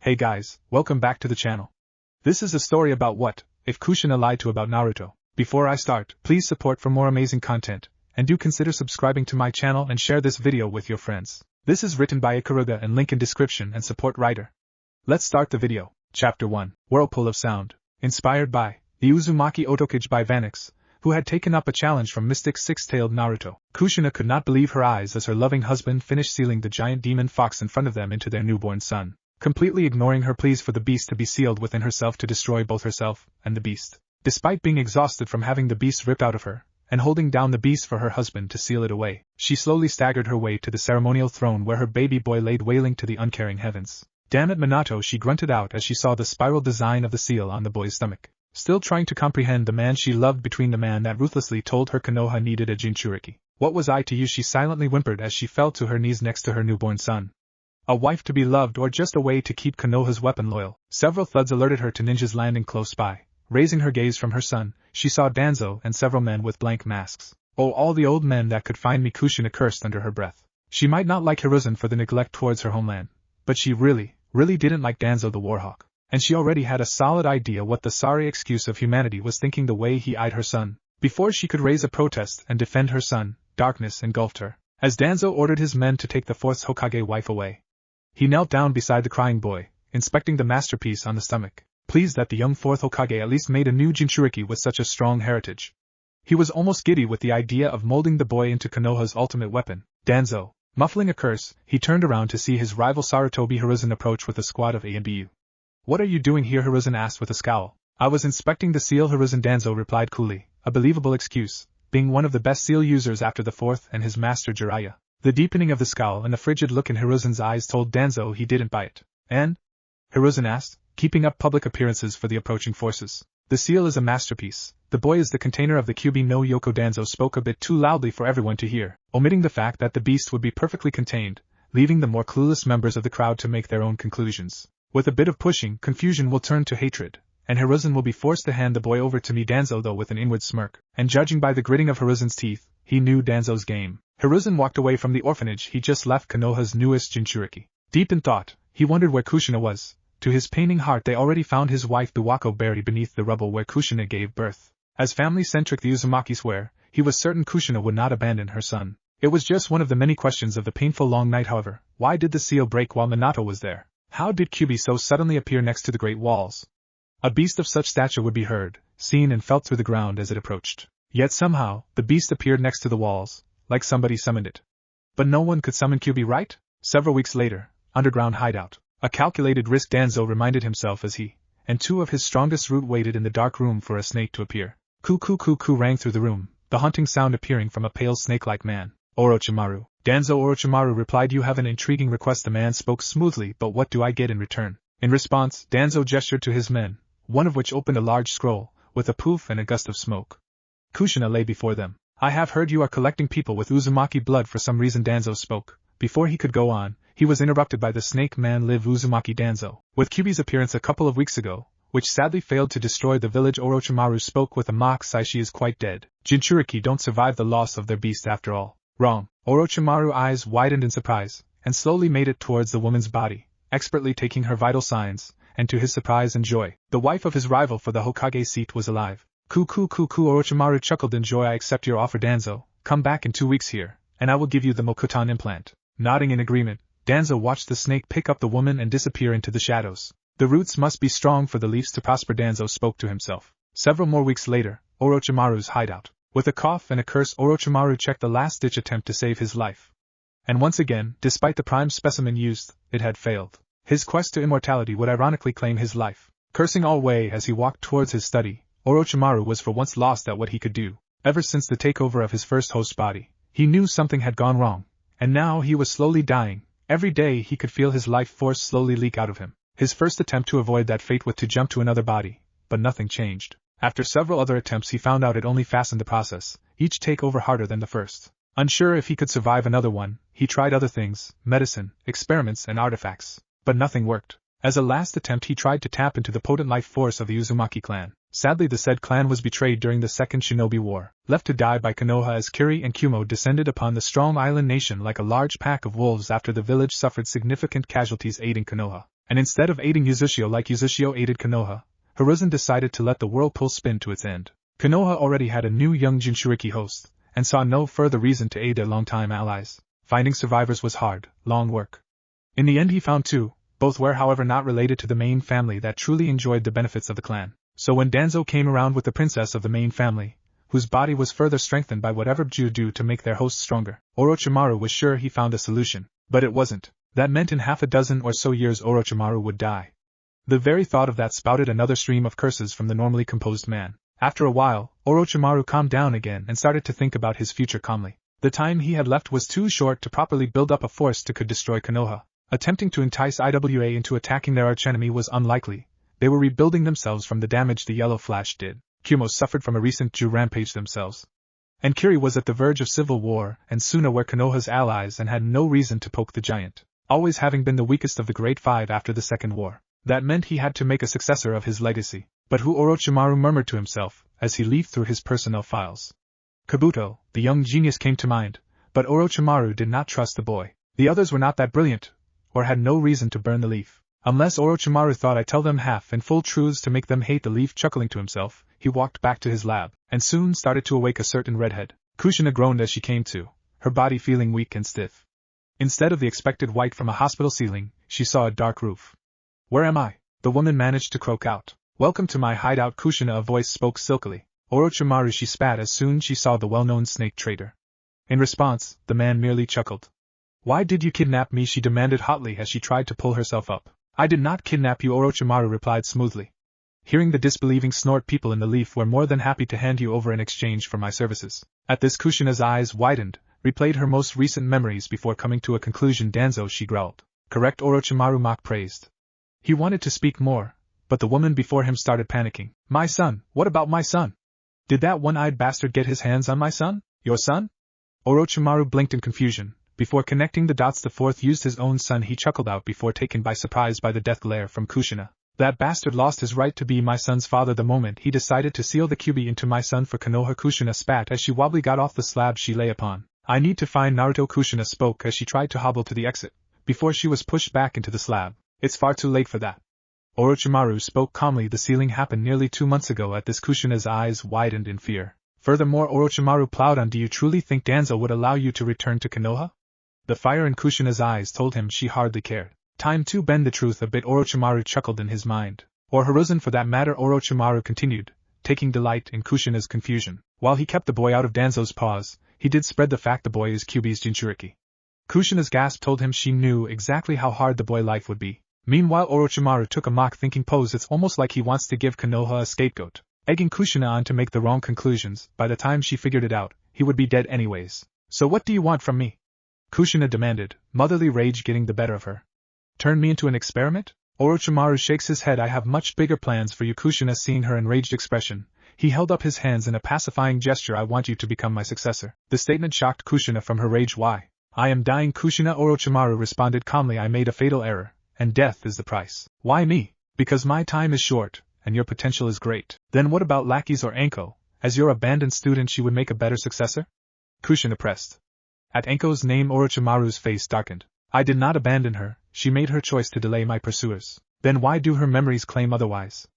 Hey guys, welcome back to the channel. This is a story about what if Kushina lied to about Naruto. Before I start, please support for more amazing content, and do consider subscribing to my channel and share this video with your friends. This is written by Ikaruga and link in description and support writer. Let's start the video. Chapter 1, Whirlpool of Sound. Inspired by the Uzumaki Otokage by Vanix, who had taken up a challenge from mystic six-tailed Naruto. Kushina could not believe her eyes as her loving husband finished sealing the giant demon fox in front of them into their newborn son, completely ignoring her pleas for the beast to be sealed within herself to destroy both herself and the beast. Despite being exhausted from having the beast ripped out of her, and holding down the beast for her husband to seal it away, she slowly staggered her way to the ceremonial throne where her baby boy laid wailing to the uncaring heavens. "Damn it, Minato," she grunted out as she saw the spiral design of the seal on the boy's stomach. Still trying to comprehend the man she loved between the man that ruthlessly told her Konoha needed a Jinchuriki. "What was I to you?" she silently whimpered as she fell to her knees next to her newborn son. A wife to be loved or just a way to keep Konoha's weapon loyal? Several thuds alerted her to ninjas landing close by. Raising her gaze from her son, she saw Danzo and several men with blank masks. "Oh, all the old men that could find me," Kushina cursed under her breath. She might not like Hiruzen for the neglect towards her homeland, but she really didn't like Danzo the Warhawk. And she already had a solid idea what the sorry excuse of humanity was thinking the way he eyed her son. Before she could raise a protest and defend her son, darkness engulfed her, as Danzo ordered his men to take the fourth Hokage wife away. He knelt down beside the crying boy, inspecting the masterpiece on the stomach, pleased that the young fourth Hokage at least made a new Jinchuriki with such a strong heritage. He was almost giddy with the idea of molding the boy into Konoha's ultimate weapon. Danzo, muffling a curse, he turned around to see his rival Sarutobi Hiruzen approach with a squad of A and BU. "What are you doing here?" Hiruzen asked with a scowl. "I was inspecting the seal," Hiruzen Danzo replied coolly, a believable excuse, being one of the best seal users after the fourth and his master Jiraiya. The deepening of the scowl and the frigid look in Hiruzen's eyes told Danzo he didn't buy it. "And?" Hiruzen asked, keeping up public appearances for the approaching forces. "The seal is a masterpiece. The boy is the container of the Kyubi no Yoko." Danzo spoke a bit too loudly for everyone to hear, omitting the fact that the beast would be perfectly contained, leaving the more clueless members of the crowd to make their own conclusions. "With a bit of pushing, confusion will turn to hatred, and Hiruzen will be forced to hand the boy over to me." Danzo though with an inward smirk, and judging by the gritting of Hiruzen's teeth, he knew Danzo's game. Hiruzen walked away from the orphanage he just left, Konoha's newest Jinchuriki. Deep in thought, he wondered where Kushina was. To his paining heart they already found his wife Biwako buried beneath the rubble where Kushina gave birth. As family-centric the Uzumakis were, he was certain Kushina would not abandon her son. It was just one of the many questions of the painful long night. However, why did the seal break while Minato was there? How did Kyubi so suddenly appear next to the Great Walls? A beast of such stature would be heard, seen and felt through the ground as it approached. Yet somehow, the beast appeared next to the walls, like somebody summoned it. But no one could summon Kyubi, right? Several weeks later, underground hideout. A calculated risk, Danzo reminded himself as he and two of his strongest root waited in the dark room for a snake to appear. "Coo coo coo coo" rang through the room, the haunting sound appearing from a pale snake-like man. "Orochimaru." Danzo Orochimaru replied, "You have an intriguing request." The man spoke smoothly, "But what do I get in return?" In response, Danzo gestured to his men, one of which opened a large scroll, with a poof and a gust of smoke. Kushina lay before them. "I have heard you are collecting people with Uzumaki blood for some reason." Danzo spoke. Before he could go on, he was interrupted by the snake man. "Live Uzumaki." Danzo, with Kyubi's appearance a couple of weeks ago, which sadly failed to destroy the village. Orochimaru spoke with a mock sigh. "She is quite dead. Jinchuriki don't survive the loss of their beast after all." "Wrong." Orochimaru's eyes widened in surprise, and slowly made it towards the woman's body, expertly taking her vital signs, and to his surprise and joy, the wife of his rival for the Hokage seat was alive. "Coo coo coo coo." Orochimaru chuckled in joy. "I accept your offer, Danzo. Come back in 2 weeks here, and I will give you the Mokuton implant." Nodding in agreement, Danzo watched the snake pick up the woman and disappear into the shadows. "The roots must be strong for the leaves to prosper," Danzo spoke to himself. Several more weeks later, Orochimaru's hideout. With a cough and a curse, Orochimaru checked the last-ditch attempt to save his life. And once again, despite the prime specimen used, it had failed. His quest to immortality would ironically claim his life. Cursing all way as he walked towards his study, Orochimaru was for once lost at what he could do. Ever since the takeover of his first host body, he knew something had gone wrong, and now he was slowly dying. Every day he could feel his life force slowly leak out of him. His first attempt to avoid that fate was to jump to another body, but nothing changed. After several other attempts he found out it only fastened the process, each takeover harder than the first. Unsure if he could survive another one, he tried other things, medicine, experiments and artifacts, but nothing worked. As a last attempt he tried to tap into the potent life force of the Uzumaki clan. Sadly the said clan was betrayed during the Second Shinobi War, left to die by Konoha as Kiri and Kumo descended upon the strong island nation like a large pack of wolves after the village suffered significant casualties aiding Konoha. And instead of aiding Yuzashio like Yuzashio aided Konoha, Hiruzen decided to let the whirlpool spin to its end. Konoha already had a new young Jinchuriki host, and saw no further reason to aid their longtime allies. Finding survivors was hard, long work. In the end he found two, both were however not related to the main family that truly enjoyed the benefits of the clan. So when Danzo came around with the princess of the main family, whose body was further strengthened by whatever Ju do to make their host stronger, Orochimaru was sure he found a solution. But it wasn't. That meant in half a dozen or so years Orochimaru would die. The very thought of that spouted another stream of curses from the normally composed man. After a while, Orochimaru calmed down again and started to think about his future calmly. The time he had left was too short to properly build up a force that could destroy Konoha. Attempting to entice IWA into attacking their archenemy was unlikely. They were rebuilding themselves from the damage the Yellow Flash did. Kumos suffered from a recent Ju rampage themselves. And Kiri was at the verge of civil war, and Suna were Konoha's allies and had no reason to poke the giant, always having been the weakest of the Great Five after the Second War. That meant he had to make a successor of his legacy. But who? Orochimaru murmured to himself, as he leafed through his personnel files. Kabuto, the young genius, came to mind, but Orochimaru did not trust the boy. The others were not that brilliant, or had no reason to burn the leaf. Unless Orochimaru thought I'd tell them half and full truths to make them hate the leaf. Chuckling to himself, he walked back to his lab, and soon started to awake a certain redhead. Kushina groaned as she came to, her body feeling weak and stiff. Instead of the expected white from a hospital ceiling, she saw a dark roof. "Where am I?" the woman managed to croak out. "Welcome to my hideout." Kushina, a voice spoke silkily. Orochimaru, she spat as soon she saw the well-known snake trader. In response, the man merely chuckled. "Why did you kidnap me?" she demanded hotly as she tried to pull herself up. "I did not kidnap you," Orochimaru replied smoothly. Hearing the disbelieving snort, "People in the leaf were more than happy to hand you over in exchange for my services." At this, Kushina's eyes widened, replayed her most recent memories before coming to a conclusion. "Danzo," she growled. "Correct," Orochimaru mock praised. He wanted to speak more, but the woman before him started panicking. "My son? What about my son? Did that one-eyed bastard get his hands on my son? Your son?" Orochimaru blinked in confusion. Before connecting the dots, the fourth used his own son. He chuckled out before taken by surprise by the death glare from Kushina. "That bastard lost his right to be my son's father the moment he decided to seal the QB into my son for Konoha." Kushina spat as she wobbly got off the slab she lay upon. "I need to find Naruto," Kushina spoke as she tried to hobble to the exit, before she was pushed back into the slab. "It's far too late for that." Orochimaru spoke calmly. "The sealing happened nearly 2 months ago." At this, Kushina's eyes widened in fear. Furthermore, Orochimaru plowed on. "Do you truly think Danzo would allow you to return to Konoha?" The fire in Kushina's eyes told him she hardly cared. "Time to bend the truth a bit," Orochimaru chuckled in his mind. "Or Hiruzen for that matter," Orochimaru continued, taking delight in Kushina's confusion. While he kept the boy out of Danzo's paws, he did spread the fact the boy is Kyuubi's Jinchuriki. Kushina's gasp told him she knew exactly how hard the boy life would be. Meanwhile, Orochimaru took a mock-thinking pose. It's almost like he wants to give Konoha a scapegoat, egging Kushina on to make the wrong conclusions. By the time she figured it out, he would be dead anyways. "So what do you want from me?" Kushina demanded, motherly rage getting the better of her. "Turn me into an experiment?" Orochimaru shakes his head. "I have much bigger plans for you." Kushina, seeing her enraged expression, he held up his hands in a pacifying gesture. "I want you to become my successor." The statement shocked Kushina from her rage. "Why?" "I am dying." Kushina, Orochimaru responded calmly. "I made a fatal error, and death is the price." "Why me?" "Because my time is short, and your potential is great." "Then what about lackeys or Anko? As your abandoned student, she would make a better successor?" Kushina pressed. At Anko's name, Orochimaru's face darkened. "I did not abandon her, she made her choice to delay my pursuers." "Then why do her memories claim otherwise?"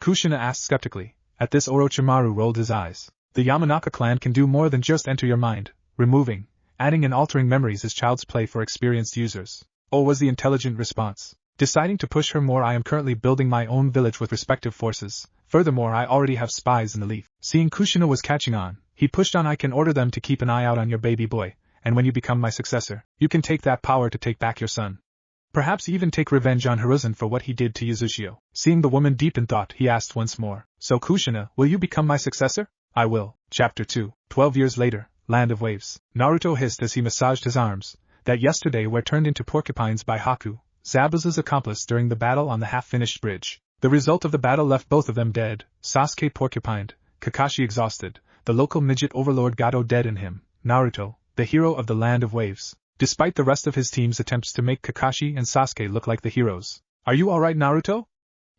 Kushina asked skeptically. At this, Orochimaru rolled his eyes. "The Yamanaka clan can do more than just enter your mind. Removing, adding and altering memories is child's play for experienced users." "Oh," was the intelligent response. Deciding to push her more, "I am currently building my own village with respective forces. Furthermore, I already have spies in the leaf." Seeing Kushina was catching on, he pushed on. "I can order them to keep an eye out on your baby boy, and when you become my successor, you can take that power to take back your son. Perhaps even take revenge on Hiruzen for what he did to Yuzashio." Seeing the woman deep in thought, he asked once more, "So Kushina, will you become my successor?" "I will." Chapter 2. 12 years later, Land of Waves. Naruto hissed as he massaged his arms, that yesterday were turned into porcupines by Haku, Zabuza's accomplice, during the battle on the half-finished bridge. The result of the battle left both of them dead, Sasuke porcupined, Kakashi exhausted, the local midget overlord Gato dead, and him, Naruto, the hero of the Land of Waves, despite the rest of his team's attempts to make Kakashi and Sasuke look like the heroes. "Are you alright, Naruto?"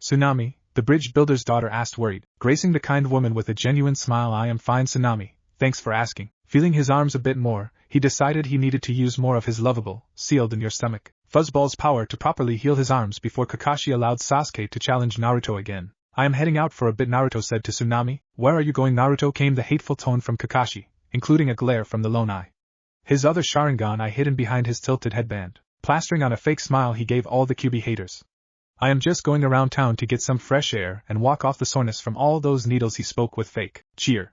Tsunami, the bridge builder's daughter, asked, worried, gracing the kind woman with a genuine smile. "I am fine, Tsunami, thanks for asking." Feeling his arms a bit more, he decided he needed to use more of his lovable, sealed in your stomach Fuzzball's power to properly heal his arms before Kakashi allowed Sasuke to challenge Naruto again. I am heading out for a bit, Naruto said to Tsunami. Where are you going, Naruto? Came the hateful tone from Kakashi, including a glare from the lone eye. His other Sharingan eye hidden behind his tilted headband. Plastering on a fake smile he gave all the Kyuubi haters. I am just going around town to get some fresh air and walk off the soreness from all those needles. He spoke with fake cheer.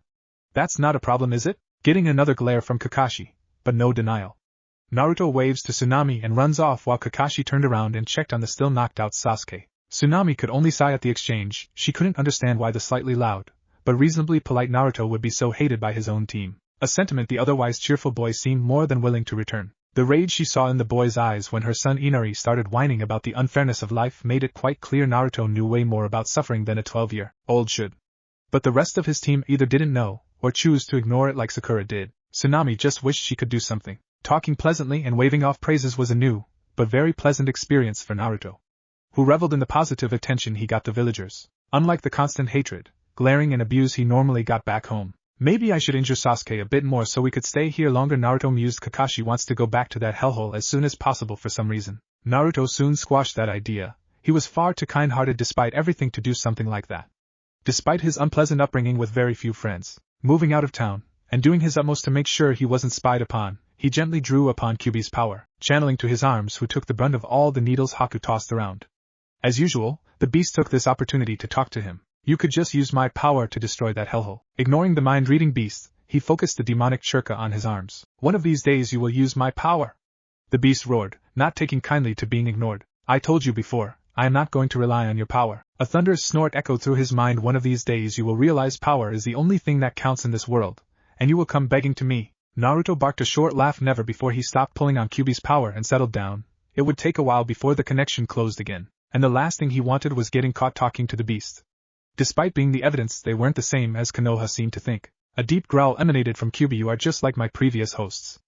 That's not a problem, is it? Getting another glare from Kakashi, but no denial. Naruto waves to Tsunami and runs off while Kakashi turned around and checked on the still knocked out Sasuke. Tsunami could only sigh at the exchange. She couldn't understand why the slightly loud, but reasonably polite Naruto would be so hated by his own team, a sentiment the otherwise cheerful boy seemed more than willing to return. The rage she saw in the boy's eyes when her son Inari started whining about the unfairness of life made it quite clear Naruto knew way more about suffering than a 12-year-old should. But the rest of his team either didn't know, or choose to ignore it like Sakura did. Tsunami just wished she could do something. Talking pleasantly and waving off praises was a new, but very pleasant experience for Naruto, who reveled in the positive attention he got the villagers, unlike the constant hatred, glaring and abuse he normally got back home. Maybe I should injure Sasuke a bit more so we could stay here longer, Naruto mused. Kakashi wants to go back to that hellhole as soon as possible for some reason. Naruto soon squashed that idea. He was far too kind-hearted despite everything to do something like that. Despite his unpleasant upbringing with very few friends, moving out of town, and doing his utmost to make sure he wasn't spied upon, he gently drew upon Kyuubi's power, channeling to his arms who took the brunt of all the needles Haku tossed around. As usual, the beast took this opportunity to talk to him. You could just use my power to destroy that hellhole. Ignoring the mind-reading beast, he focused the demonic churka on his arms. One of these days you will use my power. The beast roared, not taking kindly to being ignored. I told you before, I am not going to rely on your power. A thunderous snort echoed through his mind. One of these days you will realize power is the only thing that counts in this world, and you will come begging to me. Naruto barked a short laugh never before he stopped pulling on Kyuubi's power and settled down. It would take a while before the connection closed again, and the last thing he wanted was getting caught talking to the beast. Despite being the evidence they weren't the same as Konoha seemed to think. A deep growl emanated from Kyuubi. You are just like my previous hosts,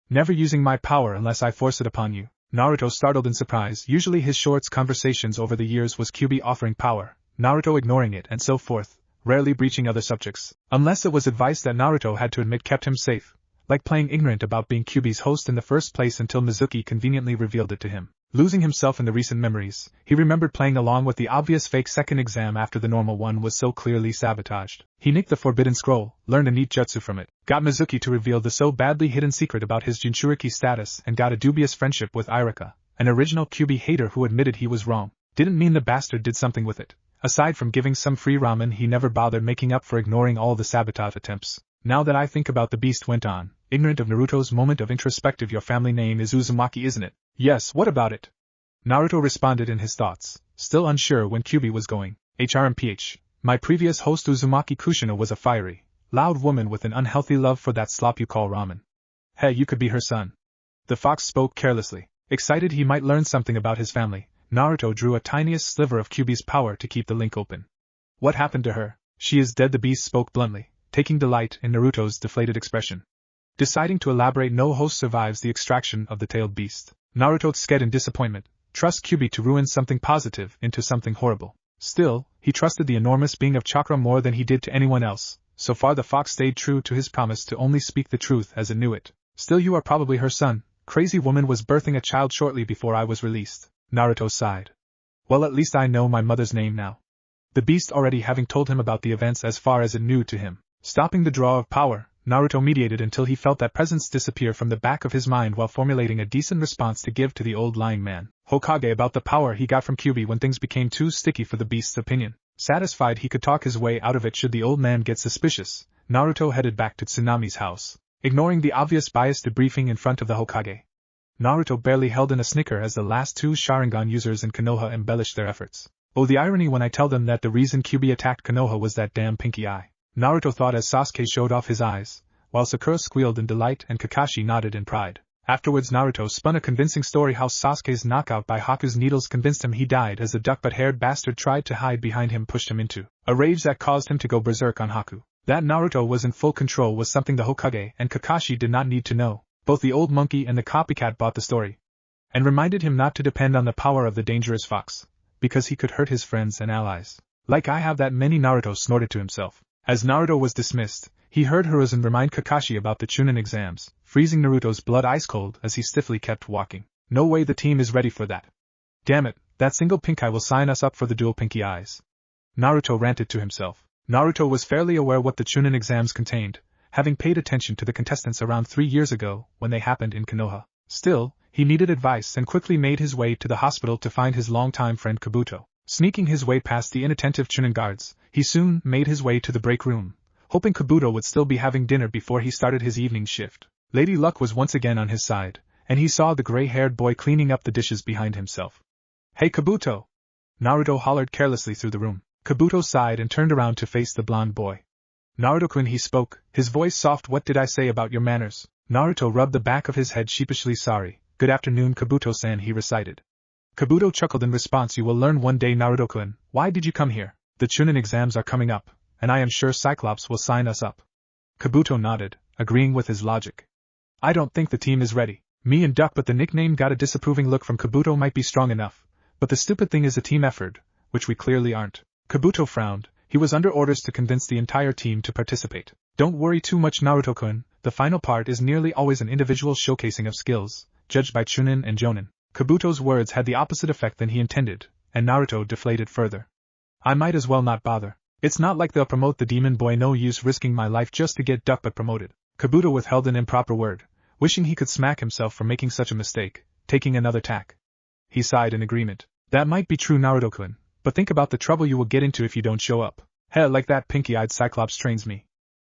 never using my power unless I force it upon you. Naruto startled in surprise. Usually his shorts conversations over the years was Kyuubi offering power, Naruto ignoring it and so forth, rarely breaching other subjects, unless it was advice that Naruto had to admit kept him safe, like playing ignorant about being Kyuubi's host in the first place until Mizuki conveniently revealed it to him. Losing himself in the recent memories, he remembered playing along with the obvious fake second exam after the normal one was so clearly sabotaged. He nicked the forbidden scroll, learned a neat jutsu from it, got Mizuki to reveal the so badly hidden secret about his Jinchuriki status and got a dubious friendship with Ikaruga, an original Kyuubi hater who admitted he was wrong. Didn't mean the bastard did something with it. Aside from giving some free ramen, he never bothered making up for ignoring all the sabotage attempts. Now that I think about, the beast went on, ignorant of Naruto's moment of introspective. Your family name is Uzumaki, isn't it? Yes, what about it? Naruto responded in his thoughts, still unsure when Kyuubi was going. HRMPH. My previous host Uzumaki Kushina was a fiery, loud woman with an unhealthy love for that slop you call ramen. Hey, you could be her son. The fox spoke carelessly. Excited he might learn something about his family, Naruto drew a tiniest sliver of Kyuubi's power to keep the link open. What happened to her? She is dead, the beast spoke bluntly, taking delight in Naruto's deflated expression. Deciding to elaborate, no host survives the extraction of the tailed beast. Naruto sked in disappointment. Trust Kyuubi to ruin something positive into something horrible. Still, he trusted the enormous being of chakra more than he did to anyone else. So far the fox stayed true to his promise to only speak the truth as it knew it. Still, you are probably her son. Crazy woman was birthing a child shortly before I was released. Naruto sighed. Well, at least I know my mother's name now. The beast already having told him about the events as far as it knew to him. Stopping the draw of power, Naruto mediated until he felt that presence disappear from the back of his mind while formulating a decent response to give to the old lying man, Hokage, about the power he got from Kyuubi when things became too sticky for the beast's opinion. Satisfied he could talk his way out of it should the old man get suspicious, Naruto headed back to Tsunami's house, ignoring the obvious biased debriefing in front of the Hokage. Naruto barely held in a snicker as the last two Sharingan users in Konoha embellished their efforts. Oh, the irony when I tell them that the reason Kyuubi attacked Konoha was that damn pinky eye, Naruto thought as Sasuke showed off his eyes, while Sakura squealed in delight and Kakashi nodded in pride. Afterwards Naruto spun a convincing story how Sasuke's knockout by Haku's needles convinced him he died as the duck-but-haired bastard tried to hide behind him pushed him into a rage that caused him to go berserk on Haku. That Naruto was in full control was something the Hokage and Kakashi did not need to know. Both the old monkey and the copycat bought the story, and reminded him not to depend on the power of the dangerous fox, because he could hurt his friends and allies. Like I have that many, Naruto snorted to himself. As Naruto was dismissed, he heard Hiruzen remind Kakashi about the chunin exams, freezing Naruto's blood ice cold as he stiffly kept walking. No way the team is ready for that. Damn it, that single pink eye will sign us up for the dual pinky eyes. Naruto ranted to himself. Naruto was fairly aware what the chunin exams contained, having paid attention to the contestants around 3 years ago when they happened in Konoha. Still, he needed advice and quickly made his way to the hospital to find his longtime friend Kabuto. Sneaking his way past the inattentive chunin guards, he soon made his way to the break room, hoping Kabuto would still be having dinner before he started his evening shift. Lady Luck was once again on his side, and he saw the gray-haired boy cleaning up the dishes behind himself. "Hey Kabuto!" Naruto hollered carelessly through the room. Kabuto sighed and turned around to face the blonde boy. "Naruto-kun," he spoke, his voice soft. "What did I say about your manners?" Naruto rubbed the back of his head sheepishly. "Sorry. Good afternoon, Kabuto-san," he recited. Kabuto chuckled in response. "You will learn one day, Naruto-kun. Why did you come here? The chunin exams are coming up, and I am sure Cyclops will sign us up." Kabuto nodded, agreeing with his logic. "I don't think the team is ready. Me and Duck," but the nickname got a disapproving look from Kabuto. "Might be strong enough, but the stupid thing is a team effort, which we clearly aren't." Kabuto frowned. He was under orders to convince the entire team to participate. "Don't worry too much, Naruto-kun. The final part is nearly always an individual showcasing of skills, judged by chunin and jonin." Kabuto's words had the opposite effect than he intended, and Naruto deflated further. "I might as well not bother. It's not like they'll promote the demon boy. No use risking my life just to get Duck but promoted." Kabuto withheld an improper word, wishing he could smack himself for making such a mistake, taking another tack. He sighed in agreement. "That might be true, Naruto-kun, but think about the trouble you will get into if you don't show up. Hell, like that pinky-eyed Cyclops trains me."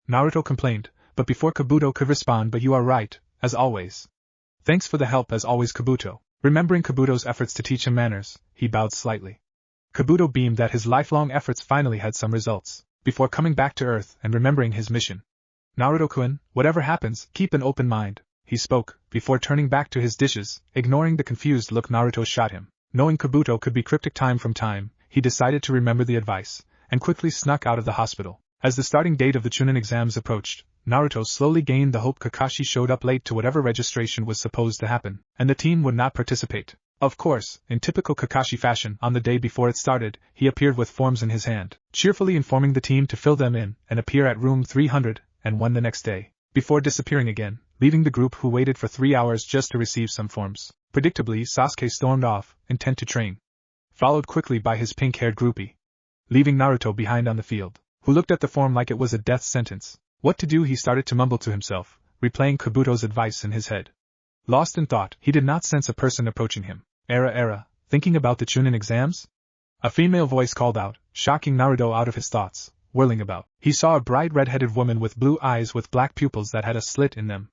Naruto complained, but before Kabuto could respond, "But you are right, as always." "Thanks for the help as always, Kabuto." Remembering Kabuto's efforts to teach him manners, he bowed slightly. Kabuto beamed that his lifelong efforts finally had some results, before coming back to Earth and remembering his mission. "Naruto-kun, whatever happens, keep an open mind," he spoke, before turning back to his dishes, ignoring the confused look Naruto shot him. Knowing Kabuto could be cryptic time from time, he decided to remember the advice, and quickly snuck out of the hospital. As the starting date of the chunin exams approached, Naruto slowly gained the hope Kakashi showed up late to whatever registration was supposed to happen, and the team would not participate. Of course, in typical Kakashi fashion, on the day before it started, he appeared with forms in his hand, cheerfully informing the team to fill them in and appear at room 301 the next day, before disappearing again, leaving the group who waited for 3 hours just to receive some forms. Predictably, Sasuke stormed off, intent to train, followed quickly by his pink-haired groupie, leaving Naruto behind on the field, who looked at the form like it was a death sentence. What to do? He started to mumble to himself, replaying Kabuto's advice in his head. Lost in thought, he did not sense a person approaching him. Era, thinking about the chunin exams?" A female voice called out, shocking Naruto out of his thoughts. Whirling about, he saw a bright red-headed woman with blue eyes with black pupils that had a slit in them.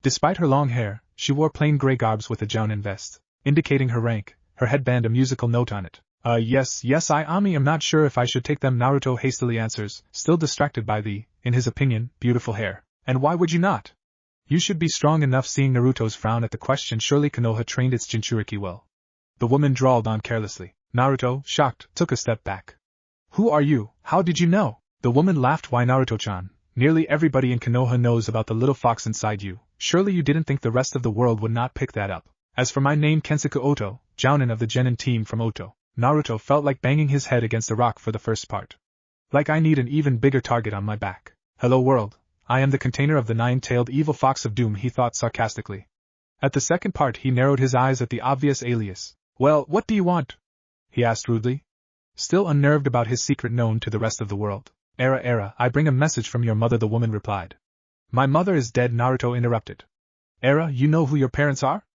Despite her long hair, she wore plain gray garbs with a jounin vest, indicating her rank, her headband a musical note on it. Yes, I'm not sure if I should take them," Naruto hastily answers, still distracted by the, in his opinion, beautiful hair. "And why would you not? You should be strong enough." Seeing Naruto's frown at the question, surely Konoha trained its Jinchuriki well. The woman drawled on carelessly. Naruto, shocked, took a step back. "Who are you? How did you know?" The woman laughed. "Why, Naruto-chan, nearly everybody in Konoha knows about the little fox inside you. Surely you didn't think the rest of the world would not pick that up. As for my name, Kensuke Oto, jounin of the Genin team from Oto." Naruto felt like banging his head against a rock for the first part. "Like I need an even bigger target on my back. Hello world, I am the container of the 9-tailed evil fox of doom," he thought sarcastically. At the second part he narrowed his eyes at the obvious alias. "Well, what do you want?" he asked rudely, still unnerved about his secret known to the rest of the world. Era, I bring a message from your mother," the woman replied. "My mother is dead," Naruto interrupted. "Era, you know who your parents are?"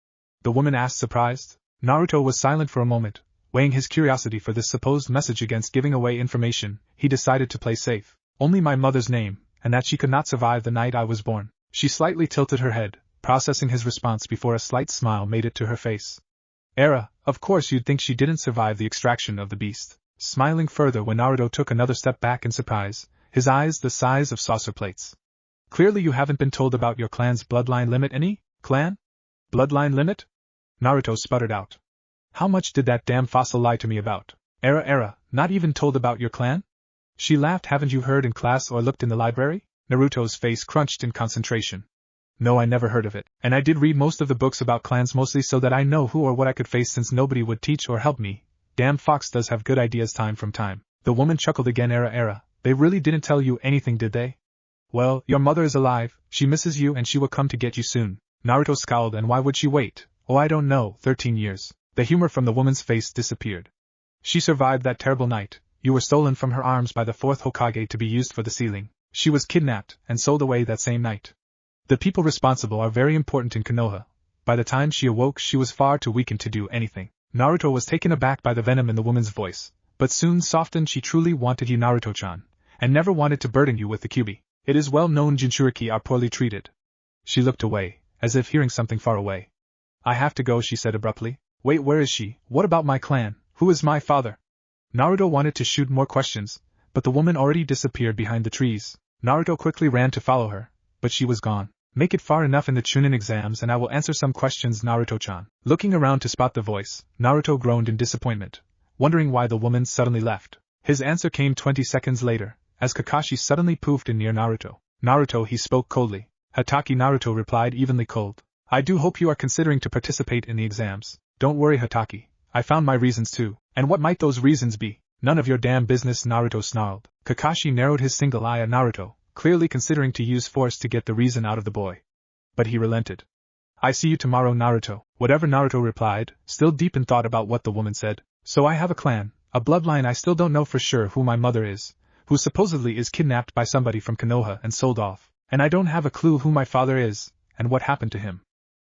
the woman asked, surprised. Naruto was silent for a moment. Weighing his curiosity for this supposed message against giving away information, he decided to play safe. "Only my mother's name, and that she could not survive the night I was born." She slightly tilted her head, processing his response before a slight smile made it to her face. "Era, of course you'd think she didn't survive the extraction of the beast." Smiling further when Naruto took another step back in surprise, his eyes the size of saucer plates. "Clearly you haven't been told about your clan's bloodline limit." "Any clan? Bloodline limit?" Naruto sputtered out. "How much did that damn fossil lie to me about?" Era, not even told about your clan?" She laughed. "Haven't you heard in class or looked in the library?" Naruto's face crunched in concentration. "No, I never heard of it, and I did read most of the books about clans mostly so that I know who or what I could face since nobody would teach or help me. Damn fox does have good ideas time from time." The woman chuckled again. Era, they really didn't tell you anything, did they?" "Well, your mother is alive, she misses you and she will come to get you soon." Naruto scowled. "And why would she wait? Oh, I don't know, 13 years. The humor from the woman's face disappeared. She survived that terrible night. You were stolen from her arms by the 4th Hokage to be used for the sealing. She was kidnapped and sold away that same night. The people responsible are very important in Konoha. By the time she awoke, she was far too weakened to do anything. Naruto was taken aback by the venom in the woman's voice, but soon softened. She truly wanted you, Naruto-chan, and never wanted to burden you with the kyubi. It is well known Jinchuriki are poorly treated. She looked away, as if hearing something far away. I have to go, she said abruptly. Wait, where is she? What about my clan? Who is my father? Naruto wanted to shoot more questions, but the woman already disappeared behind the trees. Naruto quickly ran to follow her, but she was gone. Make it far enough in the chunin exams and I will answer some questions, Naruto-chan. Looking around to spot the voice, Naruto groaned in disappointment, wondering why the woman suddenly left. His answer came 20 seconds later, as Kakashi suddenly poofed in near Naruto. Naruto, he spoke coldly. Hatake, Naruto replied evenly cold. I do hope you are considering to participate in the exams. Don't worry, Hatake. I found my reasons too. And what might those reasons be? None of your damn business, Naruto snarled. Kakashi narrowed his single eye at Naruto, clearly considering to use force to get the reason out of the boy. But he relented. I see you tomorrow, Naruto. Whatever, Naruto replied, still deep in thought about what the woman said. So I have a clan, a bloodline. I still don't know for sure who my mother is, who supposedly is kidnapped by somebody from Konoha and sold off. And I don't have a clue who my father is, and what happened to him.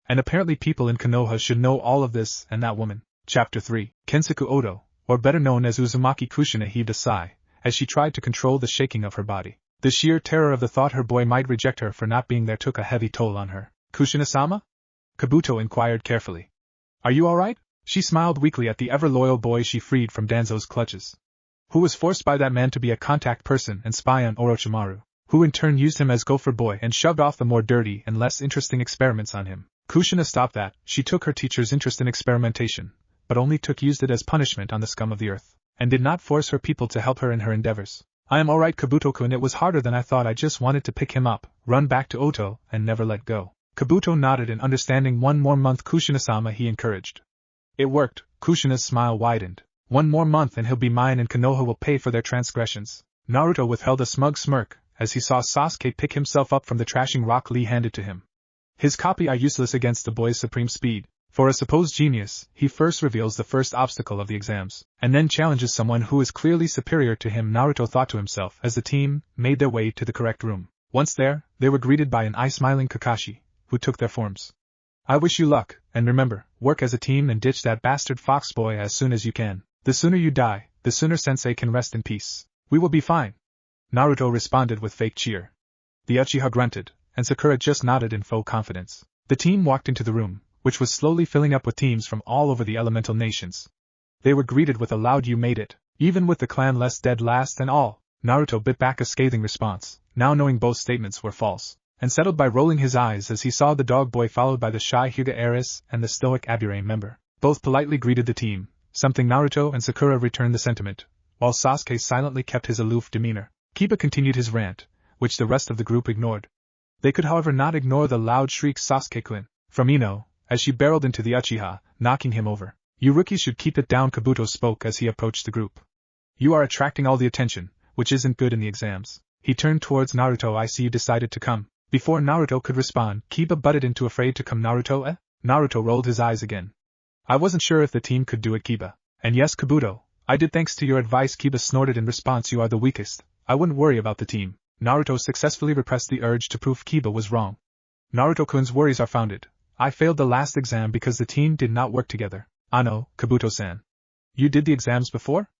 And apparently people in Konoha should know all of this and that woman. Chapter 3. Kensuke Odo, or better known as Uzumaki Kushina, heaved a sigh, as she tried to control the shaking of her body. The sheer terror of the thought her boy might reject her for not being there took a heavy toll on her. Kushina-sama? Kabuto inquired carefully. Are you alright? She smiled weakly at the ever-loyal boy she freed from Danzo's clutches. Who was forced by that man to be a contact person and spy on Orochimaru, who in turn used him as gopher boy and shoved off the more dirty and less interesting experiments on him. Kushina stopped that. She took her teacher's interest in experimentation, but only used it as punishment on the scum of the earth, and did not force her people to help her in her endeavors. I am alright, Kabuto-kun. It was harder than I thought. I just wanted to pick him up, run back to Oto, and never let go. Kabuto nodded in understanding. One more month, Kushina-sama, he encouraged. It worked. Kushina's smile widened. One more month and he'll be mine, and Konoha will pay for their transgressions. Naruto withheld a smug smirk as he saw Sasuke pick himself up from the trashing rock Lee handed to him. His copy are useless against the boy's supreme speed. For a supposed genius, he first reveals the first obstacle of the exams, and then challenges someone who is clearly superior to him, Naruto thought to himself as the team made their way to the correct room. Once there, they were greeted by an eye-smiling Kakashi, who took their forms. I wish you luck, and remember, work as a team and ditch that bastard fox boy as soon as you can. The sooner you die, the sooner Sensei can rest in peace. We will be fine. Naruto responded with fake cheer. The Uchiha grunted, and Sakura just nodded in faux confidence. The team walked into the room, which was slowly filling up with teams from all over the elemental nations. They were greeted with a loud "You made it," even with the clan less dead last and all. Naruto bit back a scathing response, now knowing both statements were false, and settled by rolling his eyes as he saw the dog boy followed by the shy Hyuga heiress and the stoic Aburame member. Both politely greeted the team, something Naruto and Sakura returned the sentiment, while Sasuke silently kept his aloof demeanor. Kiba continued his rant, which the rest of the group ignored. They could however not ignore the loud shrieks Sasuke-kun from Ino, as she barreled into the Uchiha, knocking him over. You rookies should keep it down, Kabuto spoke as he approached the group. You are attracting all the attention, which isn't good in the exams. He turned towards Naruto. I see you decided to come. Before Naruto could respond, Kiba butted into afraid to come. Naruto, eh? Naruto rolled his eyes again. I wasn't sure if the team could do it, Kiba. And yes, Kabuto, I did thanks to your advice. Kiba snorted in response. You are the weakest. I wouldn't worry about the team. Naruto successfully repressed the urge to prove Kiba was wrong. Naruto-kun's worries are founded. I failed the last exam because the team did not work together. Ano, Kabuto-san. You did the exams before?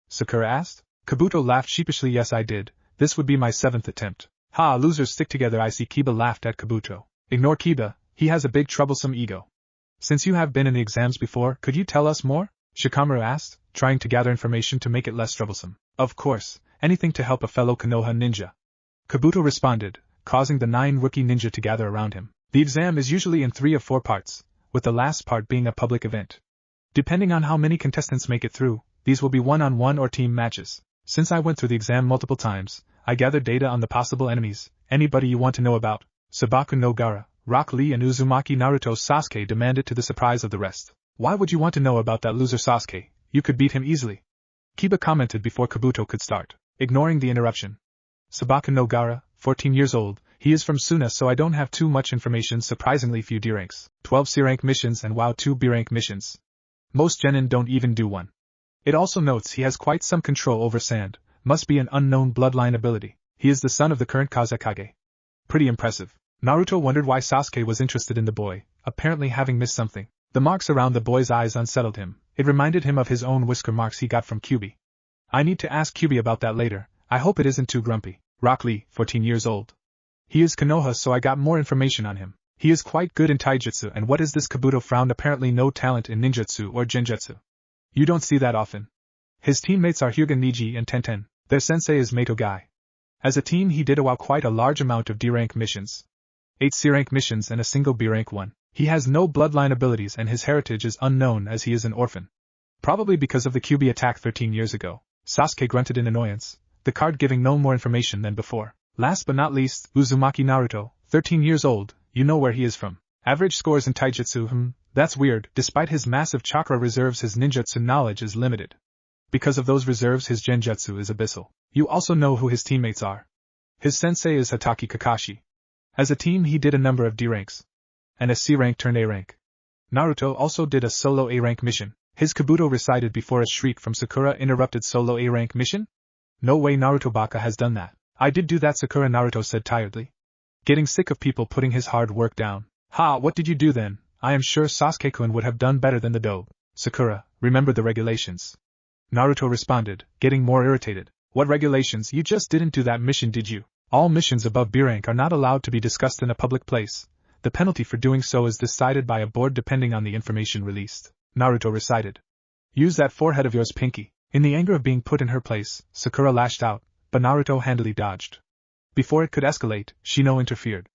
Sakura asked. Kabuto laughed sheepishly. Yes, I did. This would be my 7th attempt. Ha, losers stick together. I see. Kiba laughed at Kabuto. Ignore Kiba, he has a big troublesome ego. Since you have been in the exams before, could you tell us more? Shikamaru asked, trying to gather information to make it less troublesome. Of course, anything to help a fellow Konoha ninja. Kabuto responded, causing the 9 rookie ninja to gather around him. The exam is usually in 3 or 4 parts, with the last part being a public event. Depending on how many contestants make it through, these will be one-on-one or team matches. Since I went through the exam multiple times, I gathered data on the possible enemies. Anybody you want to know about? Sabaku no Gaara, Rock Lee and Uzumaki. Naruto. Sasuke demanded, to the surprise of the rest. Why would you want to know about that loser Sasuke? You could beat him easily. Kiba commented before Kabuto could start, ignoring the interruption. Sabaku no Gaara, 14 years old, He is from Suna, so I don't have too much information. Surprisingly few D ranks, 12 C rank missions and WoW 2 B rank missions. Most genin don't even do one. It also notes he has quite some control over sand, must be an unknown bloodline ability. He is the son of the current Kazekage. Pretty impressive. Naruto wondered why Sasuke was interested in the boy, apparently having missed something. The marks around the boy's eyes unsettled him. It reminded him of his own whisker marks he got from Kyubi. I need to ask Kyubi about that later. I hope it isn't too grumpy. Rock Lee, 14 years old. He is Konoha, so I got more information on him. He is quite good in taijutsu, and what is this? Kabuto frowned. Apparently no talent in ninjutsu or genjutsu. You don't see that often. His teammates are Hyuga, Niji and Tenten. Their sensei is Mato Gai. As a team he did quite a large amount of D-rank missions. 8 C-rank missions and a single B-rank one. He has no bloodline abilities and his heritage is unknown as he is an orphan. Probably because of the Kyubi attack 13 years ago. Sasuke grunted in annoyance, the card giving no more information than before. Last but not least, Uzumaki Naruto, 13 years old, you know where he is from. Average scores in taijutsu. That's weird. Despite his massive chakra reserves, his ninjutsu knowledge is limited. Because of those reserves, his genjutsu is abyssal. You also know who his teammates are. His sensei is Hatake Kakashi. As a team he did a number of D ranks. And a C rank turned A rank. Naruto also did a solo A rank mission. His Kabuto recited before a shriek from Sakura interrupted. Solo A rank mission? No way, Naruto Baka has done that. I did do that, Sakura, Naruto said tiredly. Getting sick of people putting his hard work down. Ha, what did you do then? I am sure Sasuke-kun would have done better than the dope. Sakura, remember the regulations. Naruto responded, getting more irritated. What regulations? You just didn't do that mission, did you? All missions above B rank are not allowed to be discussed in a public place. The penalty for doing so is decided by a board depending on the information released. Naruto recited. Use that forehead of yours, Pinky. In the anger of being put in her place, Sakura lashed out, but Naruto handily dodged. Before it could escalate, Shino interfered.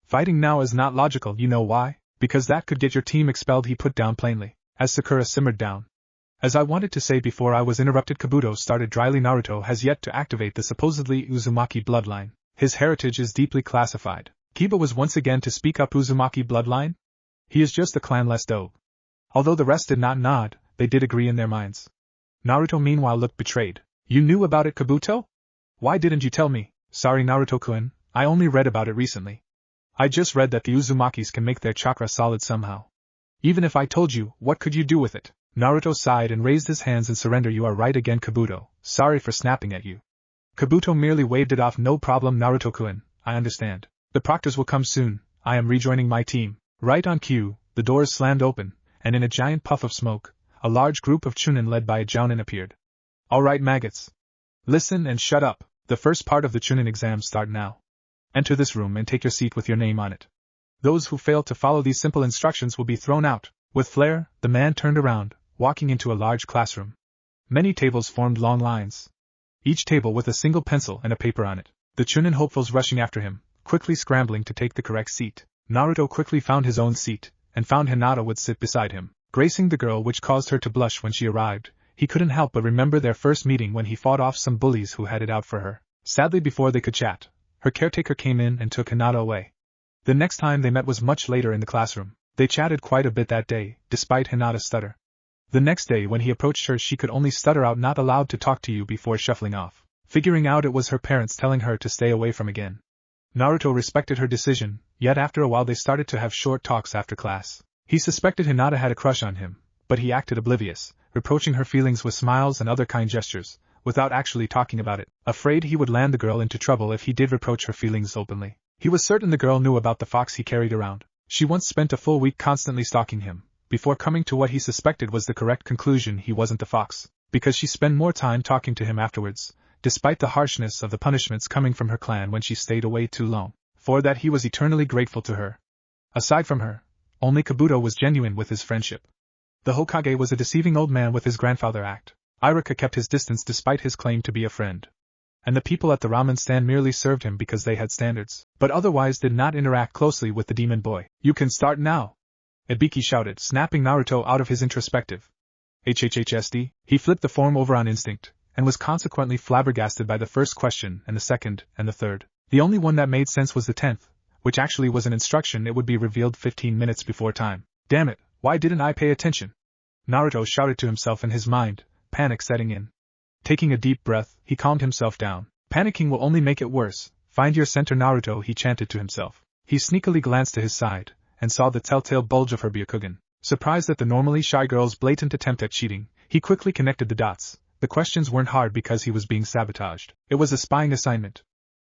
Fighting now is not logical, you know why? Because that could get your team expelled, he put down plainly, as Sakura simmered down. As I wanted to say before I was interrupted, Kabuto started dryly. Naruto has yet to activate the supposedly Uzumaki bloodline. His heritage is deeply classified. Kiba was once again to speak up. Uzumaki bloodline? He is just a clanless dope. Although the rest did not nod, they did agree in their minds. Naruto meanwhile looked betrayed. You knew about it, Kabuto? Why didn't you tell me? Sorry, Naruto-kun, I only read about it recently. I just read that the Uzumakis can make their chakra solid somehow. Even if I told you, what could you do with it? Naruto sighed and raised his hands in surrender. You are right again, Kabuto. Sorry for snapping at you. Kabuto merely waved it off. No problem, Naruto-kun, I understand. The proctors will come soon. I am rejoining my team. Right on cue, the doors slammed open, and in a giant puff of smoke, a large group of chunin led by a jounin appeared. All right, maggots. Listen and shut up. The first part of the chunin exams start now. Enter this room and take your seat with your name on it. Those who fail to follow these simple instructions will be thrown out. With flair, the man turned around, walking into a large classroom. Many tables formed long lines. Each table with a single pencil and a paper on it. The chunin hopefuls rushing after him, quickly scrambling to take the correct seat. Naruto quickly found his own seat, and found Hinata would sit beside him, gracing the girl, which caused her to blush when she arrived. He couldn't help but remember their first meeting when he fought off some bullies who had it out for her. Sadly, before they could chat, her caretaker came in and took Hinata away. The next time they met was much later in the classroom. They chatted quite a bit that day, despite Hinata's stutter. The next day when he approached her, she could only stutter out, "Not allowed to talk to you," before shuffling off, figuring out it was her parents telling her to stay away from again. Naruto respected her decision, yet after a while they started to have short talks after class. He suspected Hinata had a crush on him, but he acted oblivious, reproaching her feelings with smiles and other kind gestures, without actually talking about it, afraid he would land the girl into trouble if he did reproach her feelings openly. He was certain the girl knew about the fox he carried around. She once spent a full week constantly stalking him, before coming to what he suspected was the correct conclusion: he wasn't the fox, because she spent more time talking to him afterwards, despite the harshness of the punishments coming from her clan when she stayed away too long. For that he was eternally grateful to her. Aside from her, only Kabuto was genuine with his friendship. The Hokage was a deceiving old man with his grandfather act. Iruka kept his distance despite his claim to be a friend. And the people at the ramen stand merely served him because they had standards, but otherwise did not interact closely with the demon boy. "You can start now!" Ibiki shouted, snapping Naruto out of his introspective. HHHSD, he flipped the form over on instinct, and was consequently flabbergasted by the first question and the second and the third. The only one that made sense was the 10th, which actually was an instruction it would be revealed 15 minutes before time. Damn it, why didn't I pay attention? Naruto shouted to himself in his mind, panic setting in. Taking a deep breath, he calmed himself down. Panicking will only make it worse. Find your center Naruto, he chanted to himself. He sneakily glanced to his side, and saw the telltale bulge of her Byakugan. Surprised at the normally shy girl's blatant attempt at cheating, he quickly connected the dots. The questions weren't hard because he was being sabotaged. It was a spying assignment.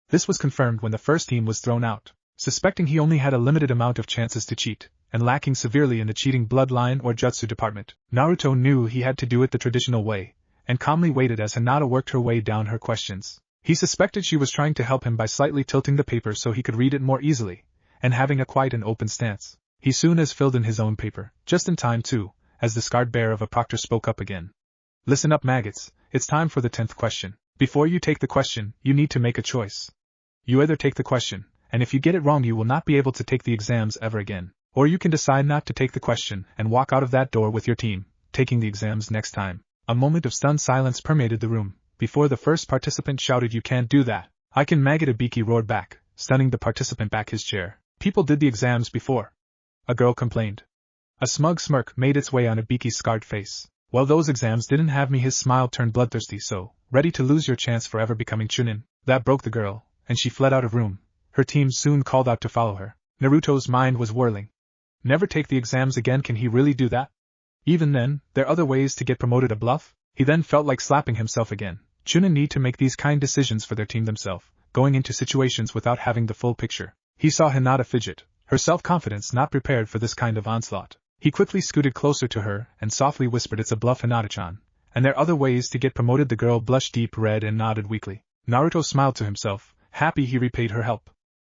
This was confirmed when the first team was thrown out. Suspecting he only had a limited amount of chances to cheat, and lacking severely in the cheating bloodline or jutsu department, Naruto knew he had to do it the traditional way, and calmly waited as Hinata worked her way down her questions. He suspected she was trying to help him by slightly tilting the paper so he could read it more easily, and having a quiet and open stance. He soon as filled in his own paper, just in time too, as the scarred bear of a proctor spoke up again. Listen up, maggots, it's time for the 10th question. Before you take the question, you need to make a choice. You either take the question, and if you get it wrong you will not be able to take the exams ever again, or you can decide not to take the question and walk out of that door with your team, taking the exams next time. A moment of stunned silence permeated the room, before the first participant shouted, "You can't do that." "I can," Maggot Ibiki roared back, stunning the participant back his chair. "People did the exams before," a girl complained. A smug smirk made its way on Ibiki's scarred face. "Well, those exams didn't have me." His smile turned bloodthirsty. "So, ready to lose your chance forever becoming chunin?" That broke the girl, and she fled out of room. Her team soon called out to follow her. Naruto's mind was whirling. Never take the exams again? Can he really do that? Even then, there are other ways to get promoted. A bluff? He then felt like slapping himself again. Chunin need to make these kind decisions for their team themselves, going into situations without having the full picture. He saw Hinata fidget, her self-confidence not prepared for this kind of onslaught. He quickly scooted closer to her and softly whispered, "It's a bluff, Hinata-chan. And there are other ways to get promoted." The girl blushed deep red and nodded weakly. Naruto smiled to himself, happy he repaid her help.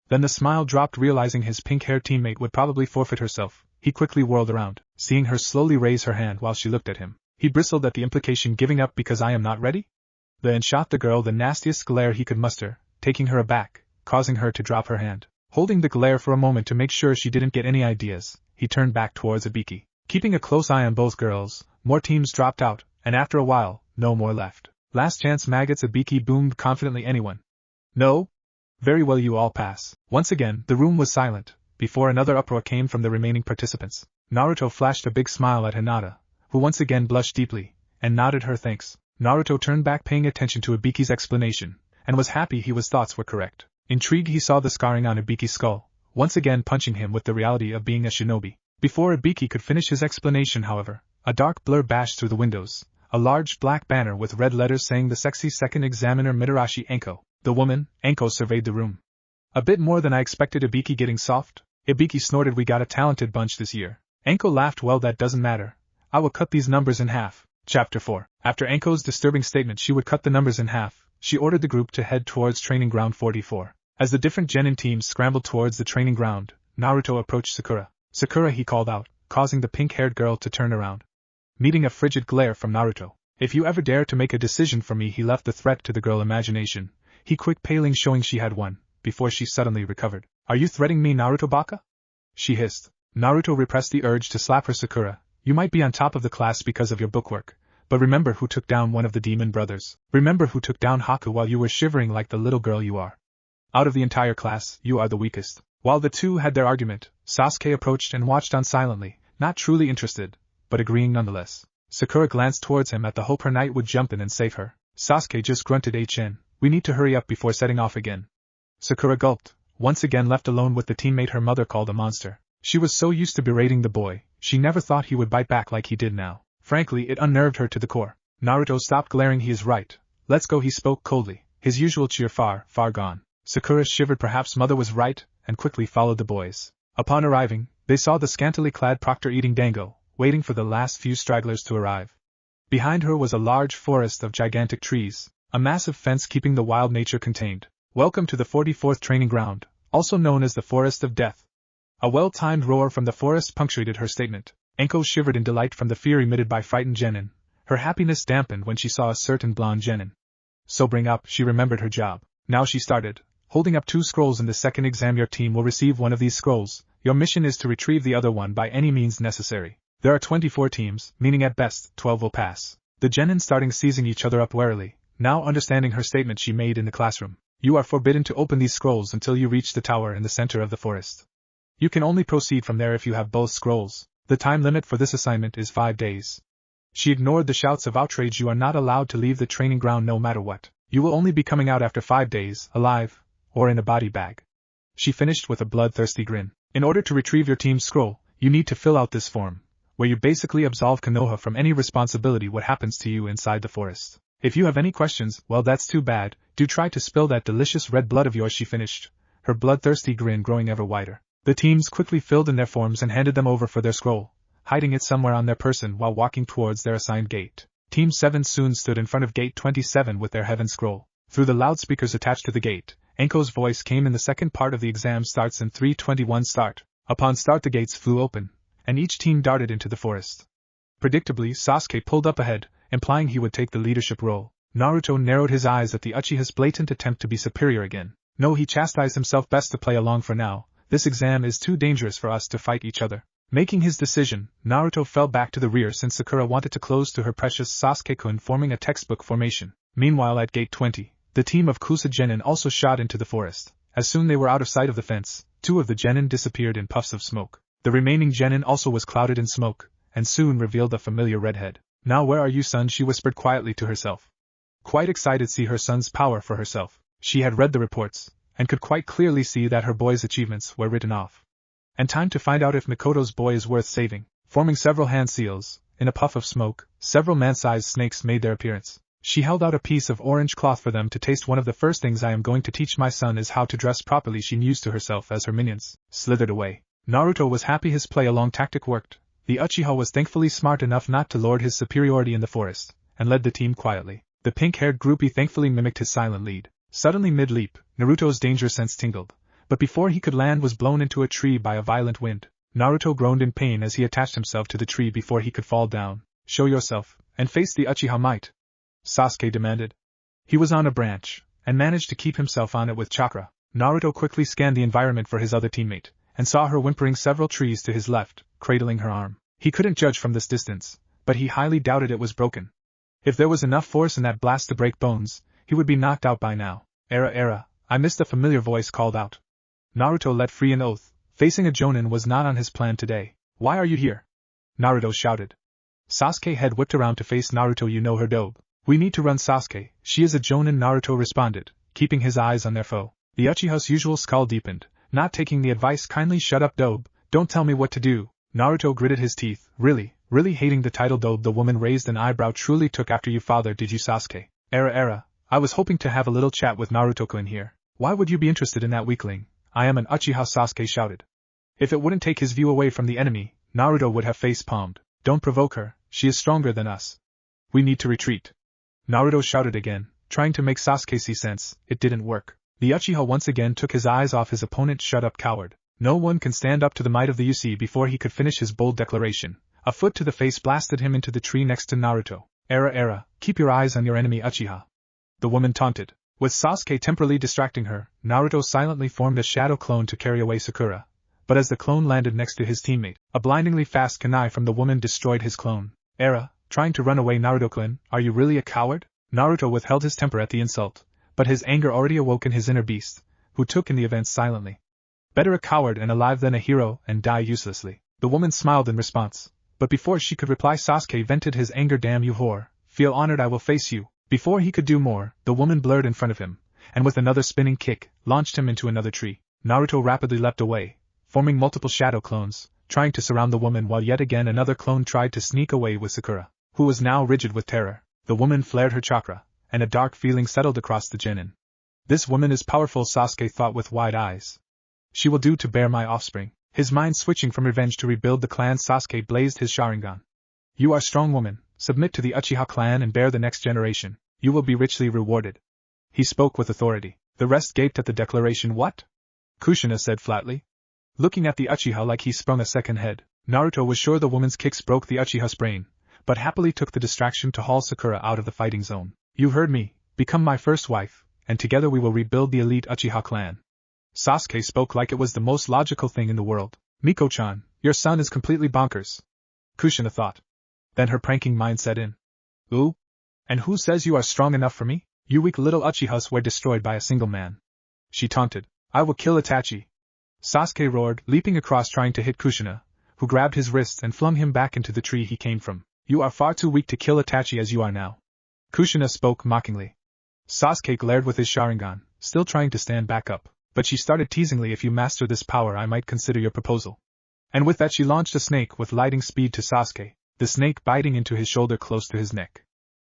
Then the smile dropped, realizing his pink-haired teammate would probably forfeit herself. He quickly whirled around, seeing her slowly raise her hand while she looked at him. He bristled at the implication. "Giving up because I am not ready?" Then shot the girl the nastiest glare he could muster, taking her aback, causing her to drop her hand. Holding the glare for a moment to make sure she didn't get any ideas, he turned back towards Ibiki. Keeping a close eye on both girls, more teams dropped out, and after a while, no more left. "Last chance, maggots," Ibiki boomed confidently. "Anyone? No? Very well, you all pass." Once again, the room was silent, before another uproar came from the remaining participants. Naruto flashed a big smile at Hinata, who once again blushed deeply, and nodded her thanks. Naruto turned back, paying attention to Ibiki's explanation, and was happy his thoughts were correct. Intrigued, he saw the scarring on Ibiki's skull, once again punching him with the reality of being a shinobi. Before Ibiki could finish his explanation, however, a dark blur bashed through the windows, a large black banner with red letters saying "The Sexy Second Examiner Mitarashi Enko." The woman, Enko, surveyed the room. "A bit more than I expected." Ibiki getting soft? Ibiki snorted. "We got a talented bunch this year." Enko laughed. "Well, that doesn't matter. I will cut these numbers in half." Chapter 4. After Enko's disturbing statement she would cut the numbers in half, she ordered the group to head towards Training Ground 44. As the different genin teams scrambled towards the training ground, Naruto approached Sakura. "Sakura," he called out, causing the pink-haired girl to turn around. Meeting a frigid glare from Naruto. "If you ever dare to make a decision for me," he left the threat to the girl imagination. He quick paling, showing she had won, before she suddenly recovered. "Are you threatening me, Naruto Baka?" she hissed. Naruto repressed the urge to slap her. "Sakura, you might be on top of the class because of your bookwork, but remember who took down one of the demon brothers. Remember who took down Haku while you were shivering like the little girl you are. Out of the entire class, you are the weakest." While the two had their argument, Sasuke approached and watched on silently, not truly interested, but agreeing nonetheless. Sakura glanced towards him at the hope her knight would jump in and save her. Sasuke just grunted, "HN, we need to hurry up before setting off again." Sakura gulped, once again left alone with the teammate her mother called a monster. She was so used to berating the boy, she never thought he would bite back like he did now. Frankly, it unnerved her to the core. Naruto stopped glaring. "He is right. Let's go," he spoke coldly, his usual cheer far, far gone. Sakura shivered. Perhaps mother was right, and quickly followed the boys. Upon arriving, they saw the scantily clad proctor eating dango, waiting for the last few stragglers to arrive. Behind her was a large forest of gigantic trees, a massive fence keeping the wild nature contained. "Welcome to the 44th Training Ground, also known as the Forest of Death." A well-timed roar from the forest punctuated her statement. Enko shivered in delight from the fear emitted by frightened genin. Her happiness dampened when she saw a certain blonde genin. Sobering up, she remembered her job. Now she started, holding up 2 scrolls in the second exam. "Your team will receive one of these scrolls. Your mission is to retrieve the other one by any means necessary. There are 24 teams, meaning at best, 12 will pass." The genin starting seizing each other up warily, now understanding her statement she made in the classroom. "You are forbidden to open these scrolls until you reach the tower in the center of the forest. You can only proceed from there if you have both scrolls. The time limit for this assignment is 5 days. She ignored the shouts of outrage. "You are not allowed to leave the training ground no matter what. You will only be coming out after 5 days, alive, or in a body bag. She finished with a bloodthirsty grin. In order to retrieve your team's scroll, you need to fill out this form, where you basically absolve Konoha from any responsibility what happens to you inside the forest. If you have any questions, well that's too bad, do try to spill that delicious red blood of yours, she finished, her bloodthirsty grin growing ever wider. The teams quickly filled in their forms and handed them over for their scroll, hiding it somewhere on their person while walking towards their assigned gate. Team 7 soon stood in front of gate 27 with their heaven scroll. Through the loudspeakers attached to the gate, Enko's voice came in. The second part of the exam starts in 3:21 start. Upon start the gates flew open, and each team darted into the forest. Predictably, Sasuke pulled up ahead, implying he would take the leadership role. Naruto narrowed his eyes at the Uchiha's blatant attempt to be superior again. No, he chastised himself, best to play along for now, this exam is too dangerous for us to fight each other. Making his decision, Naruto fell back to the rear since Sakura wanted to close to her precious Sasuke-kun, forming a textbook formation. Meanwhile at gate 20, the team of Kusa Genin also shot into the forest. As soon they were out of sight of the fence, 2 of the Genin disappeared in puffs of smoke. The remaining Genin also was clouded in smoke, and soon revealed a familiar redhead. Now where are you, son? She whispered quietly to herself. Quite excited to see her son's power for herself. She had read the reports, and could quite clearly see that her boy's achievements were written off. And time to find out if Mikoto's boy is worth saving. Forming several hand seals, in a puff of smoke, several man-sized snakes made their appearance. She held out a piece of orange cloth for them to taste. One of the first things I am going to teach my son is how to dress properly, she mused to herself as her minions slithered away. Naruto was happy his play-along tactic worked. The Uchiha was thankfully smart enough not to lord his superiority in the forest, and led the team quietly. The pink-haired groupie thankfully mimicked his silent lead. Suddenly mid-leap, Naruto's danger sense tingled, but before he could land was blown into a tree by a violent wind. Naruto groaned in pain as he attached himself to the tree before he could fall down. Show yourself, and face the Uchiha might, Sasuke demanded. He was on a branch, and managed to keep himself on it with chakra. Naruto quickly scanned the environment for his other teammate, and saw her whimpering several trees to his left, cradling her arm. He couldn't judge from this distance, but he highly doubted it was broken. If there was enough force in that blast to break bones, he would be knocked out by now. Era, I missed, a familiar voice called out. Naruto let free an oath. Facing a Jonin was not on his plan today. Why are you here? Naruto shouted. Sasuke head whipped around to face Naruto. You know her, Dobe. We need to run, Sasuke. She is a Jonin, Naruto responded, keeping his eyes on their foe. The Uchiha's usual skull deepened. Not taking the advice, kindly shut up, Dobe. Don't tell me what to do. Naruto gritted his teeth. Really hating the title, Dobe. The woman raised an eyebrow. Truly took after you, father, did you, Sasuke? Era, I was hoping to have a little chat with Naruto-kun here. Why would you be interested in that weakling? I am an Uchiha, Sasuke shouted. If it wouldn't take his view away from the enemy, Naruto would have face-palmed. Don't provoke her, she is stronger than us. We need to retreat. Naruto shouted again, trying to make Sasuke see sense. It didn't work. The Uchiha once again took his eyes off his opponent. Shut up, coward. No one can stand up to the might of the UC. Before he could finish his bold declaration, a foot to the face blasted him into the tree next to Naruto. Era, keep your eyes on your enemy, Uchiha. The woman taunted. With Sasuke temporarily distracting her, Naruto silently formed a shadow clone to carry away Sakura. But as the clone landed next to his teammate, a blindingly fast kunai from the woman destroyed his clone. Era, trying to run away, Naruto-kun, are you really a coward? Naruto withheld his temper at the insult, but his anger already awoke in his inner beast, who took in the events silently. Better a coward and alive than a hero and die uselessly. The woman smiled in response, but before she could reply, Sasuke vented his anger. Damn you, whore. Feel honored, I will face you. Before he could do more, the woman blurred in front of him, and with another spinning kick, launched him into another tree. Naruto rapidly leapt away, forming multiple shadow clones, trying to surround the woman while yet again another clone tried to sneak away with Sakura, who was now rigid with terror. The woman flared her chakra, and a dark feeling settled across the genin. This woman is powerful, Sasuke thought with wide eyes. She will do to bear my offspring. His mind switching from revenge to rebuild the clan, Sasuke blazed his Sharingan. You are strong, woman. Submit to the Uchiha clan and bear the next generation. You will be richly rewarded. He spoke with authority. The rest gaped at the declaration. What? Kushina said flatly. Looking at the Uchiha like he sprung a second head. Naruto was sure the woman's kicks broke the Uchiha's brain, but happily took the distraction to haul Sakura out of the fighting zone. You heard me. Become my first wife, and together we will rebuild the elite Uchiha clan. Sasuke spoke like it was the most logical thing in the world. Miko-chan, your son is completely bonkers. Kushina thought. Then her pranking mind set in. Ooh? And who says you are strong enough for me? You weak little Uchihas were destroyed by a single man. She taunted. I will kill Itachi. Sasuke roared, leaping across trying to hit Kushina, who grabbed his wrist and flung him back into the tree he came from. You are far too weak to kill Itachi as you are now. Kushina spoke mockingly. Sasuke glared with his Sharingan, still trying to stand back up. But she started teasingly, if you master this power I might consider your proposal. And with that she launched a snake with lightning speed to Sasuke, the snake biting into his shoulder close to his neck.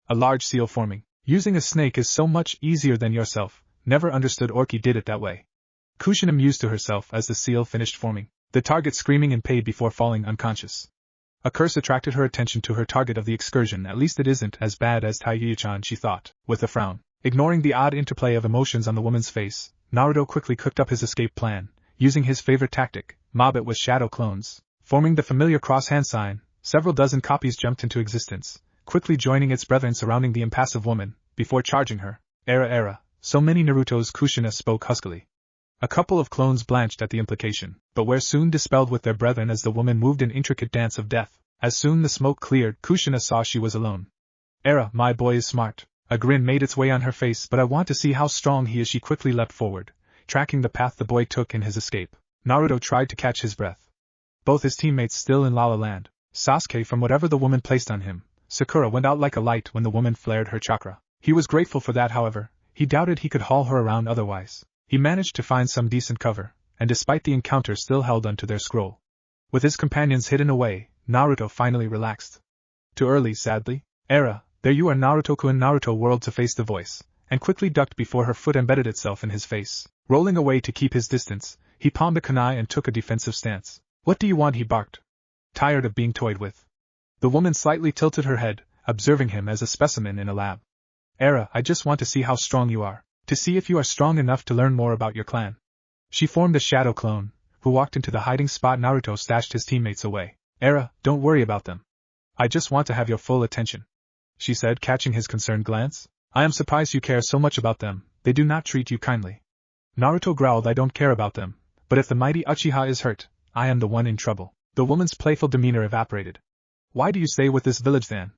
A large seal forming. Using a snake is so much easier than yourself, never understood Orki did it that way. Kushina mused to herself as the seal finished forming, the target screaming in pain before falling unconscious. A curse attracted her attention to her target of the excursion. At least it isn't as bad as Taiyuchan, she thought, with a frown. Ignoring the odd interplay of emotions on the woman's face, Naruto quickly cooked up his escape plan, using his favorite tactic, mob it with shadow clones. Forming the familiar cross-hand sign, several dozen copies jumped into existence, quickly joining its brethren surrounding the impassive woman, before charging her. Era, so many Narutos, Kushina spoke huskily. A couple of clones blanched at the implication, but were soon dispelled with their brethren as the woman moved an intricate dance of death. As soon the smoke cleared, Kushina saw she was alone. Era, my boy is smart. A grin made its way on her face, but I want to see how strong he is. She quickly leapt forward, tracking the path the boy took in his escape. Naruto tried to catch his breath. Both his teammates still in La La Land. Sasuke from whatever the woman placed on him. Sakura went out like a light when the woman flared her chakra. He was grateful for that, however. He doubted he could haul her around otherwise. He managed to find some decent cover, and despite the encounter still held onto their scroll. With his companions hidden away, Naruto finally relaxed. Too early, sadly. Era, there you are, Naruto-kun. Naruto whirled to face the voice, and quickly ducked before her foot embedded itself in his face. Rolling away to keep his distance, he palmed a kunai and took a defensive stance. What do you want? He barked. Tired of being toyed with. The woman slightly tilted her head, observing him as a specimen in a lab. Era, I just want to see how strong you are. To see if you are strong enough to learn more about your clan. She formed a shadow clone, who walked into the hiding spot. Naruto stashed his teammates away. Era, don't worry about them. I just want to have your full attention, she said, catching his concerned glance. I am surprised you care so much about them. They do not treat you kindly. Naruto growled. I don't care about them, but if the mighty Uchiha is hurt, I am the one in trouble. The woman's playful demeanor evaporated. Why do you stay with this village then?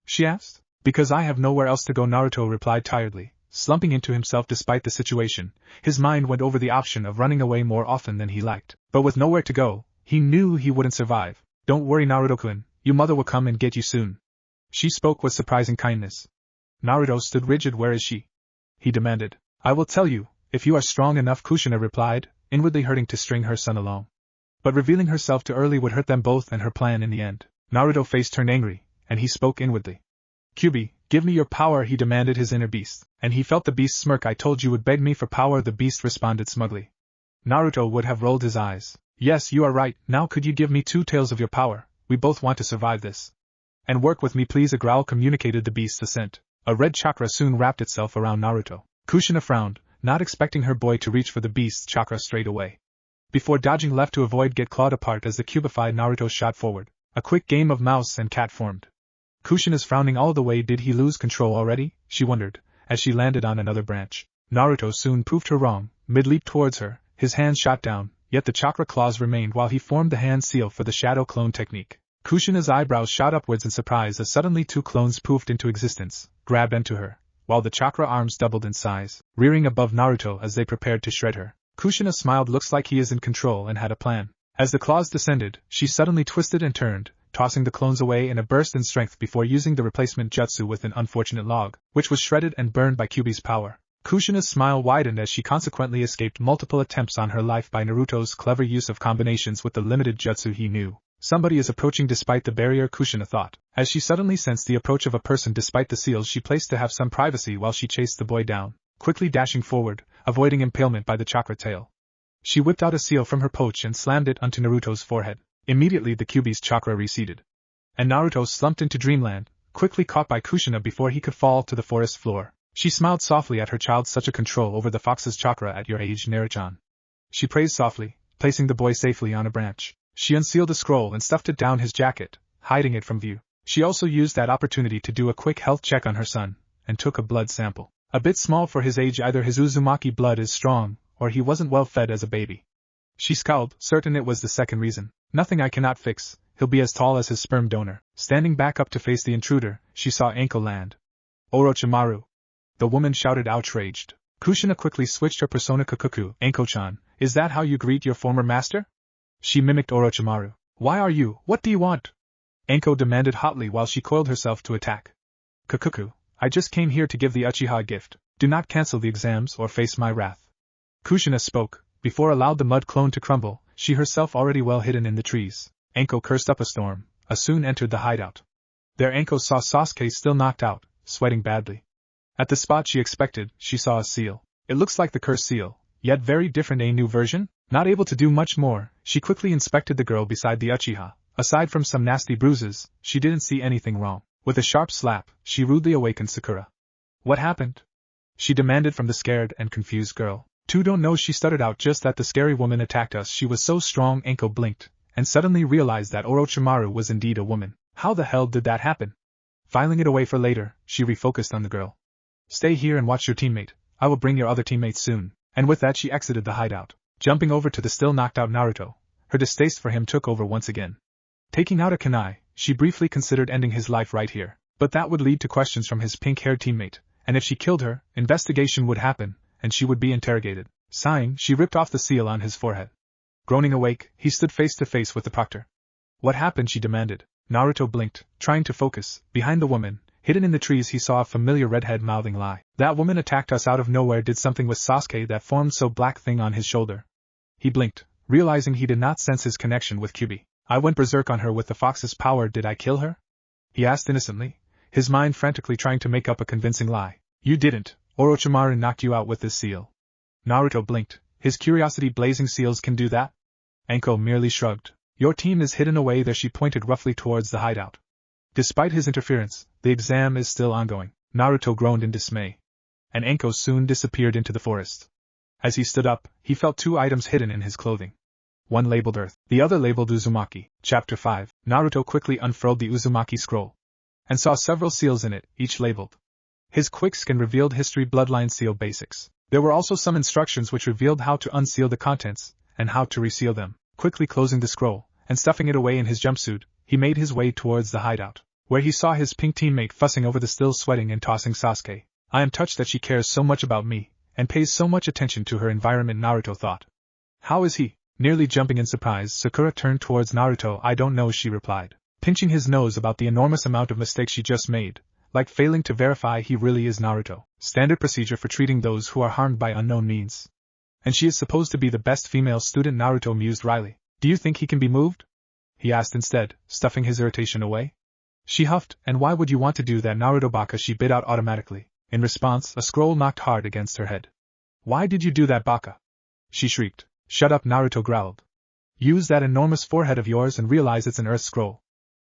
She asked. Because I have nowhere else to go, Naruto replied tiredly, slumping into himself despite the situation. His mind went over the option of running away more often than he liked. But with nowhere to go, he knew he wouldn't survive. Don't worry, Naruto-kun, your mother will come and get you soon. She spoke with surprising kindness. Naruto stood rigid. Where is she? He demanded. I will tell you, if you are strong enough, Kushina replied, inwardly hurting to string her son along. But revealing herself too early would hurt them both and her plan in the end. Naruto's face turned angry, and he spoke inwardly. Kyubi, give me your power, he demanded, his inner beast, and he felt the beast smirk. I told you would beg me for power, the beast responded smugly. Naruto would have rolled his eyes. Yes, you are right. Now could you give me 2 tails of your power? We both want to survive this. And work with me please, a growl communicated the beast's assent. A red chakra soon wrapped itself around Naruto. Kushina frowned, not expecting her boy to reach for the beast's chakra straight away. Before dodging left to avoid get clawed apart as the cubified Naruto shot forward, a quick game of mouse and cat formed. Kushina's frowning all the way. Did he lose control already? She wondered, as she landed on another branch. Naruto soon proved her wrong. Mid-leap towards her, his hand shot down, yet the chakra claws remained while he formed the hand seal for the shadow clone technique. Kushina's eyebrows shot upwards in surprise as suddenly 2 clones poofed into existence, grabbed onto her, while the chakra arms doubled in size, rearing above Naruto as they prepared to shred her. Kushina smiled. Looks like he is in control and had a plan. As the claws descended, she suddenly twisted and turned, tossing the clones away in a burst in strength before using the replacement jutsu with an unfortunate log, which was shredded and burned by Kyubi's power. Kushina's smile widened as she consequently escaped multiple attempts on her life by Naruto's clever use of combinations with the limited jutsu he knew. Somebody is approaching despite the barrier, Kushina thought, as she suddenly sensed the approach of a person despite the seals she placed to have some privacy while she chased the boy down, quickly dashing forward, avoiding impalement by the chakra tail. She whipped out a seal from her pouch and slammed it onto Naruto's forehead. Immediately the Kyubi's chakra receded. And Naruto slumped into dreamland, quickly caught by Kushina before he could fall to the forest floor. She smiled softly at her child. Such a control over the fox's chakra at your age, Naruto. She praised softly, placing the boy safely on a branch. She unsealed a scroll and stuffed it down his jacket, hiding it from view. She also used that opportunity to do a quick health check on her son, and took a blood sample. A bit small for his age, either his Uzumaki blood is strong, or he wasn't well fed as a baby. She scowled, certain it was the second reason. Nothing I cannot fix, he'll be as tall as his sperm donor. Standing back up to face the intruder, she saw Anko land. Orochimaru! The woman shouted, outraged. Kushina quickly switched her persona. Kukuku, Anko-chan, is that how you greet your former master? She mimicked Orochimaru. Why are you? What do you want? Anko demanded hotly while she coiled herself to attack. Kukuku, I just came here to give the Uchiha a gift. Do not cancel the exams or face my wrath. Kushina spoke, before allowed the mud clone to crumble, she herself already well hidden in the trees. Anko cursed up a storm, soon entered the hideout. There Anko saw Sasuke still knocked out, sweating badly. At the spot she expected, she saw a seal. It looks like the cursed seal, yet very different, a new version? Not able to do much more, she quickly inspected the girl beside the Uchiha. Aside from some nasty bruises, she didn't see anything wrong. With a sharp slap, she rudely awakened Sakura. What happened? She demanded from the scared and confused girl. Don't know, she stuttered out. Just that the scary woman attacked us. She was so strong. Anko blinked, and suddenly realized that Orochimaru was indeed a woman. How the hell did that happen? Filing it away for later, she refocused on the girl. Stay here and watch your teammate. I will bring your other teammates soon. And with that she exited the hideout. Jumping over to the still knocked out Naruto, her distaste for him took over once again. Taking out a kunai, she briefly considered ending his life right here. But that would lead to questions from his pink-haired teammate, and if she killed her, investigation would happen, and she would be interrogated. Sighing, she ripped off the seal on his forehead. Groaning awake, he stood face to face with the proctor. What happened? She demanded. Naruto blinked, trying to focus. Behind the woman, hidden in the trees, he saw a familiar redhead mouthing lie. That woman attacked us out of nowhere, did something with Sasuke that formed so black thing on his shoulder. He blinked, realizing he did not sense his connection with Kyubi. I went berserk on her with the fox's power. Did I kill her? He asked innocently, his mind frantically trying to make up a convincing lie. You didn't. Orochimaru knocked you out with this seal. Naruto blinked, his curiosity blazing. Seals can do that? Anko merely shrugged. Your team is hidden away there. She pointed roughly towards the hideout. Despite his interference, the exam is still ongoing. Naruto groaned in dismay. And Anko soon disappeared into the forest. As he stood up, he felt two items hidden in his clothing. One labeled Earth, the other labeled Uzumaki. Chapter 5. Naruto quickly unfurled the Uzumaki scroll, and saw several seals in it, each labeled. His quick scan revealed history, bloodline, seal basics. There were also some instructions which revealed how to unseal the contents, and how to reseal them. Quickly closing the scroll, and stuffing it away in his jumpsuit, he made his way towards the hideout, where he saw his pink teammate fussing over the still sweating and tossing Sasuke. I am touched that she cares so much about me, and pays so much attention to her environment, Naruto thought. How is he? Nearly jumping in surprise, Sakura turned towards Naruto. I don't know, she replied, pinching his nose about the enormous amount of mistakes she just made, like failing to verify he really is Naruto. Standard procedure for treating those who are harmed by unknown means. And she is supposed to be the best female student, Naruto mused wryly. Do you think he can be moved? He asked instead, stuffing his irritation away. She huffed. And why would you want to do that, Naruto Baka? She bit out automatically. In response, a scroll knocked hard against her head. Why did you do that, Baka? She shrieked. Shut up, Naruto growled. Use that enormous forehead of yours and realize it's an Earth scroll.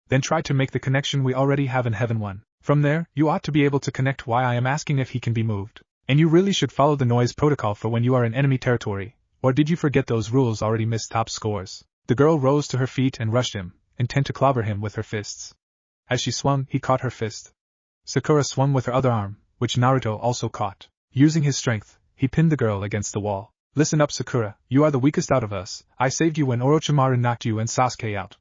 Then try to make the connection we already have in Heaven one. From there, you ought to be able to connect. Why I am asking if he can be moved. And you really should follow the noise protocol for when you are in enemy territory, or did you forget those rules already missed top scores? The girl rose to her feet and rushed him, intent to clobber him with her fists. As she swung, he caught her fist. Sakura swung with her other arm, which Naruto also caught. Using his strength, he pinned the girl against the wall. Listen up, Sakura, you are the weakest out of us. I saved you when Orochimaru knocked you and Sasuke out.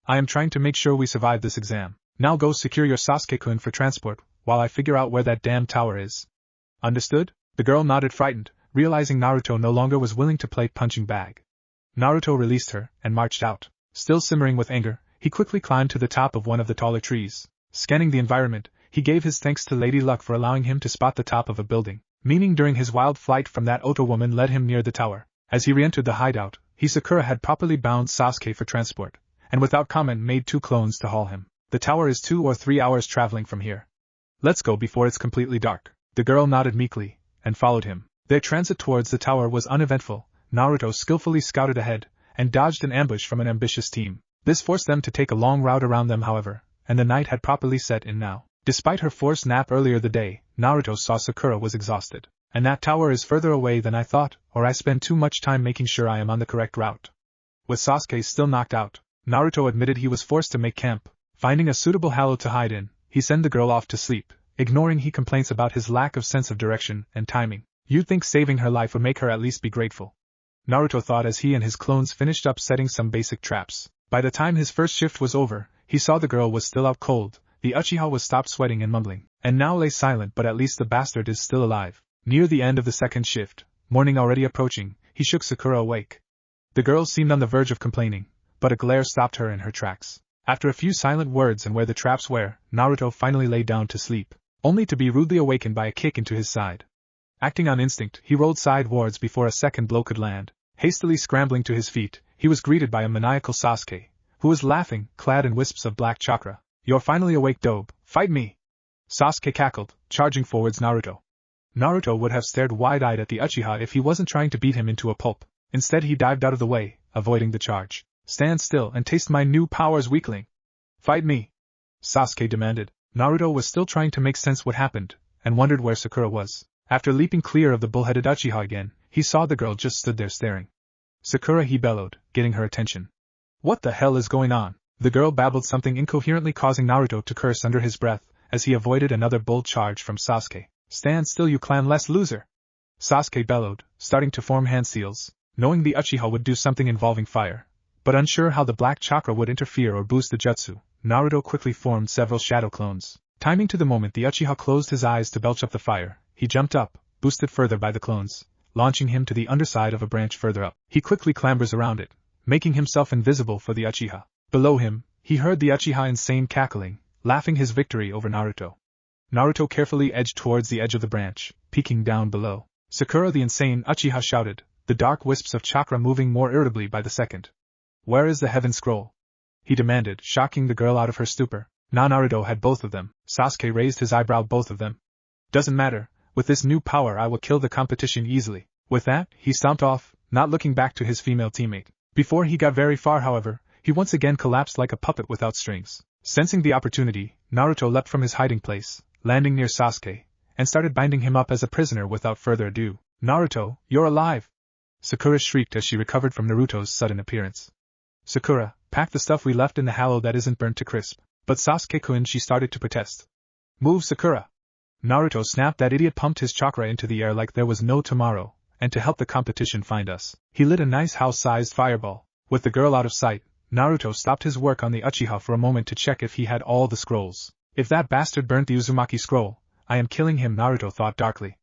I am trying to make sure we survive this exam. Now go secure your Sasuke-kun for transport, while I figure out where that damn tower is. Understood? The girl nodded, frightened, realizing Naruto no longer was willing to play punching bag. Naruto released her, and marched out. Still simmering with anger, he quickly climbed to the top of one of the taller trees. Scanning the environment, he gave his thanks to Lady Luck for allowing him to spot the top of a building, meaning during his wild flight from that Oto woman led him near the tower. As he re-entered the hideout, Sakura had properly bound Sasuke for transport, and without comment made 2 clones to haul him. The tower is 2 or 3 hours traveling from here. Let's go before it's completely dark. The girl nodded meekly, and followed him. Their transit towards the tower was uneventful. Naruto skillfully scouted ahead, and dodged an ambush from an ambitious team. This forced them to take a long route around them, however, and the night had properly set in now. Despite her forced nap earlier the day, Naruto saw Sakura was exhausted. And that tower is further away than I thought, or I spend too much time making sure I am on the correct route. With Sasuke still knocked out, Naruto admitted he was forced to make camp. Finding a suitable hollow to hide in, he sent the girl off to sleep, ignoring his complaints about his lack of sense of direction and timing. You'd think saving her life would make her at least be grateful, Naruto thought as he and his clones finished up setting some basic traps. By the time his first shift was over, he saw the girl was still out cold, the Uchiha was stopped sweating and mumbling, and now lay silent, but at least the bastard is still alive. Near the end of the second shift, morning already approaching, he shook Sakura awake. The girl seemed on the verge of complaining, but a glare stopped her in her tracks. After a few silent words and where the traps were, Naruto finally lay down to sleep, only to be rudely awakened by a kick into his side. Acting on instinct, he rolled sidewards before a second blow could land. Hastily scrambling to his feet, he was greeted by a maniacal Sasuke, who was laughing, clad in wisps of black chakra. "You're finally awake, Dobe. Fight me!" Sasuke cackled, charging forwards Naruto. Naruto would have stared wide-eyed at the Uchiha if he wasn't trying to beat him into a pulp. Instead he dived out of the way, avoiding the charge. "Stand still and taste my new powers, weakling!" "Fight me!" Sasuke demanded. Naruto was still trying to make sense what happened, and wondered where Sakura was. After leaping clear of the bull-headed Uchiha again, he saw the girl just stood there staring. "Sakura," he bellowed, getting her attention. "What the hell is going on?" The girl babbled something incoherently, causing Naruto to curse under his breath, as he avoided another bull charge from Sasuke. "Stand still, you clanless loser!" Sasuke bellowed, starting to form hand seals, knowing the Uchiha would do something involving fire. But unsure how the black chakra would interfere or boost the jutsu, Naruto quickly formed several shadow clones. Timing to the moment the Uchiha closed his eyes to belch up the fire, he jumped up, boosted further by the clones, launching him to the underside of a branch further up. He quickly clambers around it, making himself invisible for the Uchiha. Below him, he heard the Uchiha insane cackling, laughing his victory over Naruto. Naruto carefully edged towards the edge of the branch, peeking down below. "Sakura!" the insane Uchiha shouted, the dark wisps of chakra moving more irritably by the second. "Where is the heaven scroll?" he demanded, shocking the girl out of her stupor. Now Naruto had both of them. Sasuke raised his eyebrow. "Both of them? Doesn't matter. With this new power I will kill the competition easily." With that, he stomped off, not looking back to his female teammate. Before he got very far, however, he once again collapsed like a puppet without strings. Sensing the opportunity, Naruto leapt from his hiding place, landing near Sasuke, and started binding him up as a prisoner without further ado. "Naruto, you're alive!" Sakura shrieked as she recovered from Naruto's sudden appearance. "Sakura, pack the stuff we left in the hollow that isn't burnt to crisp." "But Sasuke-kun," she started to protest. "Move, Sakura!" Naruto snapped. That idiot pumped his chakra into the air like there was no tomorrow, and to help the competition find us, he lit a nice house-sized fireball. With the girl out of sight, Naruto stopped his work on the Uchiha for a moment to check if he had all the scrolls. "If that bastard burnt the Uzumaki scroll, I am killing him," Naruto thought darkly.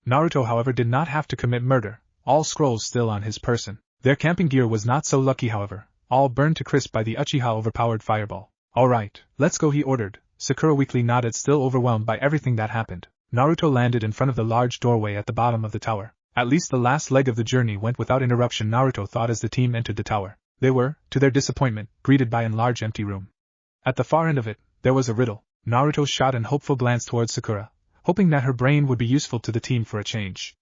Naruto, however, did not have to commit murder, all scrolls still on his person. Their camping gear was not so lucky, however, all burned to crisp by the Uchiha overpowered fireball. "All right, let's go," he ordered. Sakura weakly nodded, still overwhelmed by everything that happened. Naruto landed in front of the large doorway at the bottom of the tower. At least the last leg of the journey went without interruption, Naruto thought as the team entered the tower. They were, to their disappointment, greeted by a large empty room. At the far end of it, there was a riddle. Naruto shot an hopeful glance towards Sakura, hoping that her brain would be useful to the team for a change.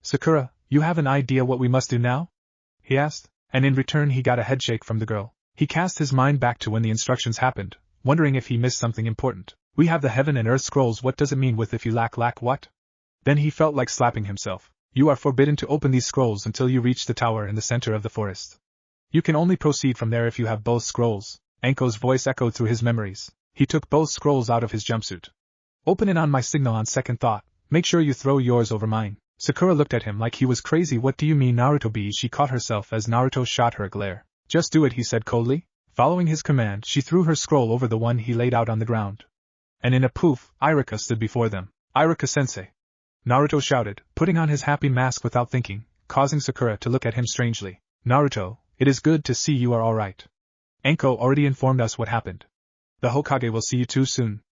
"Sakura, you have an idea what we must do now?" he asked, and in return he got a headshake from the girl. He cast his mind back to when the instructions happened, wondering if he missed something important. "We have the heaven and earth scrolls. What does it mean with if you lack what?" Then he felt like slapping himself. "You are forbidden to open these scrolls until you reach the tower in the center of the forest. You can only proceed from there if you have both scrolls." Anko's voice echoed through his memories. He took both scrolls out of his jumpsuit. "Open it on my signal. On second thought, make sure you throw yours over mine." Sakura looked at him like he was crazy. "What do you mean, Naruto B?" She caught herself as Naruto shot her a glare. "Just do it," he said coldly. Following his command, she threw her scroll over the one he laid out on the ground. And in a poof, Ikaruga stood before them. "Ikaruga-sensei!" Naruto shouted, putting on his happy mask without thinking, causing Sakura to look at him strangely. "Naruto, it is good to see you are alright. Anko already informed us what happened. The Hokage will see you too soon."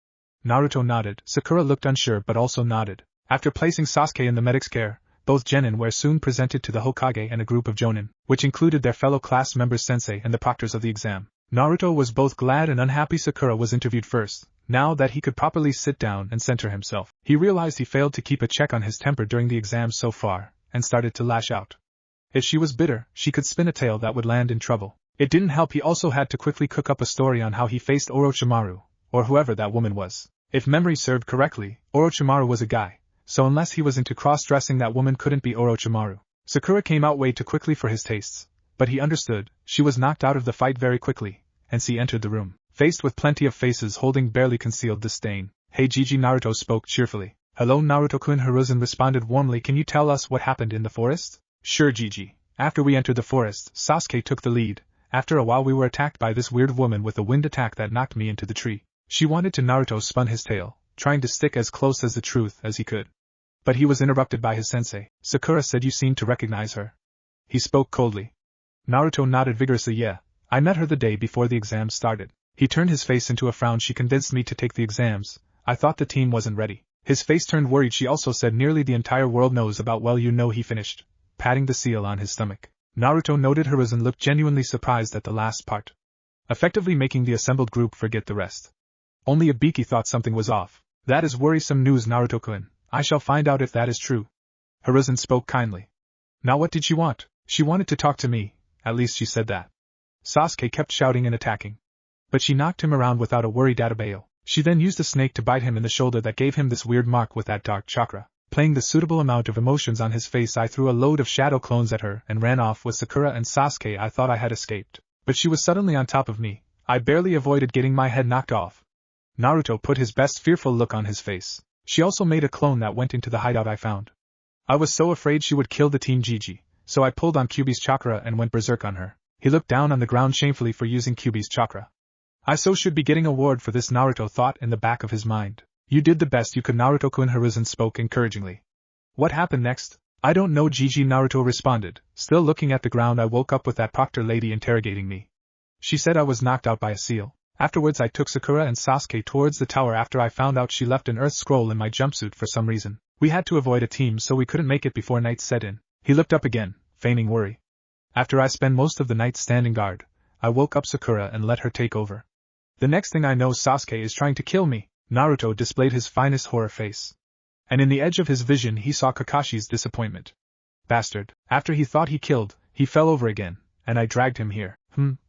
Naruto nodded. Sakura looked unsure but also nodded. After placing Sasuke in the medic's care, both genin were soon presented to the Hokage and a group of jonin, which included their fellow class members Sensei and the proctors of the exam. Naruto was both glad and unhappy Sakura was interviewed first. Now that he could properly sit down and center himself, he realized he failed to keep a check on his temper during the exam so far, and started to lash out. If she was bitter, she could spin a tale that would land in trouble. It didn't help he also had to quickly cook up a story on how he faced Orochimaru, or whoever that woman was. If memory served correctly, Orochimaru was a guy, so unless he was into cross-dressing that woman couldn't be Orochimaru. Sakura came out way too quickly for his tastes, but he understood. She was knocked out of the fight very quickly, and she entered the room, faced with plenty of faces holding barely concealed disdain. "Hey Gigi," Naruto spoke cheerfully. "Hello Naruto-kun," Hiruzen responded warmly. "Can you tell us what happened in the forest?" "Sure Gigi. After we entered the forest, Sasuke took the lead. After a while we were attacked by this weird woman with a wind attack that knocked me into the tree." She wanted to. Naruto spun his tale, trying to stick as close as the truth as he could. But he was interrupted by his sensei. "Sakura said you seemed to recognize her." He spoke coldly. Naruto nodded vigorously. "Yeah, I met her the day before the exams started." He turned his face into a frown. "She convinced me to take the exams. I thought the team wasn't ready. His face turned worried. She also said nearly the entire world knows about well you know he finished, patting the seal on his stomach. Naruto noted hers and looked genuinely surprised at the last part, effectively making the assembled group forget the rest. Only Ibiki thought something was off. That is worrisome news, Naruto-kun. I shall find out if that is true. Hiruzen spoke kindly. Now what did she want? She wanted to talk to me, at least she said that. Sasuke kept shouting and attacking. But she knocked him around without a worried Atabeo. She then used a snake to bite him in the shoulder that gave him this weird mark with that dark chakra. Playing the suitable amount of emotions on his face, I threw a load of shadow clones at her and ran off with Sakura and Sasuke. I thought I had escaped. But she was suddenly on top of me. I barely avoided getting my head knocked off. Naruto put his best fearful look on his face. She also made a clone that went into the hideout I found. I was so afraid she would kill the Team Gigi, so I pulled on Kyuubi's chakra and went berserk on her. He looked down on the ground shamefully for using Kyuubi's chakra. I so should be getting an award for this, Naruto thought in the back of his mind. You did the best you could, Naruto-kun. Hiruzen spoke encouragingly. What happened next? I don't know, Gigi, Naruto responded. Still looking at the ground, I woke up with that proctor lady interrogating me. She said I was knocked out by a seal. Afterwards I took Sakura and Sasuke towards the tower after I found out she left an earth scroll in my jumpsuit for some reason. We had to avoid a team so we couldn't make it before night set in. He looked up again, feigning worry. After I spent most of the night standing guard, I woke up Sakura and let her take over. The next thing I know, Sasuke is trying to kill me. Naruto displayed his finest horror face. And in the edge of his vision he saw Kakashi's disappointment. Bastard. After he thought he killed, he fell over again, and I dragged him here.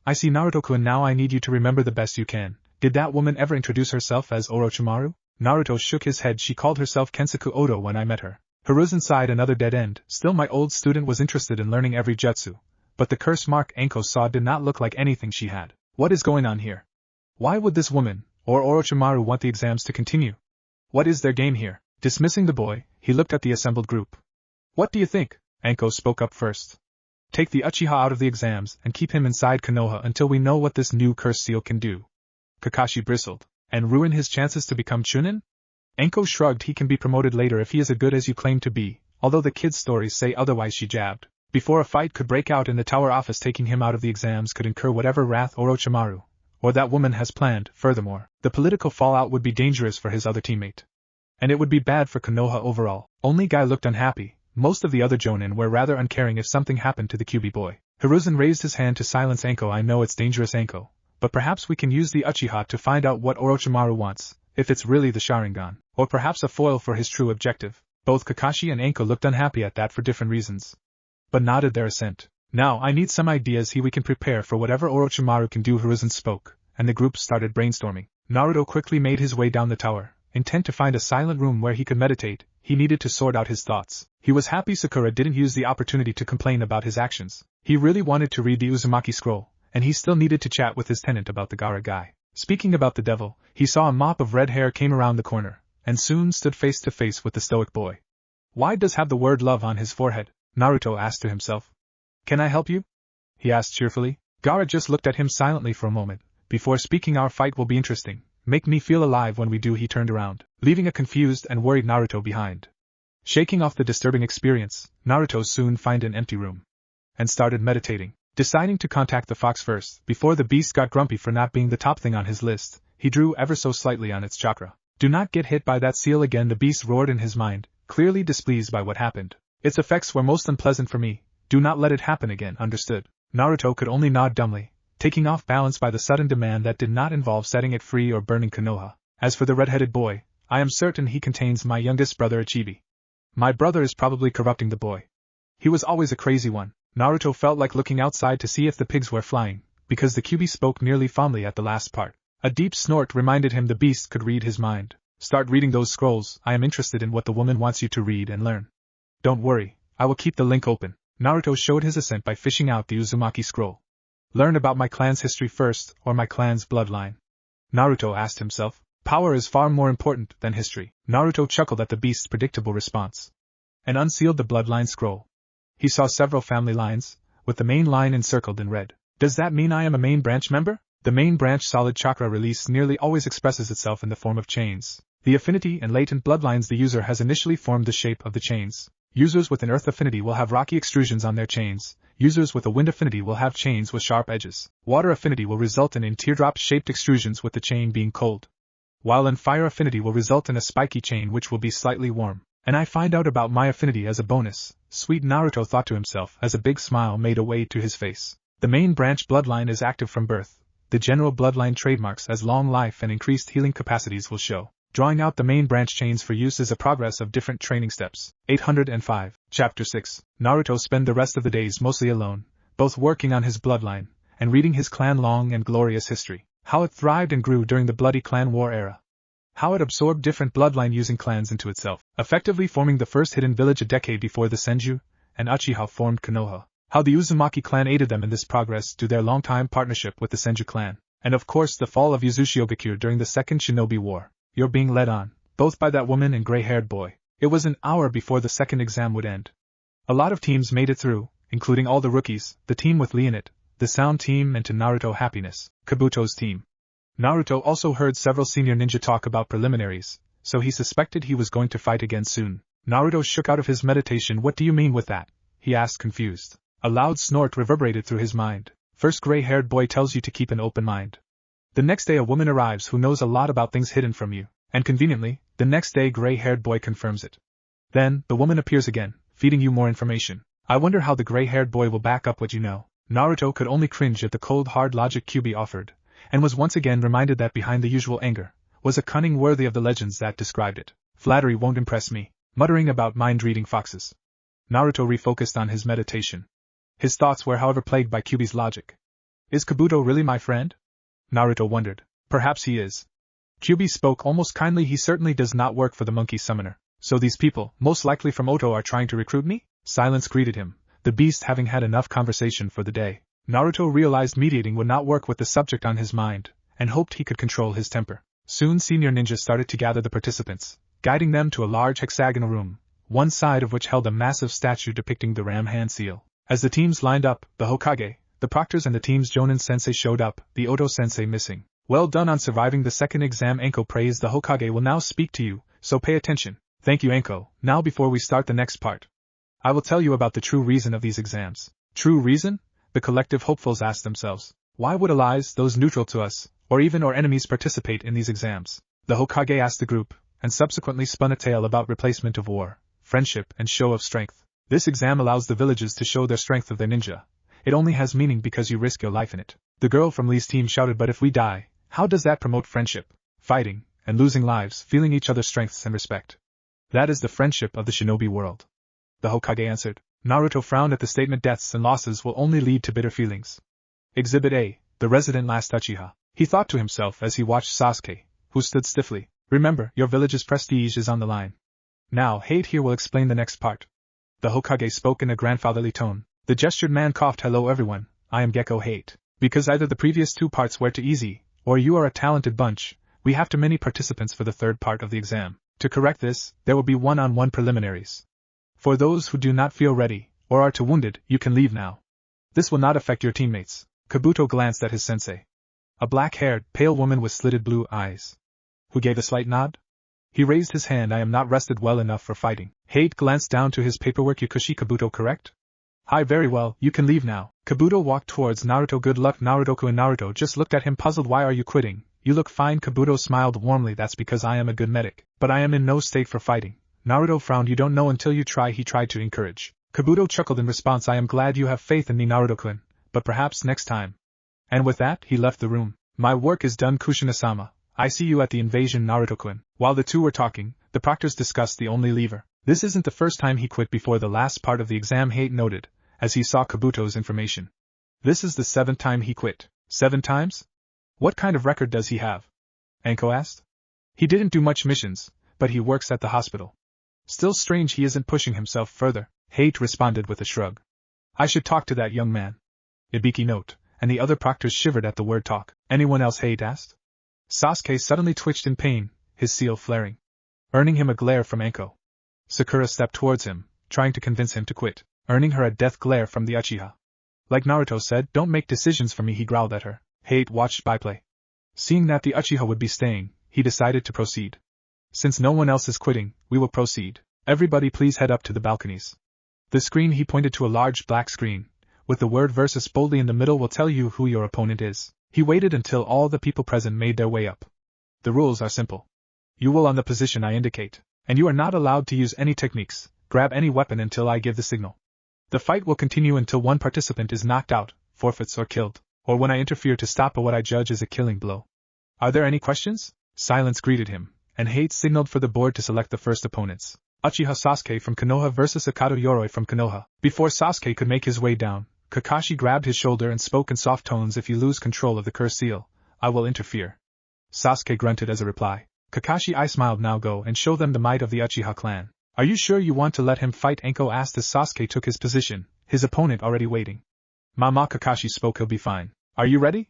I see, Naruto-kun. Now I need you to remember the best you can. Did that woman ever introduce herself as Orochimaru? Naruto shook his head. She called herself Kensaku Odo when I met her. Hiruzen sighed. Another dead end. Still, my old student was interested in learning every jutsu, but the curse mark Anko saw did not look like anything she had. What is going on here? Why would this woman, or Orochimaru, want the exams to continue? What is their game here? Dismissing the boy, he looked at the assembled group. What do you think? Anko spoke up first. Take the Uchiha out of the exams and keep him inside Konoha until we know what this new curse seal can do. Kakashi bristled. And ruin his chances to become chunin? Anko shrugged. He can be promoted later if he is as good as you claim to be, although the kid's stories say otherwise, she jabbed. Before a fight could break out in the tower office, taking him out of the exams could incur whatever wrath Orochimaru, or that woman, has planned. Furthermore, the political fallout would be dangerous for his other teammate. And it would be bad for Konoha overall. Only Guy looked unhappy. Most of the other jonin were rather uncaring if something happened to the Kyuubi boy. Hiruzen raised his hand to silence Anko. I know it's dangerous, Anko, but perhaps we can use the Uchiha to find out what Orochimaru wants, if it's really the Sharingan, or perhaps a foil for his true objective. Both Kakashi and Anko looked unhappy at that for different reasons, but nodded their assent. Now I need some ideas we can prepare for whatever Orochimaru can do. Hiruzen spoke, and the group started brainstorming. Naruto quickly made his way down the tower, intent to find a silent room where he could meditate. He needed to sort out his thoughts. He was happy Sakura didn't use the opportunity to complain about his actions. He really wanted to read the Uzumaki scroll, and he still needed to chat with his tenant about the Gaara guy. Speaking about the devil, he saw a mop of red hair came around the corner, and soon stood face to face with the stoic boy. Why does have the word love on his forehead? Naruto asked to himself. Can I help you? He asked cheerfully. Gaara just looked at him silently for a moment, before speaking. Our fight will be interesting. Make me feel alive when we do. He turned around, leaving a confused and worried Naruto behind. Shaking off the disturbing experience, Naruto soon found an empty room and started meditating. Deciding to contact the fox first, before the beast got grumpy for not being the top thing on his list, he drew ever so slightly on its chakra. Do not get hit by that seal again, the beast roared in his mind, clearly displeased by what happened. Its effects were most unpleasant for me. Do not let it happen again, understood? Naruto could only nod dumbly, taking off balance by the sudden demand that did not involve setting it free or burning Konoha. As for the red-headed boy, I am certain he contains my youngest brother Ichibi. My brother is probably corrupting the boy. He was always a crazy one. Naruto felt like looking outside to see if the pigs were flying, because the Kyuubi spoke nearly fondly at the last part. A deep snort reminded him the beast could read his mind. Start reading those scrolls. I am interested in what the woman wants you to read and learn. Don't worry, I will keep the link open. Naruto showed his assent by fishing out the Uzumaki scroll. Learn about my clan's history first, or my clan's bloodline? Naruto asked himself. Power is far more important than history. Naruto chuckled at the beast's predictable response and unsealed the bloodline scroll. He saw several family lines, with the main line encircled in red. Does that mean I am a main branch member? The main branch solid chakra release nearly always expresses itself in the form of chains. The affinity and latent bloodlines the user has initially formed the shape of the chains. Users with an earth affinity will have rocky extrusions on their chains. Users with a wind affinity will have chains with sharp edges. Water affinity will result in teardrop-shaped extrusions with the chain being cold. while in fire affinity will result in a spiky chain which will be slightly warm. And I find out about my affinity as a bonus, sweet Naruto thought to himself as a big smile made a way to his face. The main branch bloodline is active from birth. The general bloodline trademarks as long life and increased healing capacities will show. Drawing out the main branch chains for use is a progress of different training steps. 805. Chapter 6. Naruto spent the rest of the days mostly alone, both working on his bloodline, and reading his clan long and glorious history. How it thrived and grew during the bloody clan war era. How it absorbed different bloodline-using clans into itself, effectively forming the first hidden village a decade before the Senju and Uchiha formed Konoha. How the Uzumaki clan aided them in this progress due their long-time partnership with the Senju clan. And of course the fall of Yuzushiogakure during the Second Shinobi War. You're being led on, both by that woman and gray-haired boy. It was an hour before the second exam would end. A lot of teams made it through, including all the rookies, the team with Lee in it, the Sound team, and to Naruto happiness, Kabuto's team. Naruto also heard several senior ninja talk about preliminaries, so he suspected he was going to fight again soon. Naruto shook out of his meditation. What do you mean with that? He asked confused. A loud snort reverberated through his mind. First gray-haired boy tells you to keep an open mind. The next day a woman arrives who knows a lot about things hidden from you, and conveniently, the next day gray-haired boy confirms it. Then, the woman appears again, feeding you more information. I wonder how the gray-haired boy will back up what you know. Naruto could only cringe at the cold hard logic Kyuubi offered, and was once again reminded that behind the usual anger, was a cunning worthy of the legends that described it. Flattery won't impress me, muttering about mind-reading foxes. Naruto refocused on his meditation. His thoughts were however plagued by Kyuubi's logic. Is Kabuto really my friend? Naruto wondered. Perhaps he is. Kyuubi spoke almost kindly. He certainly does not work for the monkey summoner. So these people, most likely from Oto, are trying to recruit me? Silence greeted him, the beast having had enough conversation for the day. Naruto realized mediating would not work with the subject on his mind, and hoped he could control his temper. Soon senior ninja started to gather the participants, guiding them to a large hexagonal room, one side of which held a massive statue depicting the ram hand seal. As the teams lined up, the Hokage, the proctors and the team's Jonin sensei showed up, the Oto sensei missing. Well done on surviving the second exam. Enko praised. The Hokage will now speak to you, so pay attention. Thank you, Enko. Now before we start the next part, I will tell you about the true reason of these exams. True reason? The collective hopefuls asked themselves. Why would allies, those neutral to us, or even our enemies participate in these exams? The Hokage asked the group, and subsequently spun a tale about replacement of war, friendship, and show of strength. This exam allows the villages to show their strength of their ninja. It only has meaning because you risk your life in it. The girl from Lee's team shouted, but if we die, how does that promote friendship, fighting, and losing lives, feeling each other's strengths and respect? That is the friendship of the shinobi world. The Hokage answered. Naruto frowned at the statement. Deaths and losses will only lead to bitter feelings. Exhibit A, the resident last Uchiha. He thought to himself as he watched Sasuke, who stood stiffly. Remember, your village's prestige is on the line. Now, Hate here will explain the next part. The Hokage spoke in a grandfatherly tone. The gestured man coughed. Hello everyone, I am Gecko Hate. Because either the previous two parts were too easy, or you are a talented bunch, we have too many participants for the third part of the exam. To correct this, there will be one-on-one preliminaries. For those who do not feel ready, or are too wounded, you can leave now. This will not affect your teammates. Kabuto glanced at his sensei. A black-haired, pale woman with slitted blue eyes. Who gave a slight nod? He raised his hand. I am not rested well enough for fighting. Hate glanced down to his paperwork. Yukushi. Kabuto, correct? Hi, very well, you can leave now. Kabuto walked towards Naruto. Good luck, Naruto. And Naruto just looked at him puzzled. Why are you quitting? You look fine. Kabuto smiled warmly. That's because I am a good medic, but I am in no state for fighting. Naruto frowned. You don't know until you try, he tried to encourage. Kabuto chuckled in response. I am glad you have faith in me, Naruto-kun, but perhaps next time. And with that, he left the room. My work is done, Kushina-sama. I see you at the invasion, Naruto-kun. While the two were talking, the proctors discussed the only lever. This isn't the first time he quit before the last part of the exam, Hate noted, as he saw Kabuto's information. This is the 7th time he quit. 7 times? What kind of record does he have? Enko asked. He didn't do much missions, but he works at the hospital. Still strange he isn't pushing himself further, Hate responded with a shrug. I should talk to that young man. Ibiki note, and the other proctors shivered at the word talk. Anyone else? Hate asked. Sasuke suddenly twitched in pain, his seal flaring, earning him a glare from Enko. Sakura stepped towards him, trying to convince him to quit, earning her a death glare from the Uchiha. Like Naruto said, don't make decisions for me, he growled at her. Hate watched byplay. Seeing that the Uchiha would be staying, he decided to proceed. Since no one else is quitting, we will proceed. Everybody please head up to the balconies. The screen, he pointed to a large black screen, with the word versus boldly in the middle, will tell you who your opponent is. He waited until all the people present made their way up. The rules are simple. You will on the position I indicate, and you are not allowed to use any techniques, grab any weapon until I give the signal. The fight will continue until one participant is knocked out, forfeits or killed, or when I interfere to stop what I judge as a killing blow. Are there any questions? Silence greeted him, and Hate signaled for the board to select the first opponents. Uchiha Sasuke from Konoha vs Akato Yoroi from Konoha. Before Sasuke could make his way down, Kakashi grabbed his shoulder and spoke in soft tones. If you lose control of the curse seal, I will interfere. Sasuke grunted as a reply. Kakashi, I smiled. Now go and show them the might of the Uchiha clan. Are you sure you want to let him fight? Anko asked as Sasuke took his position, his opponent already waiting. Mama, Kakashi spoke. He'll be fine. Are you ready?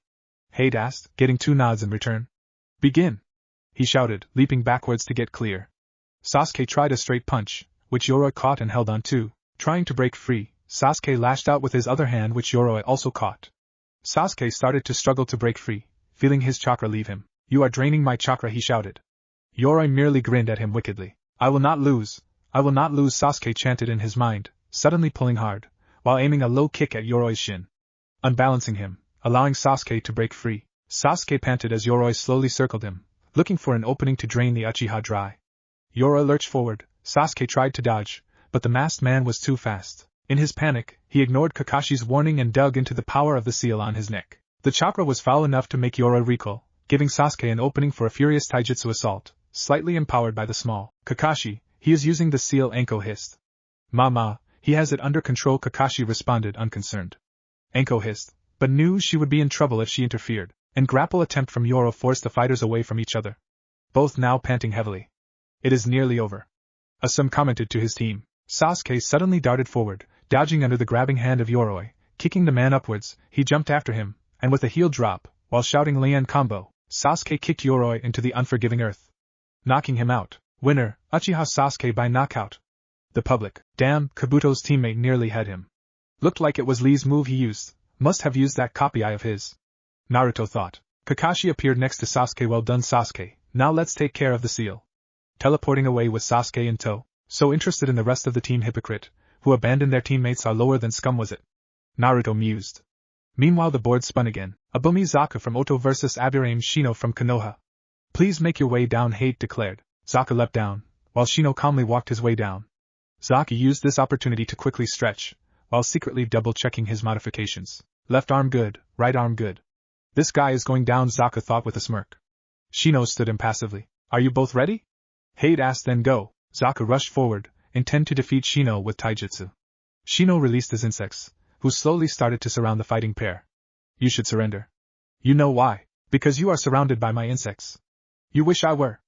Hate asked, getting 2 nods in return. Begin! He shouted, leaping backwards to get clear. Sasuke tried a straight punch, which Yoroi caught and held on to. Trying to break free, Sasuke lashed out with his other hand, which Yoroi also caught. Sasuke started to struggle to break free, feeling his chakra leave him. You are draining my chakra, he shouted. Yoroi merely grinned at him wickedly. I will not lose, Sasuke chanted in his mind, suddenly pulling hard, while aiming a low kick at Yoroi's shin. Unbalancing him, allowing Sasuke to break free, Sasuke panted as Yoroi slowly circled him, looking for an opening to drain the Uchiha dry. Yoroi lurched forward. Sasuke tried to dodge, but the masked man was too fast. In his panic, he ignored Kakashi's warning and dug into the power of the seal on his neck. The chakra was foul enough to make Yoroi recoil, giving Sasuke an opening for a furious taijutsu assault, slightly empowered by the small Kakashi. He is using the seal, Anko hissed. Mama, he has it under control, Kakashi responded unconcerned. Anko hissed, but knew she would be in trouble if she interfered. An grapple attempt from Yoroi forced the fighters away from each other, both now panting heavily. It is nearly over. Asum commented to his team. Sasuke suddenly darted forward, dodging under the grabbing hand of Yoroi, kicking the man upwards. He jumped after him, and with a heel drop, while shouting Lian combo, Sasuke kicked Yoroi into the unforgiving earth, knocking him out. Winner, Uchiha Sasuke by knockout. The public. Damn, Kabuto's teammate nearly had him. Looked like it was Lee's move he used. Must have used that copy eye of his. Naruto thought. Kakashi appeared next to Sasuke. Well done, Sasuke. Now let's take care of the seal. Teleporting away with Sasuke in tow. So interested in the rest of the team, hypocrite, who abandoned their teammates are lower than scum, was it? Naruto mused. Meanwhile the board spun again. Abumi Zaku from Oto vs Abirame Shino from Konoha. Please make your way down, Hate declared. Zaku leapt down, while Shino calmly walked his way down. Zaku used this opportunity to quickly stretch, while secretly double-checking his modifications. Left arm good, right arm good. This guy is going down, Zaku thought with a smirk. Shino stood impassively. Are you both ready? Hate asked. Then go. Zaku rushed forward, intent to defeat Shino with taijutsu. Shino released his insects, who slowly started to surround the fighting pair. You should surrender. You know why? Because you are surrounded by my insects. You wish I were.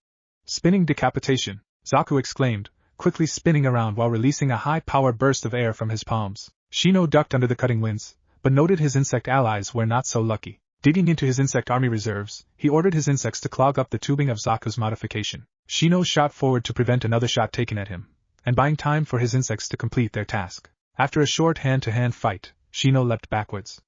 Spinning decapitation, Zaku exclaimed, quickly spinning around while releasing a high-power burst of air from his palms. Shino ducked under the cutting winds, but noted his insect allies were not so lucky. Digging into his insect army reserves, he ordered his insects to clog up the tubing of Zaku's modification. Shino shot forward to prevent another shot taken at him, and buying time for his insects to complete their task. After a short hand-to-hand fight, Shino leapt backwards.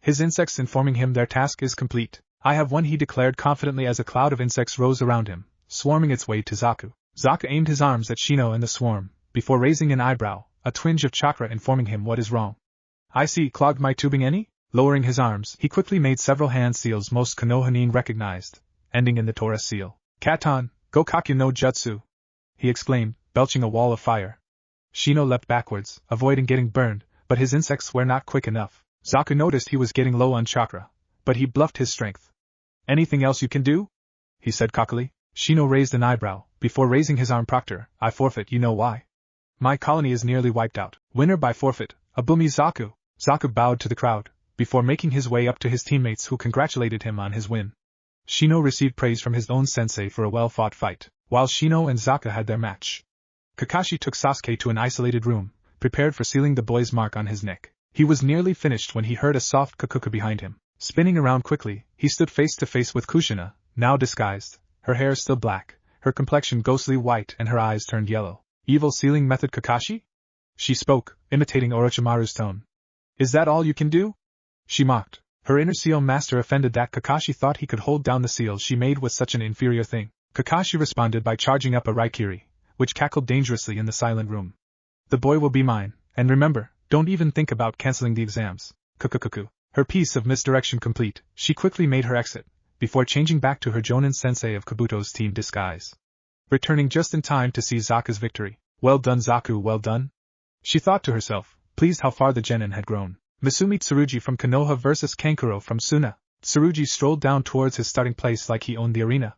His insects informing him their task is complete. I have won, he declared confidently as a cloud of insects rose around him, swarming its way to Zaku. Zaku aimed his arms at Shino and the swarm, before raising an eyebrow, a twinge of chakra informing him what is wrong. I see, clogged my tubing any? Lowering his arms, he quickly made several hand seals most Konohanin recognized, ending in the Tora seal. Katon, Gokakyu no Jutsu! He exclaimed, belching a wall of fire. Shino leapt backwards, avoiding getting burned, but his insects were not quick enough. Zaku noticed he was getting low on chakra, but he bluffed his strength. Anything else you can do? He said cockily. Shino raised an eyebrow, before raising his arm. Proctor, I forfeit, you know why? My colony is nearly wiped out. Winner by forfeit, Abumi Zaku. Zaku bowed to the crowd, before making his way up to his teammates who congratulated him on his win. Shino received praise from his own sensei for a well-fought fight, while Shino and Zaku had their match. Kakashi took Sasuke to an isolated room, prepared for sealing the boy's mark on his neck. He was nearly finished when he heard a soft kukuku behind him. Spinning around quickly, he stood face to face with Kushina, now disguised, her hair still black, her complexion ghostly white and her eyes turned yellow. Evil sealing method, Kakashi? She spoke, imitating Orochimaru's tone. Is that all you can do? She mocked. Her inner seal master offended that Kakashi thought he could hold down the seal she made with such an inferior thing. Kakashi responded by charging up a Raikiri, which cackled dangerously in the silent room. The boy will be mine, and remember, don't even think about canceling the exams. Kukukuku. Her piece of misdirection complete, she quickly made her exit, before changing back to her Jonin sensei of Kabuto's team disguise. Returning just in time to see Zaka's victory. Well done, Zaku, well done. She thought to herself, pleased how far the genin had grown. Misumi Tsurugi from Konoha versus Kankuro from Suna. Tsurugi strolled down towards his starting place like he owned the arena,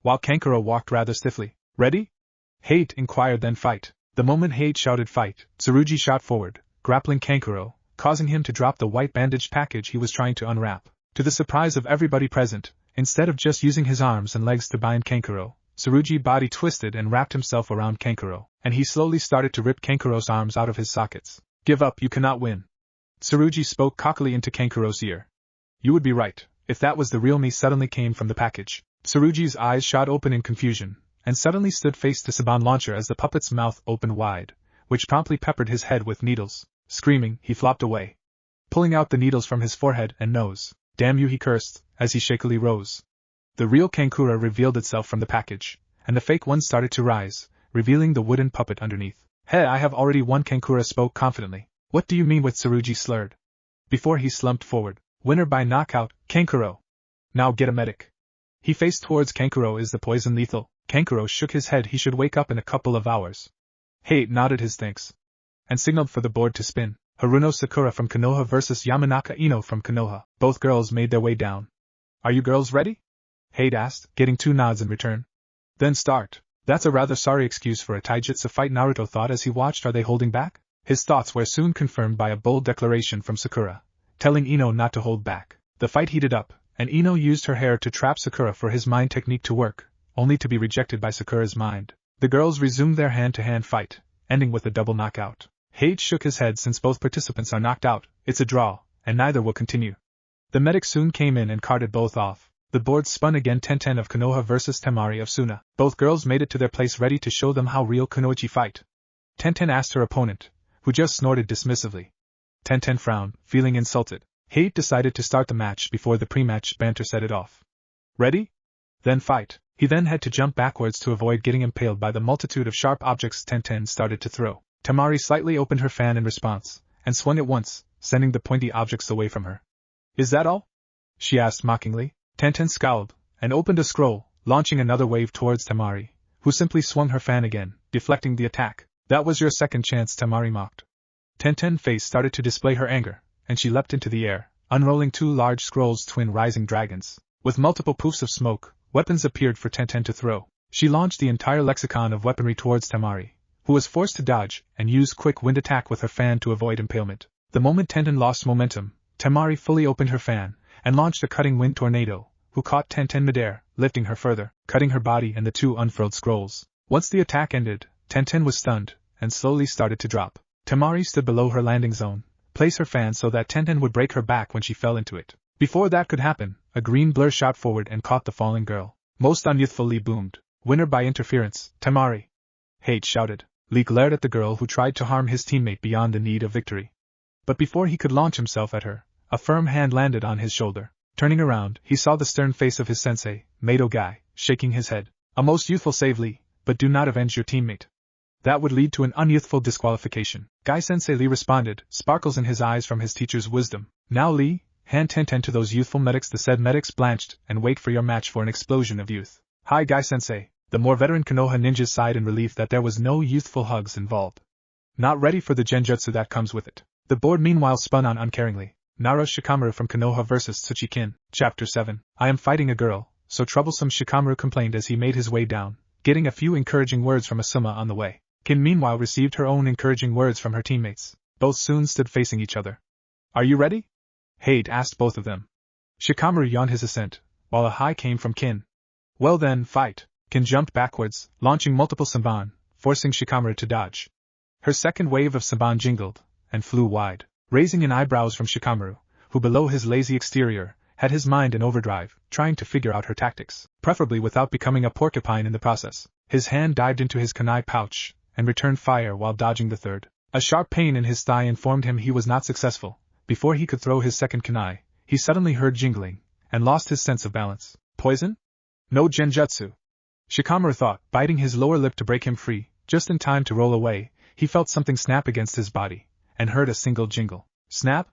while Kankuro walked rather stiffly. Ready? Hate inquired, then fight. The moment Hate shouted fight, Tsurugi shot forward, grappling Kankuro, causing him to drop the white bandaged package he was trying to unwrap. To the surprise of everybody present, instead of just using his arms and legs to bind Kankuro, Tsurugi body twisted and wrapped himself around Kankuro, and he slowly started to rip Kankuro's arms out of his sockets. Give up, you cannot win. Tsurugi spoke cockily into Kankuro's ear. You would be right, if that was the real me suddenly came from the package. Tsurugi's eyes shot open in confusion, and suddenly stood face to Saban Launcher as the puppet's mouth opened wide, which promptly peppered his head with needles. Screaming, he flopped away, pulling out the needles from his forehead and nose. Damn you, he cursed, as he shakily rose. The real Kankuro revealed itself from the package, and the fake one started to rise, revealing the wooden puppet underneath. Hey, I have already won, Kankuro spoke confidently. What do you mean, with Tsurugi slurred, before he slumped forward. Winner by knockout, Kankuro. Now get a medic. He faced towards Kankuro. Is the poison lethal? Kankuro shook his head. He should wake up in a couple of hours. Hate nodded his thanks, and signaled for the board to spin. Haruno Sakura from Konoha versus Yamanaka Ino from Konoha. Both girls made their way down. Are you girls ready? Hate asked, getting 2 nods in return. Then start. That's a rather sorry excuse for a taijutsu fight, Naruto thought as he watched. Are they holding back? His thoughts were soon confirmed by a bold declaration from Sakura, telling Ino not to hold back. The fight heated up, and Ino used her hair to trap Sakura for his mind technique to work, only to be rejected by Sakura's mind. The girls resumed their hand-to-hand fight, ending with a double knockout. Hate shook his head. Since both participants are knocked out, it's a draw, and neither will continue. The medic soon came in and carted both off. The board spun again. Tenten of Konoha versus Temari of Suna. Both girls made it to their place, ready to show them how real kunoichi fight. Tenten asked her opponent, who just snorted dismissively. Tenten frowned, feeling insulted. Hate decided to start the match before the pre-match banter set it off. Ready? Then fight. He then had to jump backwards to avoid getting impaled by the multitude of sharp objects Tenten started to throw. Temari slightly opened her fan in response, and swung it once, sending the pointy objects away from her. Is that all? She asked mockingly. Tenten scowled, and opened a scroll, launching another wave towards Temari, who simply swung her fan again, deflecting the attack. That was your second chance, Temari mocked. Tenten's face started to display her anger, and she leapt into the air, unrolling 2 large scrolls, twin rising dragons. With multiple poofs of smoke, weapons appeared for Tenten to throw. She launched the entire lexicon of weaponry towards Temari, who was forced to dodge and use quick wind attack with her fan to avoid impalement. The moment Tenten lost momentum, Temari fully opened her fan and launched a cutting wind tornado, who caught Tenten midair, lifting her further, cutting her body and the 2 unfurled scrolls. Once the attack ended, Tenten was stunned and slowly started to drop. Temari stood below her landing zone, placed her fan so that Tenten would break her back when she fell into it. Before that could happen, a green blur shot forward and caught the falling girl. Most unyouthfully boomed. Winner by interference, Temari. Hate shouted. Lee glared at the girl who tried to harm his teammate beyond the need of victory. But before he could launch himself at her, a firm hand landed on his shoulder. Turning around, he saw the stern face of his sensei, Mado Guy, shaking his head. A most youthful save, Lee, but do not avenge your teammate. That would lead to an unyouthful disqualification. Guy Sensei Lee responded, sparkles in his eyes from his teacher's wisdom. Now Lee, hand Tenten to those youthful medics. The said medics blanched and wait for your match for an explosion of youth. Hi Guy Sensei. The more veteran Konoha ninja sighed in relief that there was no youthful hugs involved. Not ready for the genjutsu that comes with it. The board meanwhile spun on uncaringly. Naro Shikamaru from Konoha vs. Tsuchikin, Chapter 7. I am fighting a girl, so troublesome, Shikamaru complained as he made his way down, getting a few encouraging words from Asuma on the way. Kin meanwhile received her own encouraging words from her teammates. Both soon stood facing each other. Are you ready? Hate asked both of them. Shikamaru yawned his assent, while a hi came from Kin. Well then, fight. Kin jumped backwards, launching multiple Samban, forcing Shikamaru to dodge. Her second wave of Samban jingled, and flew wide, raising an eyebrows from Shikamaru, who below his lazy exterior, had his mind in overdrive, trying to figure out her tactics, preferably without becoming a porcupine in the process. His hand dived into his kunai pouch, and returned fire while dodging the third. A sharp pain in his thigh informed him he was not successful. Before he could throw his second kunai, he suddenly heard jingling, and lost his sense of balance. Poison? No genjutsu. Shikamaru thought, biting his lower lip to break him free. Just in time to roll away, he felt something snap against his body, and heard a single jingle. Snap?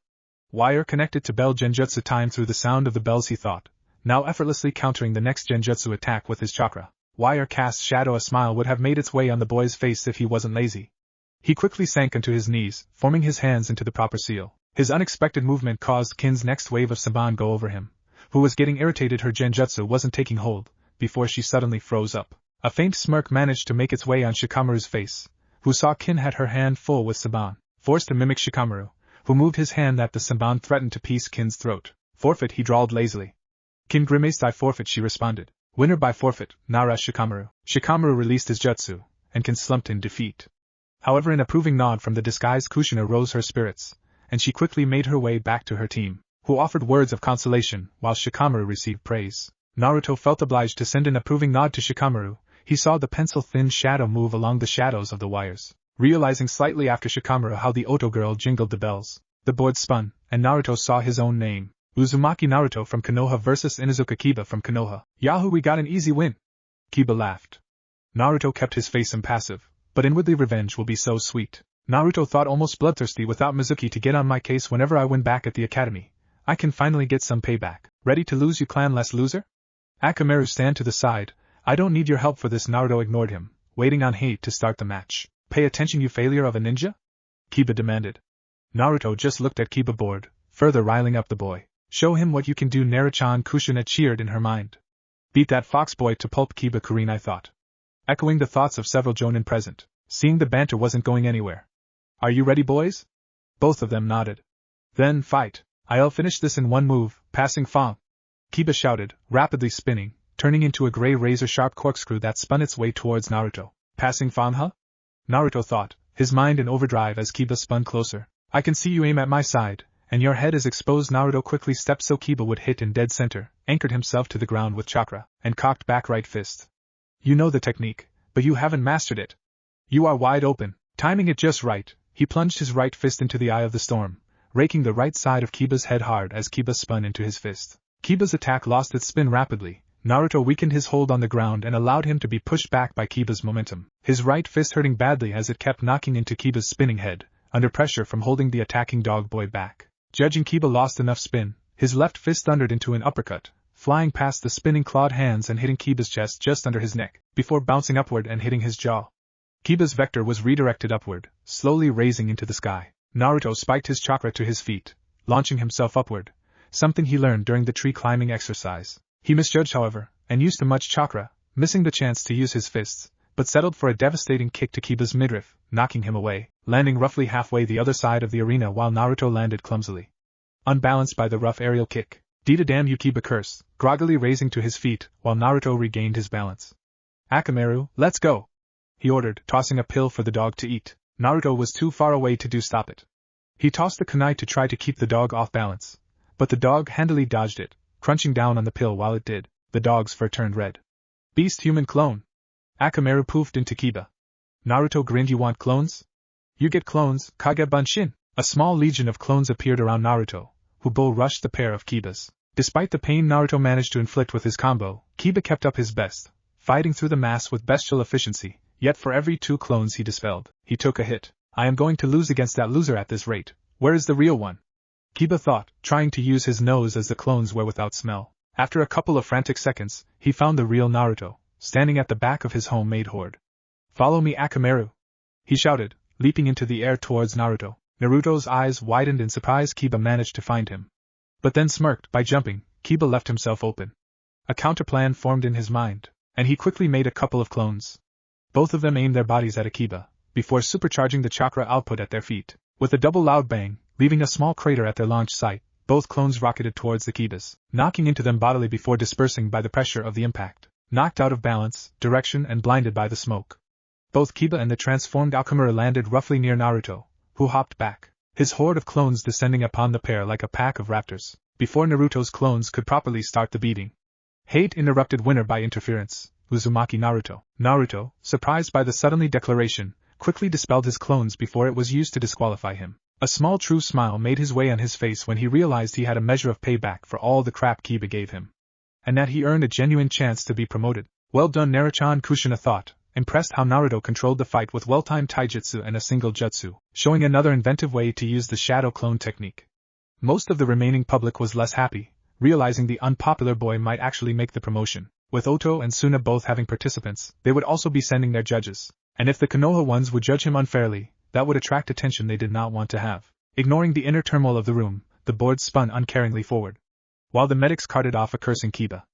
Wire connected to bell genjutsu time. Through the sound of the bells he thought, now effortlessly countering the next genjutsu attack with his chakra. Wire-cast shadow. A smile would have made its way on the boy's face if he wasn't lazy. He quickly sank onto his knees, forming his hands into the proper seal. His unexpected movement caused Kin's next wave of Saban go over him, who was getting irritated her genjutsu wasn't taking hold, before she suddenly froze up. A faint smirk managed to make its way on Shikamaru's face, who saw Kin had her hand full with Saban, forced to mimic Shikamaru, who moved his hand that the Saban threatened to pierce Kin's throat. Forfeit, he drawled lazily. Kin grimaced. I forfeit, she responded. Winner by forfeit, Nara Shikamaru. Shikamaru released his jutsu, and Kin slumped in defeat. However, an approving nod from the disguised Kushina rose her spirits, and she quickly made her way back to her team, who offered words of consolation, while Shikamaru received praise. Naruto felt obliged to send an approving nod to Shikamaru. He saw the pencil-thin shadow move along the shadows of the wires. Realizing slightly after Shikamaru how the Oto girl jingled the bells, the board spun, and Naruto saw his own name. Uzumaki Naruto from Konoha vs Inuzuka Kiba from Konoha. Yahoo, we got an easy win! Kiba laughed. Naruto kept his face impassive, but inwardly revenge will be so sweet. Naruto thought, almost bloodthirsty. Without Mizuki to get on my case whenever I win back at the academy, I can finally get some payback. Ready to lose, you clan-less loser? Akamaru, stand to the side. I don't need your help for this. Naruto ignored him, waiting on hate to start the match. Pay attention, you failure of a ninja? Kiba demanded. Naruto just looked at Kiba, bored, further riling up the boy. Show him what you can do. Naruto-chan. Kushina cheered in her mind. Beat that fox boy to pulp, Kiba Kurin, I thought. Echoing the thoughts of several jonin present, seeing the banter wasn't going anywhere. Are you ready, boys? Both of them nodded. Then fight. I'll finish this in one move, passing Fang. Kiba shouted, rapidly spinning, turning into a gray razor-sharp corkscrew that spun its way towards Naruto. Passing Fang, huh? Naruto thought, his mind in overdrive as Kiba spun closer. I can see you aim at my side, and your head is exposed. Naruto quickly stepped so Kiba would hit in dead center, anchored himself to the ground with chakra, and cocked back right fist. You know the technique, but you haven't mastered it. You are wide open. Timing it just right, he plunged his right fist into the eye of the storm, raking the right side of Kiba's head hard as Kiba spun into his fist. Kiba's attack lost its spin rapidly. Naruto weakened his hold on the ground and allowed him to be pushed back by Kiba's momentum, his right fist hurting badly as it kept knocking into Kiba's spinning head, under pressure from holding the attacking dog boy back. Judging Kiba lost enough spin, his left fist thundered into an uppercut, flying past the spinning clawed hands and hitting Kiba's chest just under his neck, before bouncing upward and hitting his jaw. Kiba's vector was redirected upward, slowly raising into the sky. Naruto spiked his chakra to his feet, launching himself upward, something he learned during the tree climbing exercise. He misjudged, however, and used too much chakra, missing the chance to use his fists, but settled for a devastating kick to Kiba's midriff, knocking him away, landing roughly halfway the other side of the arena while Naruto landed clumsily, unbalanced by the rough aerial kick. "Dita damn you," Kiba cursed, groggily raising to his feet while Naruto regained his balance. "Akamaru, let's go!" he ordered, tossing a pill for the dog to eat. Naruto was too far away to stop it. He tossed the kunai to try to keep the dog off balance, but the dog handily dodged it, crunching down on the pill while it did. The dog's fur turned red. "Beast human clone!" Akamaru poofed into Kiba. Naruto grinned. "You want clones? You get clones, Kage Bunshin!" A small legion of clones appeared around Naruto, who bull rushed the pair of Kibas. Despite the pain Naruto managed to inflict with his combo, Kiba kept up his best, fighting through the mass with bestial efficiency, yet for every 2 clones he dispelled, he took a hit. "I am going to lose against that loser at this rate. Where is the real one?" Kiba thought, trying to use his nose as the clones were without smell. After a couple of frantic seconds, he found the real Naruto, standing at the back of his homemade horde. "Follow me, Akamaru!" he shouted, leaping into the air towards Naruto. Naruto's eyes widened in surprise. Kiba managed to find him, but then smirked. By jumping, Kiba left himself open. A counterplan formed in his mind, and he quickly made a couple of clones. Both of them aimed their bodies at Kiba, before supercharging the chakra output at their feet. With a double loud bang, leaving a small crater at their launch site, both clones rocketed towards the Kibas, knocking into them bodily before dispersing by the pressure of the impact. Knocked out of balance, direction, and blinded by the smoke, both Kiba and the transformed Akamaru landed roughly near Naruto, who hopped back, his horde of clones descending upon the pair like a pack of raptors, before Naruto's clones could properly start the beating. Hate interrupted winner by interference. Uzumaki Naruto. Naruto, surprised by the suddenly declaration, quickly dispelled his clones before it was used to disqualify him. A small true smile made his way on his face when he realized he had a measure of payback for all the crap Kiba gave him, and that he earned a genuine chance to be promoted. Well done, Naruto-chan, Kushina thought, impressed how Naruto controlled the fight with well-timed taijutsu and a single jutsu, showing another inventive way to use the shadow clone technique. Most of the remaining public was less happy, realizing the unpopular boy might actually make the promotion. With Oto and Suna both having participants, they would also be sending their judges. And if the Konoha ones would judge him unfairly, that would attract attention they did not want to have. Ignoring the inner turmoil of the room, the board spun uncaringly forward, while the medics carted off a cursing Kiba.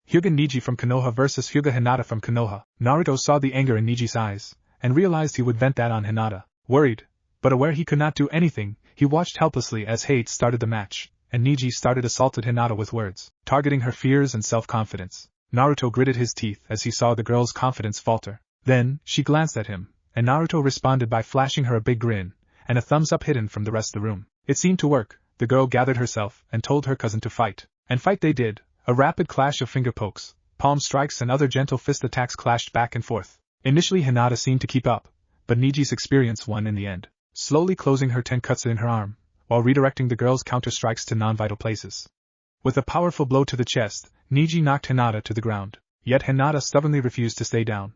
Hyuga Niji from Konoha versus Hyuga Hinata from Konoha. Naruto saw the anger in Niji's eyes, and realized he would vent that on Hinata. Worried, but aware he could not do anything, he watched helplessly as hate started the match, and Niji started assaulted Hinata with words, targeting her fears and self-confidence. Naruto gritted his teeth as he saw the girl's confidence falter. Then, she glanced at him, and Naruto responded by flashing her a big grin, and a thumbs-up hidden from the rest of the room. It seemed to work. The girl gathered herself and told her cousin to fight. And fight they did. A rapid clash of finger pokes, palm strikes and other gentle fist attacks clashed back and forth. Initially Hinata seemed to keep up, but Niji's experience won in the end, slowly closing her tenkatsu in her arm, while redirecting the girl's counter-strikes to non-vital places. With a powerful blow to the chest, Niji knocked Hinata to the ground, yet Hinata stubbornly refused to stay down.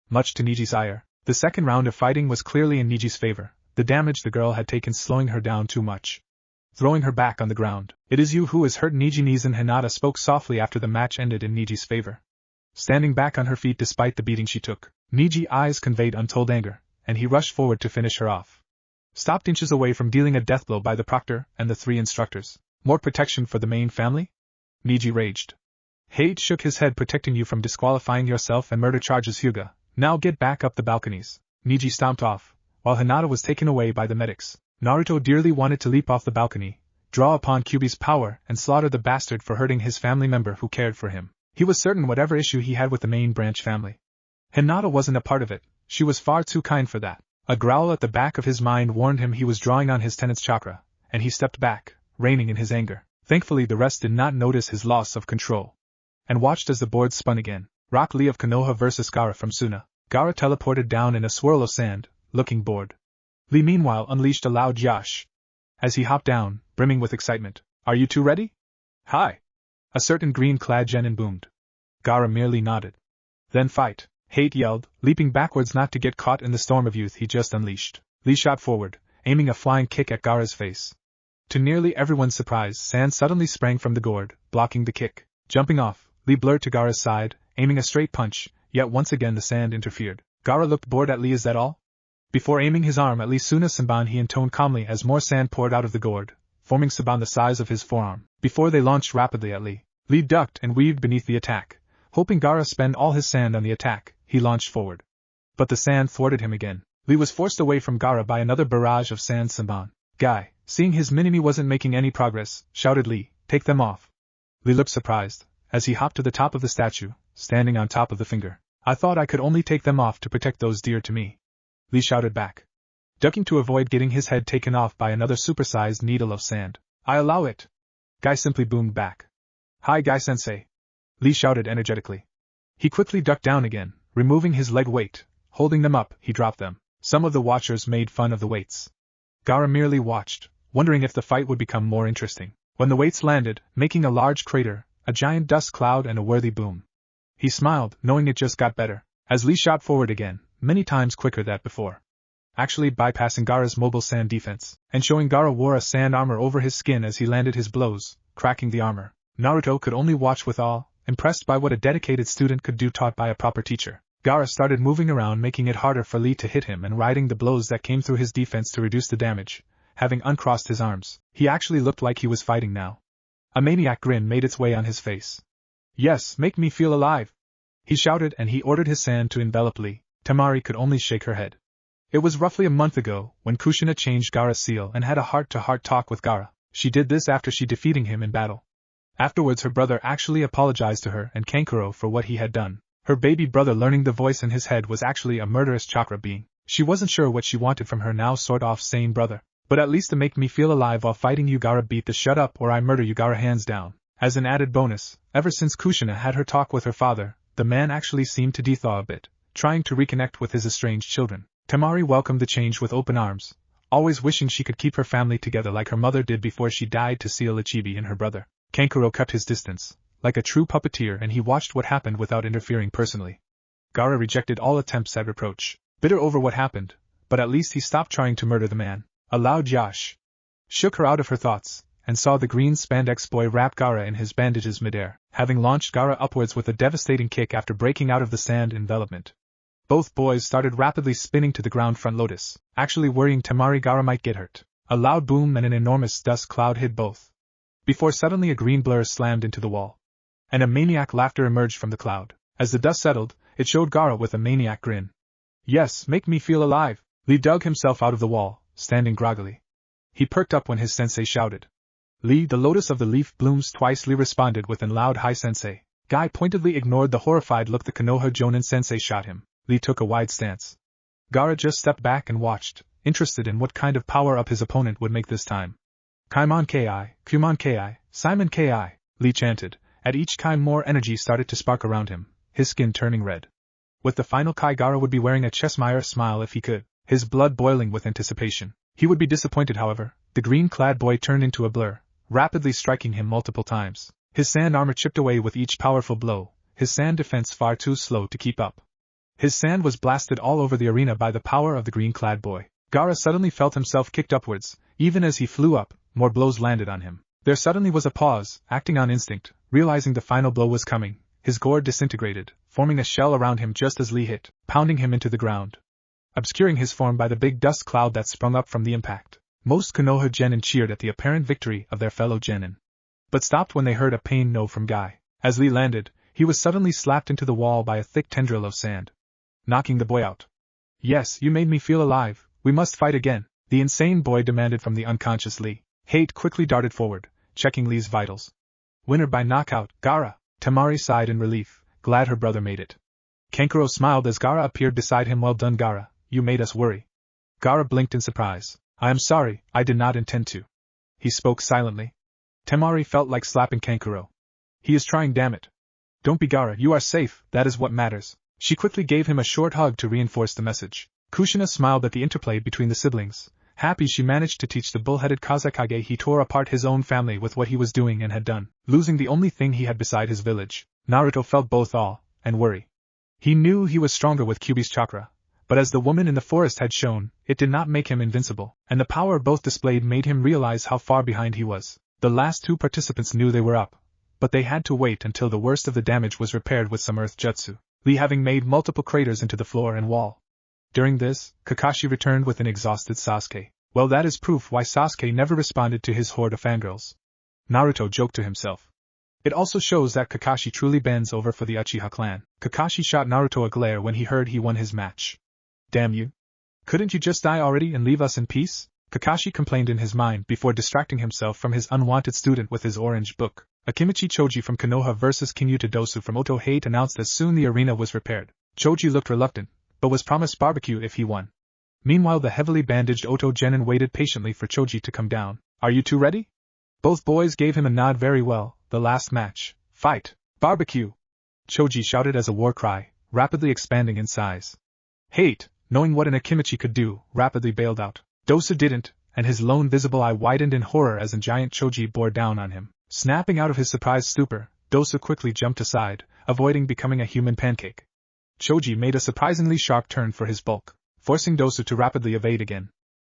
Much to Niji's ire, the second round of fighting was clearly in Niji's favor, the damage the girl had taken slowing her down too much. Throwing her back on the ground. "It is you who has hurt Niji Nizan," Hinata spoke softly after the match ended in Niji's favor. Standing back on her feet despite the beating she took, Niji's eyes conveyed untold anger, and he rushed forward to finish her off. Stopped inches away from dealing a death blow by the proctor and the three instructors. More protection for the main family? Niji raged. Hate shook his head. "Protecting you from disqualifying yourself and murder charges, Hyuga. Now get back up the balconies." Niji stomped off, while Hinata was taken away by the medics. Naruto dearly wanted to leap off the balcony, draw upon Kyuubi's power and slaughter the bastard for hurting his family member who cared for him. He was certain whatever issue he had with the main branch family, Hinata wasn't a part of it. She was far too kind for that. A growl at the back of his mind warned him he was drawing on his tenant's chakra, and he stepped back, reining in his anger. Thankfully the rest did not notice his loss of control, and watched as the board spun again. Rock Lee of Konoha versus Gaara from Suna. Gaara teleported down in a swirl of sand, looking bored. Lee meanwhile unleashed a loud yash as he hopped down, brimming with excitement. "Are you two ready?" "Hi!" a certain green-clad genin boomed. Gaara merely nodded. "Then fight!" Hate yelled, leaping backwards not to get caught in the storm of youth he just unleashed. Lee shot forward, aiming a flying kick at Gaara's face. To nearly everyone's surprise, sand suddenly sprang from the gourd, blocking the kick. Jumping off, Lee blurred to Gaara's side, aiming a straight punch, yet once again the sand interfered. Gaara looked bored at Lee. "Is that all?" Before aiming his arm at Lee Suna Sanban he intoned calmly as more sand poured out of the gourd, forming Saban the size of his forearm. Before they launched rapidly at Lee, Lee ducked and weaved beneath the attack. Hoping Gaara spend all his sand on the attack, he launched forward. But the sand thwarted him again. Lee was forced away from Gaara by another barrage of sand. Sanban, guy, seeing his mini-me wasn't making any progress, shouted Lee, "Take them off." Lee looked surprised, as he hopped to the top of the statue, standing on top of the finger. "I thought I could only take them off to protect those dear to me," Lee shouted back, ducking to avoid getting his head taken off by another supersized needle of sand. "I allow it," Guy simply boomed back. "Hi Guy-sensei," Lee shouted energetically. He quickly ducked down again, removing his leg weight. Holding them up, he dropped them. Some of the watchers made fun of the weights. Gaara merely watched, wondering if the fight would become more interesting. When the weights landed, making a large crater, a giant dust cloud and a worthy boom, he smiled, knowing it just got better, as Lee shot forward again, many times quicker than before, actually bypassing Gaara's mobile sand defense, and showing Gaara wore a sand armor over his skin as he landed his blows, cracking the armor. Naruto could only watch with awe, impressed by what a dedicated student could do taught by a proper teacher. Gaara started moving around, making it harder for Lee to hit him and riding the blows that came through his defense to reduce the damage. Having uncrossed his arms, he actually looked like he was fighting now. A maniac grin made its way on his face. "Yes, make me feel alive!" he shouted, and he ordered his sand to envelop Lee. Temari could only shake her head. It was roughly a month ago when Kushina changed Gaara's seal and had a heart-to-heart talk with Gaara. She did this after she defeating him in battle. Afterwards her brother actually apologized to her and Kankuro for what he had done. Her baby brother learning the voice in his head was actually a murderous chakra being. She wasn't sure what she wanted from her now sort-of sane brother. But at least to make me feel alive while fighting you, Gaara beat the shut up or I murder you Gaara hands down. As an added bonus, ever since Kushina had her talk with her father, the man actually seemed to thaw a bit, trying to reconnect with his estranged children. Temari welcomed the change with open arms, always wishing she could keep her family together like her mother did before she died to seal Ichibi and her brother. Kankuro kept his distance, like a true puppeteer, and he watched what happened without interfering personally. Gaara rejected all attempts at reproach, bitter over what happened, but at least he stopped trying to murder the man. A loud yash shook her out of her thoughts, and saw the green spandex boy wrap Gaara in his bandages midair, having launched Gaara upwards with a devastating kick after breaking out of the sand envelopment. Both boys started rapidly spinning to the ground front lotus, actually worrying Temari Gaara might get hurt. A loud boom and an enormous dust cloud hid both, before suddenly a green blur slammed into the wall, and a maniac laughter emerged from the cloud. As the dust settled, it showed Gaara with a maniac grin. Yes, make me feel alive. Lee dug himself out of the wall, standing groggily. He perked up when his sensei shouted. Lee, the lotus of the leaf blooms twice. Lee responded with a loud hi sensei. Guy pointedly ignored the horrified look the Konoha Jonin sensei shot him. Lee took a wide stance. Gaara just stepped back and watched, interested in what kind of power-up his opponent would make this time. Kaimon Ki, Kumon Ki, Simon Ki, Lee chanted. At each Kai more energy started to spark around him, his skin turning red. With the final Kai, Gaara would be wearing a Cheshire smile if he could, his blood boiling with anticipation. He would be disappointed, however. The green-clad boy turned into a blur, rapidly striking him multiple times. His sand armor chipped away with each powerful blow, his sand defense far too slow to keep up. His sand was blasted all over the arena by the power of the green-clad boy. Gaara suddenly felt himself kicked upwards. Even as he flew up, more blows landed on him. There suddenly was a pause. Acting on instinct, realizing the final blow was coming, his gourd disintegrated, forming a shell around him just as Lee hit, pounding him into the ground, obscuring his form by the big dust cloud that sprung up from the impact. Most Konoha genin cheered at the apparent victory of their fellow genin, but stopped when they heard a pained no from Guy. As Lee landed, he was suddenly slapped into the wall by a thick tendril of sand, knocking the boy out. Yes, you made me feel alive. We must fight again, the insane boy demanded from the unconscious Lee. Hate quickly darted forward, checking Lee's vitals. Winner by knockout, Gaara. Temari sighed in relief, glad her brother made it. Kankuro smiled as Gaara appeared beside him. Well done, Gaara, you made us worry. Gaara blinked in surprise. I am sorry, I did not intend to. He spoke silently. Temari felt like slapping Kankuro. He is trying, damn it. Don't be, Gaara, you are safe, that is what matters. She quickly gave him a short hug to reinforce the message. Kushina smiled at the interplay between the siblings. Happy she managed to teach the bull-headed Kazekage he tore apart his own family with what he was doing and had done, losing the only thing he had beside his village. Naruto felt both awe and worry. He knew he was stronger with Kyuubi's chakra, but as the woman in the forest had shown, it did not make him invincible, and the power both displayed made him realize how far behind he was. The last two participants knew they were up, but they had to wait until the worst of the damage was repaired with some earth jutsu, Lee having made multiple craters into the floor and wall. During this, Kakashi returned with an exhausted Sasuke. Well, that is proof why Sasuke never responded to his horde of fangirls. Naruto joked to himself. It also shows that Kakashi truly bends over for the Uchiha clan. Kakashi shot Naruto a glare when he heard he won his match. Damn you. Couldn't you just die already and leave us in peace? Kakashi complained in his mind before distracting himself from his unwanted student with his orange book. Akimichi Choji from Konoha vs King Yuta Dosu from Oto Hate announced as soon the arena was repaired. Choji looked reluctant, but was promised barbecue if he won. Meanwhile, the heavily bandaged Oto genin waited patiently for Choji to come down. Are you two ready? Both boys gave him a nod. Very well, the last match. Fight! Barbecue! Choji shouted as a war cry, rapidly expanding in size. Hate, knowing what an Akimichi could do, rapidly bailed out. Dosu didn't, and his lone visible eye widened in horror as a giant Choji bore down on him. Snapping out of his surprised stupor, Dosu quickly jumped aside, avoiding becoming a human pancake. Choji made a surprisingly sharp turn for his bulk, forcing Dosu to rapidly evade again.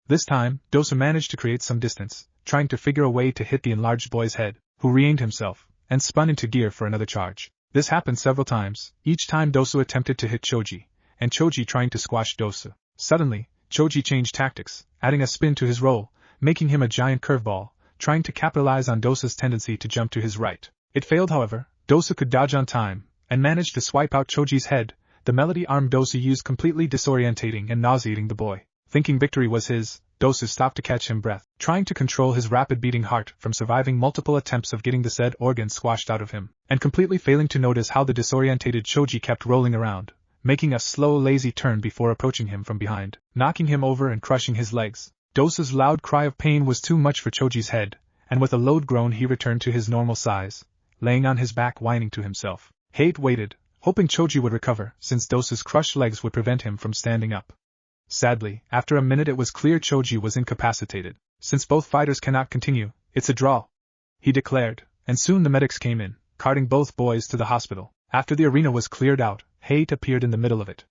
This time, Dosu managed to create some distance, trying to figure a way to hit the enlarged boy's head, who regained himself, and spun into gear for another charge. This happened several times, each time Dosu attempted to hit Choji, and Choji trying to squash Dosu. Suddenly, Choji changed tactics, adding a spin to his roll, making him a giant curveball, trying to capitalize on Dosu's tendency to jump to his right. It failed, however. Dosu could dodge on time, and managed to swipe out Choji's head. The melody arm Dosu used completely disorientating and nauseating the boy. Thinking victory was his, Dosu stopped to catch him breath, trying to control his rapid beating heart from surviving multiple attempts of getting the said organ squashed out of him, and completely failing to notice how the disorientated Choji kept rolling around, making a slow lazy turn before approaching him from behind, knocking him over and crushing his legs. Dosu's loud cry of pain was too much for Choji's head, and with a low groan he returned to his normal size, laying on his back whining to himself. Hate waited, hoping Choji would recover, since Dosu's crushed legs would prevent him from standing up. Sadly, after a minute it was clear Choji was incapacitated. Since both fighters cannot continue, it's a draw, he declared, and soon the medics came in, carting both boys to the hospital. After the arena was cleared out, Hate appeared in the middle of it.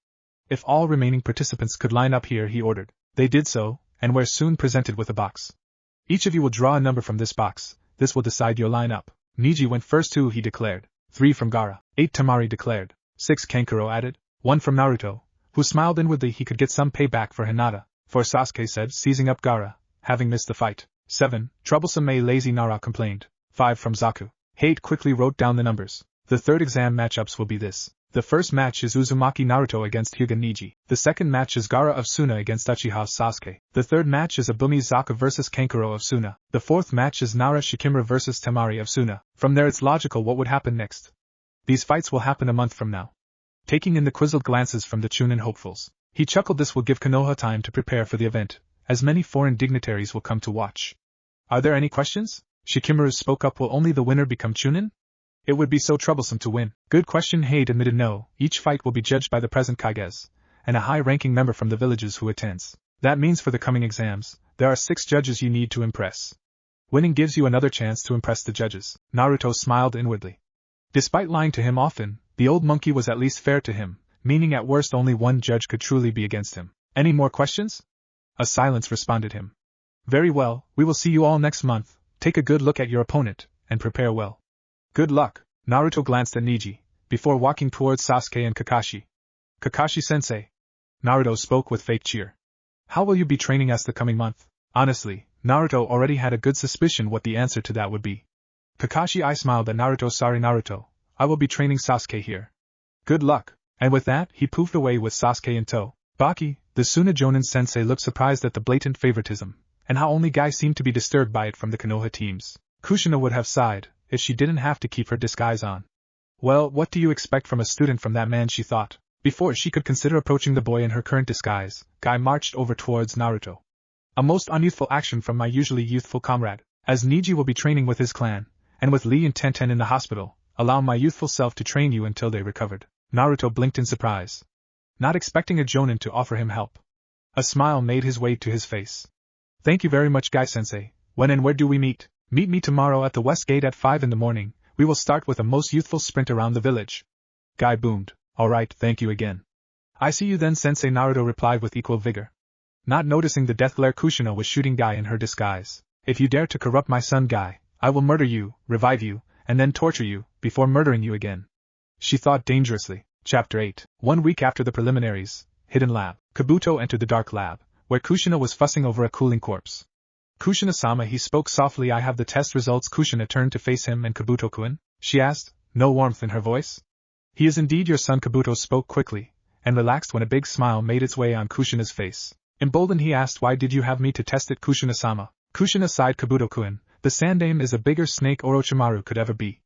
If all remaining participants could line up here, he ordered. They did so, and were soon presented with a box. Each of you will draw a number from this box. This will decide your lineup. Niji went first 2, he declared. 3 from Gaara. 8 Temari declared. 6 Kankuro added. 1 from Naruto, who smiled inwardly he could get some payback for Hinata. 4 Sasuke said, seizing up Gaara, having missed the fight. 7 Troublesome May Lazy Nara complained. 5 from Zaku. Hate quickly wrote down the numbers. The third exam matchups will be this. The first match is Uzumaki Naruto against Hyuga Niji. The second match is Gaara of Suna against Uchiha Sasuke. The third match is Abumi Zaku vs Kankuro of Suna. The fourth match is Nara Shikimura vs Temari of Suna. From there it's logical what would happen next. These fights will happen a month from now. Taking in the quizzled glances from the chunin hopefuls, he chuckled. This will give Konoha time to prepare for the event, as many foreign dignitaries will come to watch. Are there any questions? Shikimura spoke up. Will only the winner become chunin? It would be so troublesome to win. Good question. Hade admitted no. Each fight will be judged by the present Kages, and a high-ranking member from the villages who attends. That means for the coming exams, there are 6 judges you need to impress. Winning gives you another chance to impress the judges. Naruto smiled inwardly. Despite lying to him often, the old monkey was at least fair to him, meaning at worst only one judge could truly be against him. Any more questions? A silence responded him. Very well, we will see you all next month. Take a good look at your opponent, and prepare well. Good luck. Naruto glanced at Niji, before walking towards Sasuke and Kakashi. Kakashi-sensei. Naruto spoke with fake cheer. How will you be training us the coming month? Honestly, Naruto already had a good suspicion what the answer to that would be. Kakashi I smiled at Naruto. Sorry Naruto, I will be training Sasuke here. Good luck. And with that, he poofed away with Sasuke in tow. Baki, the Suna Jonin sensei looked surprised at the blatant favoritism, and how only Guy seemed to be disturbed by it from the Konoha teams. Kushina would have sighed if she didn't have to keep her disguise on. Well, what do you expect from a student from that man, she thought. Before she could consider approaching the boy in her current disguise, Guy marched over towards Naruto. A most unyouthful action from my usually youthful comrade. As Niji will be training with his clan, and with Lee and Tenten in the hospital, allow my youthful self to train you until they recovered. Naruto blinked in surprise, not expecting a Jonin to offer him help. A smile made his way to his face. Thank you very much Guy-sensei. When and where do we meet? Meet me tomorrow at the West Gate at 5 in the morning. We will start with a most youthful sprint around the village. Guy boomed. Alright, thank you again. I see you then sensei, Naruto replied with equal vigor. Not noticing the death glare, Kushina was shooting Guy in her disguise. If you dare to corrupt my son Guy, I will murder you, revive you, and then torture you, before murdering you again. She thought dangerously. Chapter 8. 1 week after the preliminaries, Hidden Lab. Kabuto entered the dark lab, where Kushina was fussing over a cooling corpse. Kushina-sama, he spoke softly. I have the test results. Kushina turned to face him. And Kabuto-kun? She asked, no warmth in her voice. He is indeed your son. Kabuto spoke quickly, and relaxed when a big smile made its way on Kushina's face. Emboldened, he asked, why did you have me to test it, Kushina-sama? Kushina sighed. Kabuto-kun, the Sandame is a bigger snake Orochimaru could ever be.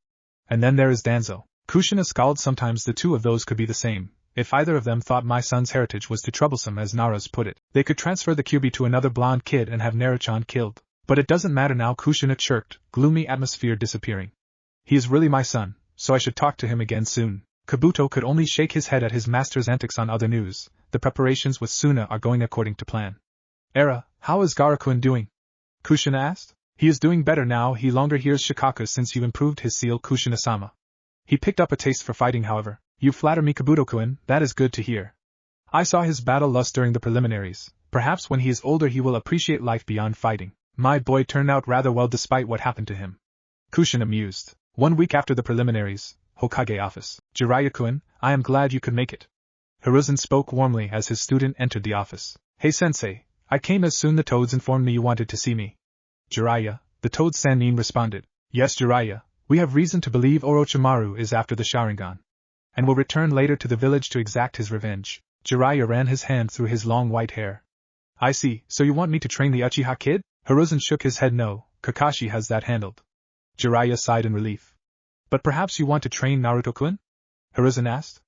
And then there is Danzo. Kushina scowled. Sometimes the two of those could be the same. If either of them thought my son's heritage was too troublesome, as Nara's put it, they could transfer the Kyuubi to another blonde kid and have Naruchan killed. But it doesn't matter now, Kushina chirped, gloomy atmosphere disappearing. He is really my son, so I should talk to him again soon. Kabuto could only shake his head at his master's antics. On other news, the preparations with Suna are going according to plan. Era, how is Gaara-kun doing? Kushina asked. He is doing better now. He longer hears Shikaku since you improved his seal, Kushina-sama. He picked up a taste for fighting, however. You flatter me, Kabuto-kun, that is good to hear. I saw his battle lust during the preliminaries. Perhaps when he is older he will appreciate life beyond fighting. My boy turned out rather well despite what happened to him. Kushina mused. 1 week after the preliminaries, Hokage office. Jiraiya-kun, I am glad you could make it. Hiruzen spoke warmly as his student entered the office. Hey sensei, I came as soon the toads informed me you wanted to see me. Jiraiya, the toad Sannin responded. Yes Jiraiya, we have reason to believe Orochimaru is after the Sharingan, and will return later to the village to exact his revenge. Jiraiya ran his hand through his long white hair. I see, so you want me to train the Uchiha kid? Hiruzen shook his head. No, Kakashi has that handled. Jiraiya sighed in relief. But perhaps you want to train Naruto-kun? Hiruzen asked.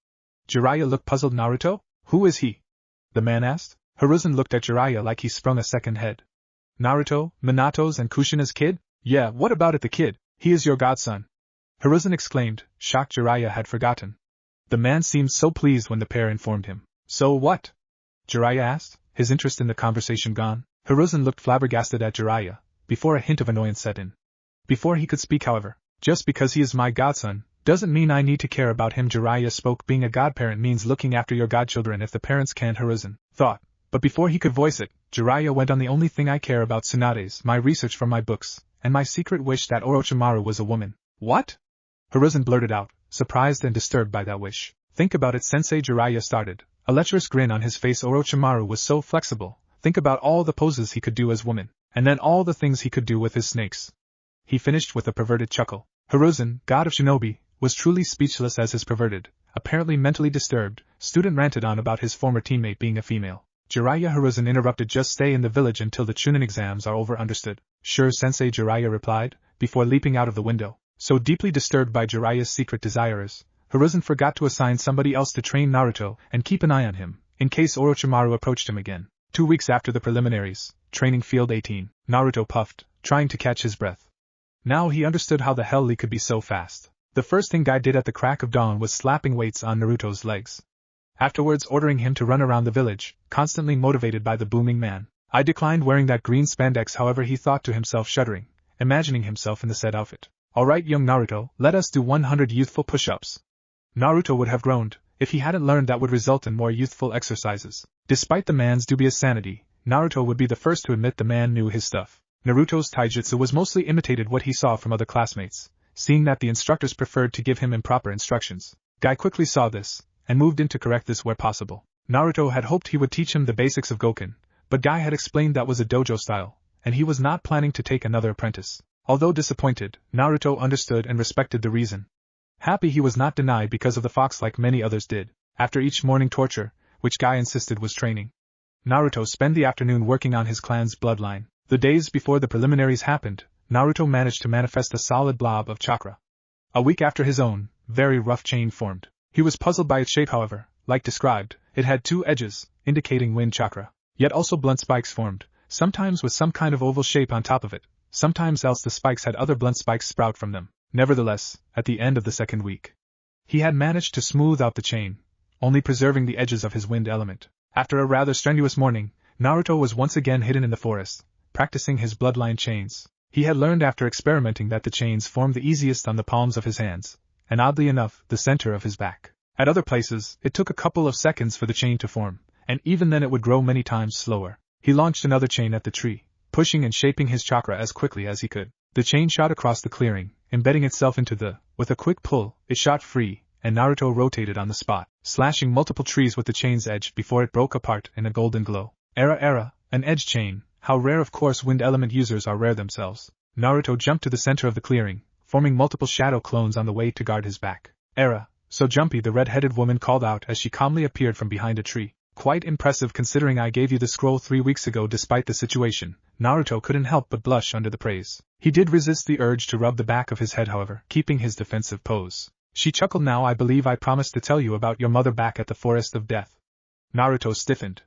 Jiraiya looked puzzled. Naruto? Who is he? The man asked. Hiruzen looked at Jiraiya like he sprung a second head. Naruto, Minato's and Kushina's kid? Yeah, what about it, the kid? He is your godson. Hiruzen exclaimed, shocked. Jiraiya had forgotten. The man seemed so pleased when the pair informed him. So what? Jiraiya asked, his interest in the conversation gone. Hiruzen looked flabbergasted at Jiraiya, before a hint of annoyance set in. Before he could speak, however, just because he is my godson, doesn't mean I need to care about him. Jiraiya spoke. Being a godparent means looking after your godchildren if the parents can, Hiruzen thought, but before he could voice it, Jiraiya went on. The only thing I care about Tsunade's, my research from my books, and my secret wish that Orochimaru was a woman. What? Hiruzen blurted out, surprised and disturbed by that wish. Think about it, Sensei, Jiraiya started, a lecherous grin on his face. Orochimaru was so flexible. Think about all the poses he could do as woman, and then all the things he could do with his snakes. He finished with a perverted chuckle. Hiruzen, god of shinobi, was truly speechless as his perverted, apparently mentally disturbed, student ranted on about his former teammate being a female. Jiraiya. Hiruzen interrupted. Just stay in the village until the chunin exams are over, understood? Sure, Sensei, Jiraiya replied, before leaping out of the window. So deeply disturbed by Jiraiya's secret desires, Hiruzen forgot to assign somebody else to train Naruto and keep an eye on him, in case Orochimaru approached him again. 2 weeks after the preliminaries, training field 18, Naruto puffed, trying to catch his breath. Now he understood how the hell Lee could be so fast. The first thing Guy did at the crack of dawn was slapping weights on Naruto's legs. Afterwards ordering him to run around the village, constantly motivated by the booming man. I declined wearing that green spandex, however, he thought to himself, shuddering, imagining himself in the said outfit. Alright, young Naruto, let us do 100 youthful push-ups. Naruto would have groaned, if he hadn't learned that would result in more youthful exercises. Despite the man's dubious sanity, Naruto would be the first to admit the man knew his stuff. Naruto's taijutsu was mostly imitated what he saw from other classmates, seeing that the instructors preferred to give him improper instructions. Guy quickly saw this, and moved in to correct this where possible. Naruto had hoped he would teach him the basics of Goken, but Guy had explained that was a dojo style, and he was not planning to take another apprentice. Although disappointed, Naruto understood and respected the reason. Happy he was not denied because of the fox like many others did. After each morning torture, which Guy insisted was training, Naruto spent the afternoon working on his clan's bloodline. The days before the preliminaries happened, Naruto managed to manifest a solid blob of chakra. A week after, his own, very rough chain formed. He was puzzled by its shape, however. Like described, it had 2 edges, indicating wind chakra. Yet also blunt spikes formed, sometimes with some kind of oval shape on top of it, sometimes else the spikes had other blunt spikes sprout from them. Nevertheless, at the end of the second week, he had managed to smooth out the chain, only preserving the edges of his wind element. After a rather strenuous morning, Naruto was once again hidden in the forest, practicing his bloodline chains. He had learned after experimenting that the chains formed the easiest on the palms of his hands, and oddly enough, the center of his back. At other places, it took a couple of seconds for the chain to form, and even then it would grow many times slower. He launched another chain at the tree, pushing and shaping his chakra as quickly as he could. The chain shot across the clearing, embedding itself into with a quick pull, it shot free, and Naruto rotated on the spot, slashing multiple trees with the chain's edge before it broke apart in a golden glow. Era, an edge chain, how rare. Of course, wind element users are rare themselves. Naruto jumped to the center of the clearing, forming multiple shadow clones on the way to guard his back. Era, so jumpy, the red-headed woman called out as she calmly appeared from behind a tree. Quite impressive considering I gave you the scroll 3 weeks ago. Despite the situation, Naruto couldn't help but blush under the praise. He did resist the urge to rub the back of his head, however, keeping his defensive pose. She chuckled. Now I believe I promised to tell you about your mother back at the Forest of Death. Naruto stiffened.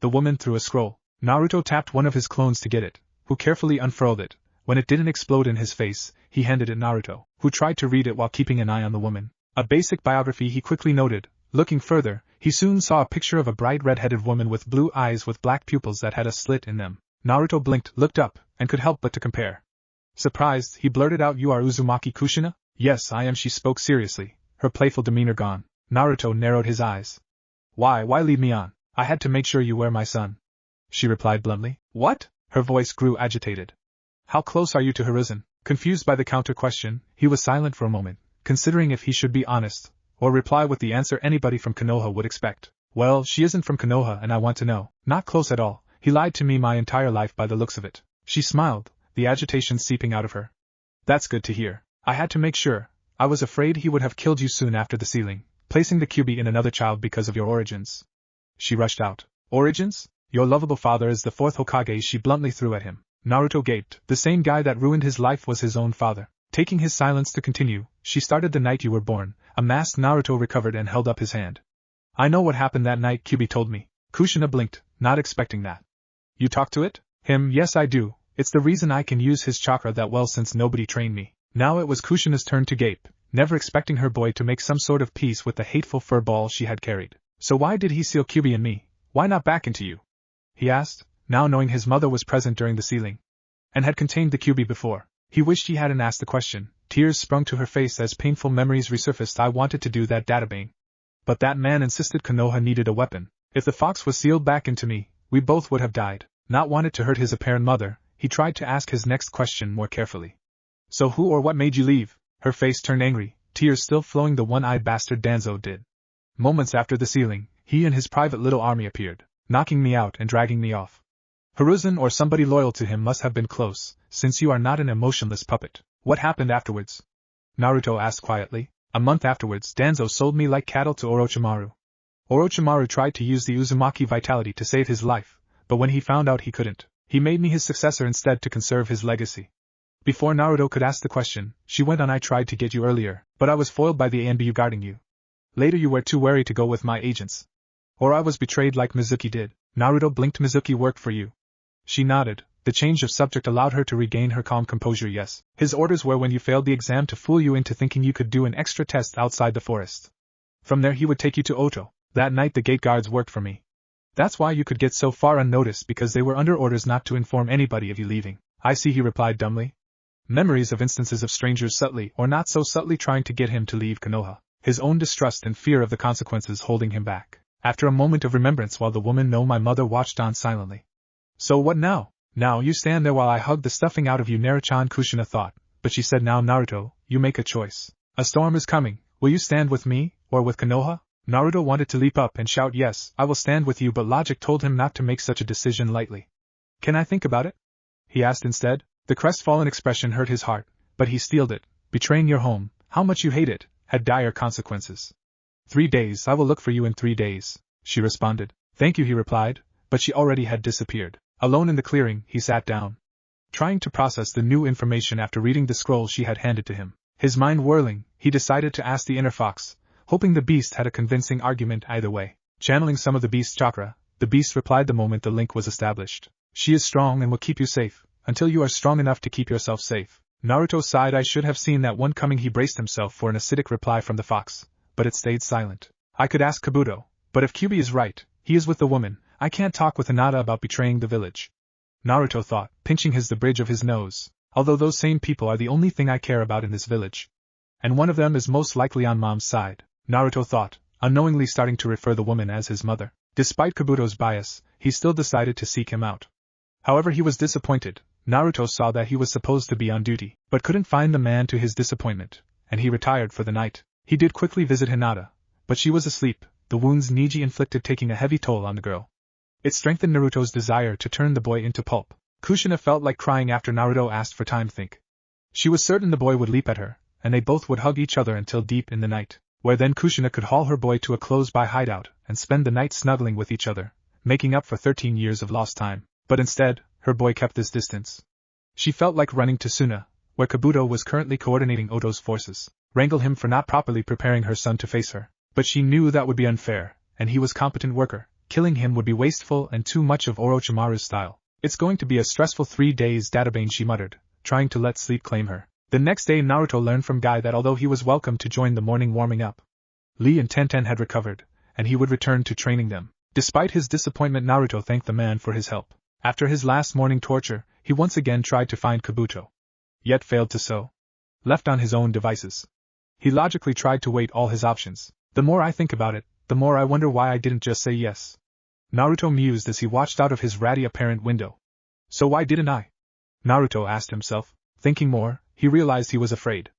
The woman threw a scroll. Naruto tapped one of his clones to get it, who carefully unfurled it. When it didn't explode in his face, he handed it Naruto, who tried to read it while keeping an eye on the woman. A basic biography, he quickly noted. Looking further, he soon saw a picture of a bright red-headed woman with blue eyes with black pupils that had a slit in them. Naruto blinked, looked up, and could help but to compare. Surprised, he blurted out, "You are Uzumaki Kushina?" "Yes, I am," she spoke seriously, her playful demeanor gone. Naruto narrowed his eyes. Why lead me on? I had to make sure you were my son," she replied bluntly. "What?" Her voice grew agitated. "How close are you to Hiruzen?" Confused by the counter-question, he was silent for a moment, considering if he should be honest, or reply with the answer anybody from Konoha would expect. "Well, she isn't from Konoha and I want to know." "Not close at all. He lied to me my entire life by the looks of it." She smiled, the agitation seeping out of her. "That's good to hear. I had to make sure. I was afraid he would have killed you soon after the sealing, placing the Kyuubi in another child because of your origins." She rushed out. "Origins? Your lovable father is the 4th Hokage," she bluntly threw at him. Naruto gaped. The same guy that ruined his life was his own father. Taking his silence to continue, "She started the night you were born." A masked Naruto recovered and held up his hand. "I know what happened that night, Kyuubi told me." Kushina blinked, not expecting that. "You talk to it?" "Him, yes I do. It's the reason I can use his chakra that well since nobody trained me." Now it was Kushina's turn to gape, never expecting her boy to make some sort of peace with the hateful fur ball she had carried. "So why did he seal Kyuubi and me? Why not back into you?" he asked, now knowing his mother was present during the sealing, and had contained the Kyuubi before. He wished he hadn't asked the question. Tears sprung to her face as painful memories resurfaced. "I wanted to do that, databang. But that man insisted Konoha needed a weapon. If the fox was sealed back into me, we both would have died." Not wanted to hurt his apparent mother, he tried to ask his next question more carefully. So who or what made you leave? Her face turned angry, tears still flowing. The one-eyed bastard Danzo did. Moments after the ceiling, he and his private little army appeared, knocking me out and dragging me off. Hiruzen or somebody loyal to him must have been close, since you are not an emotionless puppet. What happened afterwards? Naruto asked quietly. A month afterwards, Danzo sold me like cattle to Orochimaru. Orochimaru tried to use the Uzumaki vitality to save his life, but when he found out he couldn't, he made me his successor instead to conserve his legacy. Before Naruto could ask the question, she went on. I tried to get you earlier, but I was foiled by the ANBU guarding you. Later you were too wary to go with my agents. Or I was betrayed like Mizuki did. Naruto blinked. Mizuki worked for you. She nodded. The change of subject allowed her to regain her calm composure. Yes. His orders were when you failed the exam to fool you into thinking you could do an extra test outside the forest. From there he would take you to Oto. That night the gate guards worked for me. That's why you could get so far unnoticed, because they were under orders not to inform anybody of you leaving. I see, he replied dumbly. Memories of instances of strangers subtly or not so subtly trying to get him to leave Konoha. His own distrust and fear of the consequences holding him back. After a moment of remembrance, while the woman my mother watched on silently. So what now? Now you stand there while I hug the stuffing out of you, Naruchan, Kushina thought, but she said, now Naruto, you make a choice. A storm is coming. Will you stand with me, or with Konoha? Naruto wanted to leap up and shout, yes, I will stand with you, but logic told him not to make such a decision lightly. Can I think about it? He asked instead. The crestfallen expression hurt his heart, but he steeled it. Betraying your home, how much you hate it, had dire consequences. 3 days, I will look for you in 3 days, she responded. Thank you, he replied, but she already had disappeared. Alone in the clearing, he sat down, trying to process the new information after reading the scroll she had handed to him. His mind whirling, he decided to ask the inner fox, hoping the beast had a convincing argument either way. Channeling some of the beast's chakra, the beast replied the moment the link was established. She is strong and will keep you safe, until you are strong enough to keep yourself safe. Naruto sighed. I should have seen that one coming. He braced himself for an acidic reply from the fox, but it stayed silent. I could ask Kabuto, but if Kyuubi is right, he is with the woman, I can't talk with Hinata about betraying the village. Naruto thought, pinching the bridge of his nose, although those same people are the only thing I care about in this village. And one of them is most likely on Mom's side, Naruto thought, unknowingly starting to refer the woman as his mother. Despite Kabuto's bias, he still decided to seek him out. However, he was disappointed. Naruto saw that he was supposed to be on duty, but couldn't find the man to his disappointment, and he retired for the night. He did quickly visit Hinata, but she was asleep, the wounds Neji inflicted taking a heavy toll on the girl. It strengthened Naruto's desire to turn the boy into pulp. Kushina felt like crying after Naruto asked for time to think. She was certain the boy would leap at her, and they both would hug each other until deep in the night, where then Kushina could haul her boy to a close-by hideout and spend the night snuggling with each other, making up for 13 years of lost time. But instead, her boy kept this distance. She felt like running to Suna, where Kabuto was currently coordinating Oto's forces, wrangle him for not properly preparing her son to face her. But she knew that would be unfair, and he was a competent worker. Killing him would be wasteful and too much of Orochimaru's style. It's going to be a stressful 3 days, Databane, she muttered, trying to let sleep claim her. The next day Naruto learned from Guy that although he was welcome to join the morning warming up, Lee and Tenten had recovered, and he would return to training them. Despite his disappointment, Naruto thanked the man for his help. After his last morning torture, he once again tried to find Kabuto, yet failed to so. Left on his own devices, he logically tried to weigh all his options. The more I think about it, the more I wonder why I didn't just say yes. Naruto mused as he watched out of his ratty apparent window. So why didn't I? Naruto asked himself. Thinking more, he realized he was afraid.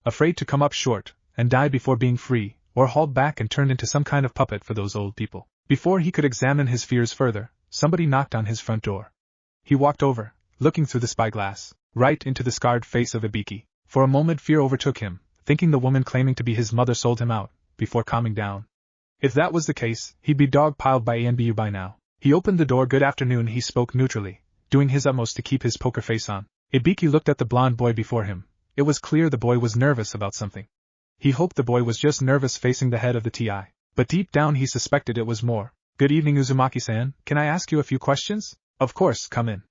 Afraid to come up short, and die before being free, or hauled back and turned into some kind of puppet for those old people. Before he could examine his fears further, somebody knocked on his front door. He walked over, looking through the spyglass, right into the scarred face of Ibiki. For a moment fear overtook him, thinking the woman claiming to be his mother sold him out, before calming down. If that was the case, he'd be dog-piled by ANBU by now. He opened the door. Good afternoon, he spoke neutrally, doing his utmost to keep his poker face on. Ibiki looked at the blonde boy before him. It was clear the boy was nervous about something. He hoped the boy was just nervous facing the head of the TI, but deep down he suspected it was more. Good evening, Uzumaki-san, can I ask you a few questions? Of course, come in.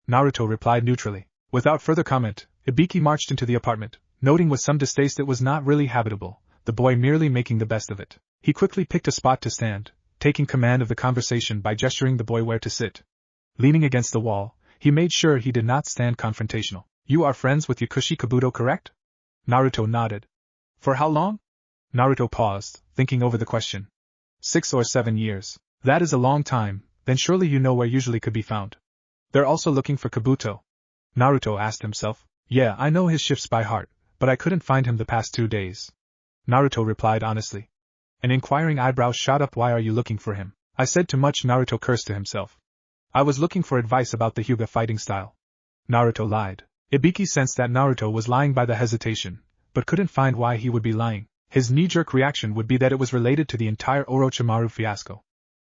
Naruto replied neutrally. Without further comment, Ibiki marched into the apartment, noting with some distaste it was not really habitable, the boy merely making the best of it. He quickly picked a spot to stand, taking command of the conversation by gesturing the boy where to sit. Leaning against the wall, he made sure he did not stand confrontational. You are friends with Yakushi Kabuto, correct? Naruto nodded. For how long? Naruto paused, thinking over the question. 6 or 7 years. That is a long time, then surely you know where usually could be found. They're also looking for Kabuto. Naruto asked himself. Yeah, I know his shifts by heart, but I couldn't find him the past 2 days. Naruto replied honestly. An inquiring eyebrow shot up. Why are you looking for him? I said too much. Naruto cursed to himself. I was looking for advice about the Hyuga fighting style. Naruto lied. Ibiki sensed that Naruto was lying by the hesitation, but couldn't find why he would be lying. His knee-jerk reaction would be that it was related to the entire Orochimaru fiasco.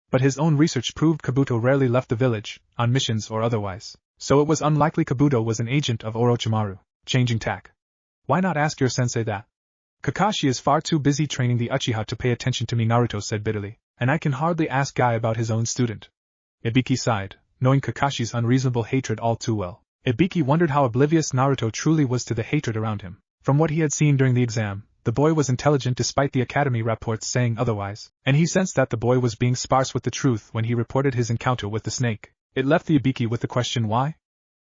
But his own research proved Kabuto rarely left the village, on missions or otherwise, so it was unlikely Kabuto was an agent of Orochimaru. Changing tack. Why not ask your sensei that? Kakashi is far too busy training the Uchiha to pay attention to me, Naruto said bitterly, and I can hardly ask Guy about his own student. Ibiki sighed, knowing Kakashi's unreasonable hatred all too well. Ibiki wondered how oblivious Naruto truly was to the hatred around him. From what he had seen during the exam, the boy was intelligent despite the academy reports saying otherwise, and he sensed that the boy was being sparse with the truth when he reported his encounter with the snake. It left the Ibiki with the question why?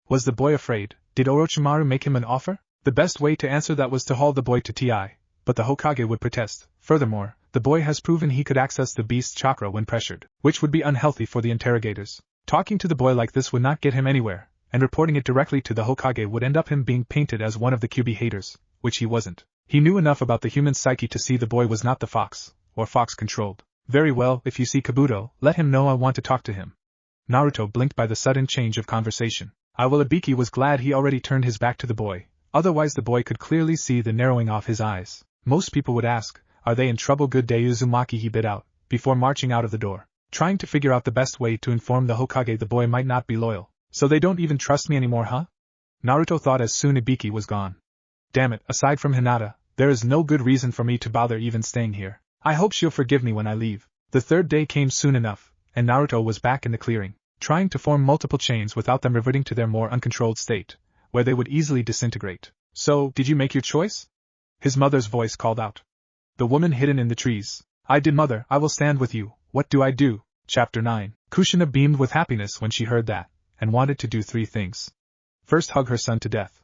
Was the boy afraid? Did Orochimaru make him an offer? The best way to answer that was to haul the boy to TI, but the Hokage would protest. Furthermore, the boy has proven he could access the beast's chakra when pressured, which would be unhealthy for the interrogators. Talking to the boy like this would not get him anywhere, and reporting it directly to the Hokage would end up him being painted as one of the Kyuubi haters, which he wasn't. He knew enough about the human psyche to see the boy was not the fox, or fox-controlled. Very well, if you see Kabuto, let him know I want to talk to him. Naruto blinked by the sudden change of conversation. Ibiki was glad he already turned his back to the boy, otherwise the boy could clearly see the narrowing of his eyes. Most people would ask, are they in trouble? Good day Uzumaki, he bit out, before marching out of the door. Trying to figure out the best way to inform the Hokage the boy might not be loyal. So they don't even trust me anymore, huh? Naruto thought as soon Ibiki was gone. Damn it, aside from Hinata, there is no good reason for me to bother even staying here. I hope she'll forgive me when I leave. The third day came soon enough, and Naruto was back in the clearing, trying to form multiple chains without them reverting to their more uncontrolled state, where they would easily disintegrate. So, did you make your choice? His mother's voice called out. The woman hidden in the trees. I did, mother, I will stand with you. What do I do? Chapter 9. Kushina beamed with happiness when she heard that, and wanted to do 3 things. First, hug her son to death.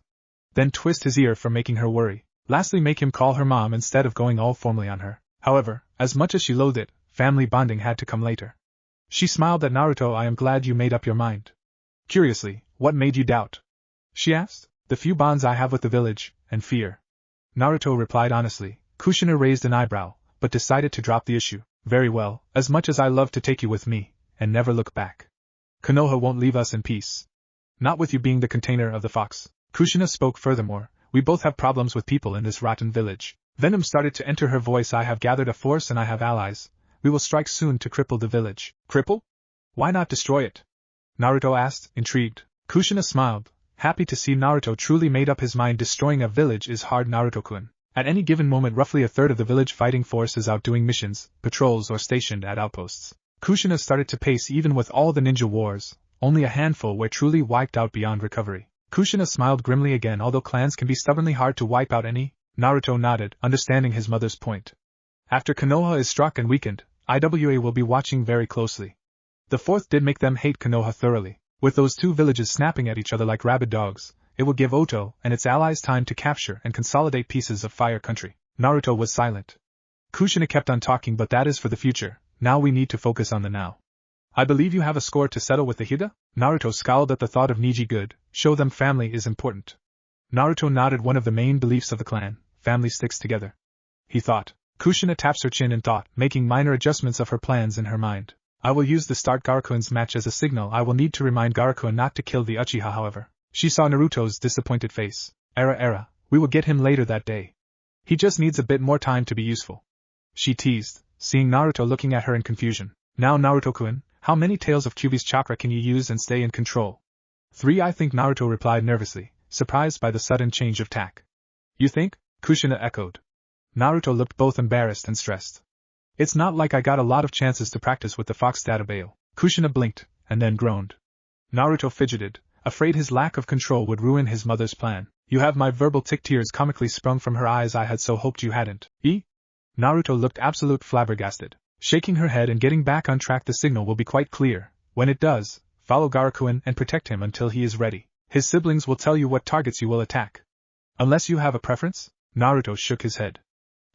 Then twist his ear for making her worry. Lastly, make him call her mom instead of going all formally on her. However, as much as she loathed it, family bonding had to come later. She smiled at Naruto. I am glad you made up your mind. Curiously, what made you doubt? She asked. The few bonds I have with the village, and fear. Naruto replied honestly. Kushina raised an eyebrow, but decided to drop the issue. Very well, as much as I love to take you with me, and never look back. Konoha won't leave us in peace. Not with you being the container of the fox. Kushina spoke furthermore. We both have problems with people in this rotten village. Venom started to enter her voice. I have gathered a force and I have allies. We will strike soon to cripple the village. Cripple? Why not destroy it? Naruto asked, intrigued. Kushina smiled, happy to see Naruto truly made up his mind. Destroying a village is hard, Naruto-kun. At any given moment roughly a third of the village fighting force is out doing missions, patrols or stationed at outposts. Kushina started to pace. Even with all the ninja wars, only a handful were truly wiped out beyond recovery. Kushina smiled grimly again. Although clans can be stubbornly hard to wipe out any, Naruto nodded, understanding his mother's point. After Konoha is struck and weakened, IWA will be watching very closely. The fourth did make them hate Konoha thoroughly. With those 2 villages snapping at each other like rabid dogs, it would give Oto and its allies time to capture and consolidate pieces of Fire Country. Naruto was silent. Kushina kept on talking, but that is for the future. Now we need to focus on the now. I believe you have a score to settle with the Hyuga? Naruto scowled at the thought of Niji. Good, show them family is important. Naruto nodded. One of the main beliefs of the clan, family sticks together. He thought. Kushina taps her chin in thought, making minor adjustments of her plans in her mind. I will use the start Garukuin's match as a signal. I will need to remind Garukuin not to kill the Uchiha. However, she saw Naruto's disappointed face. Era, we will get him later that day. He just needs a bit more time to be useful. She teased, seeing Naruto looking at her in confusion. Now Naruto-kun, how many tails of Kyuubi's chakra can you use and stay in control? 3 I think, Naruto replied nervously, surprised by the sudden change of tack. You think? Kushina echoed. Naruto looked both embarrassed and stressed. It's not like I got a lot of chances to practice with the fox database. Kushina blinked, and then groaned. Naruto fidgeted, afraid his lack of control would ruin his mother's plan. You have my verbal tick. Tears comically sprung from her eyes. I had so hoped you hadn't. Naruto looked absolute flabbergasted. Shaking her head and getting back on track. The signal will be quite clear. When it does, follow Garukuin and protect him until he is ready. His siblings will tell you what targets you will attack. Unless you have a preference? Naruto shook his head.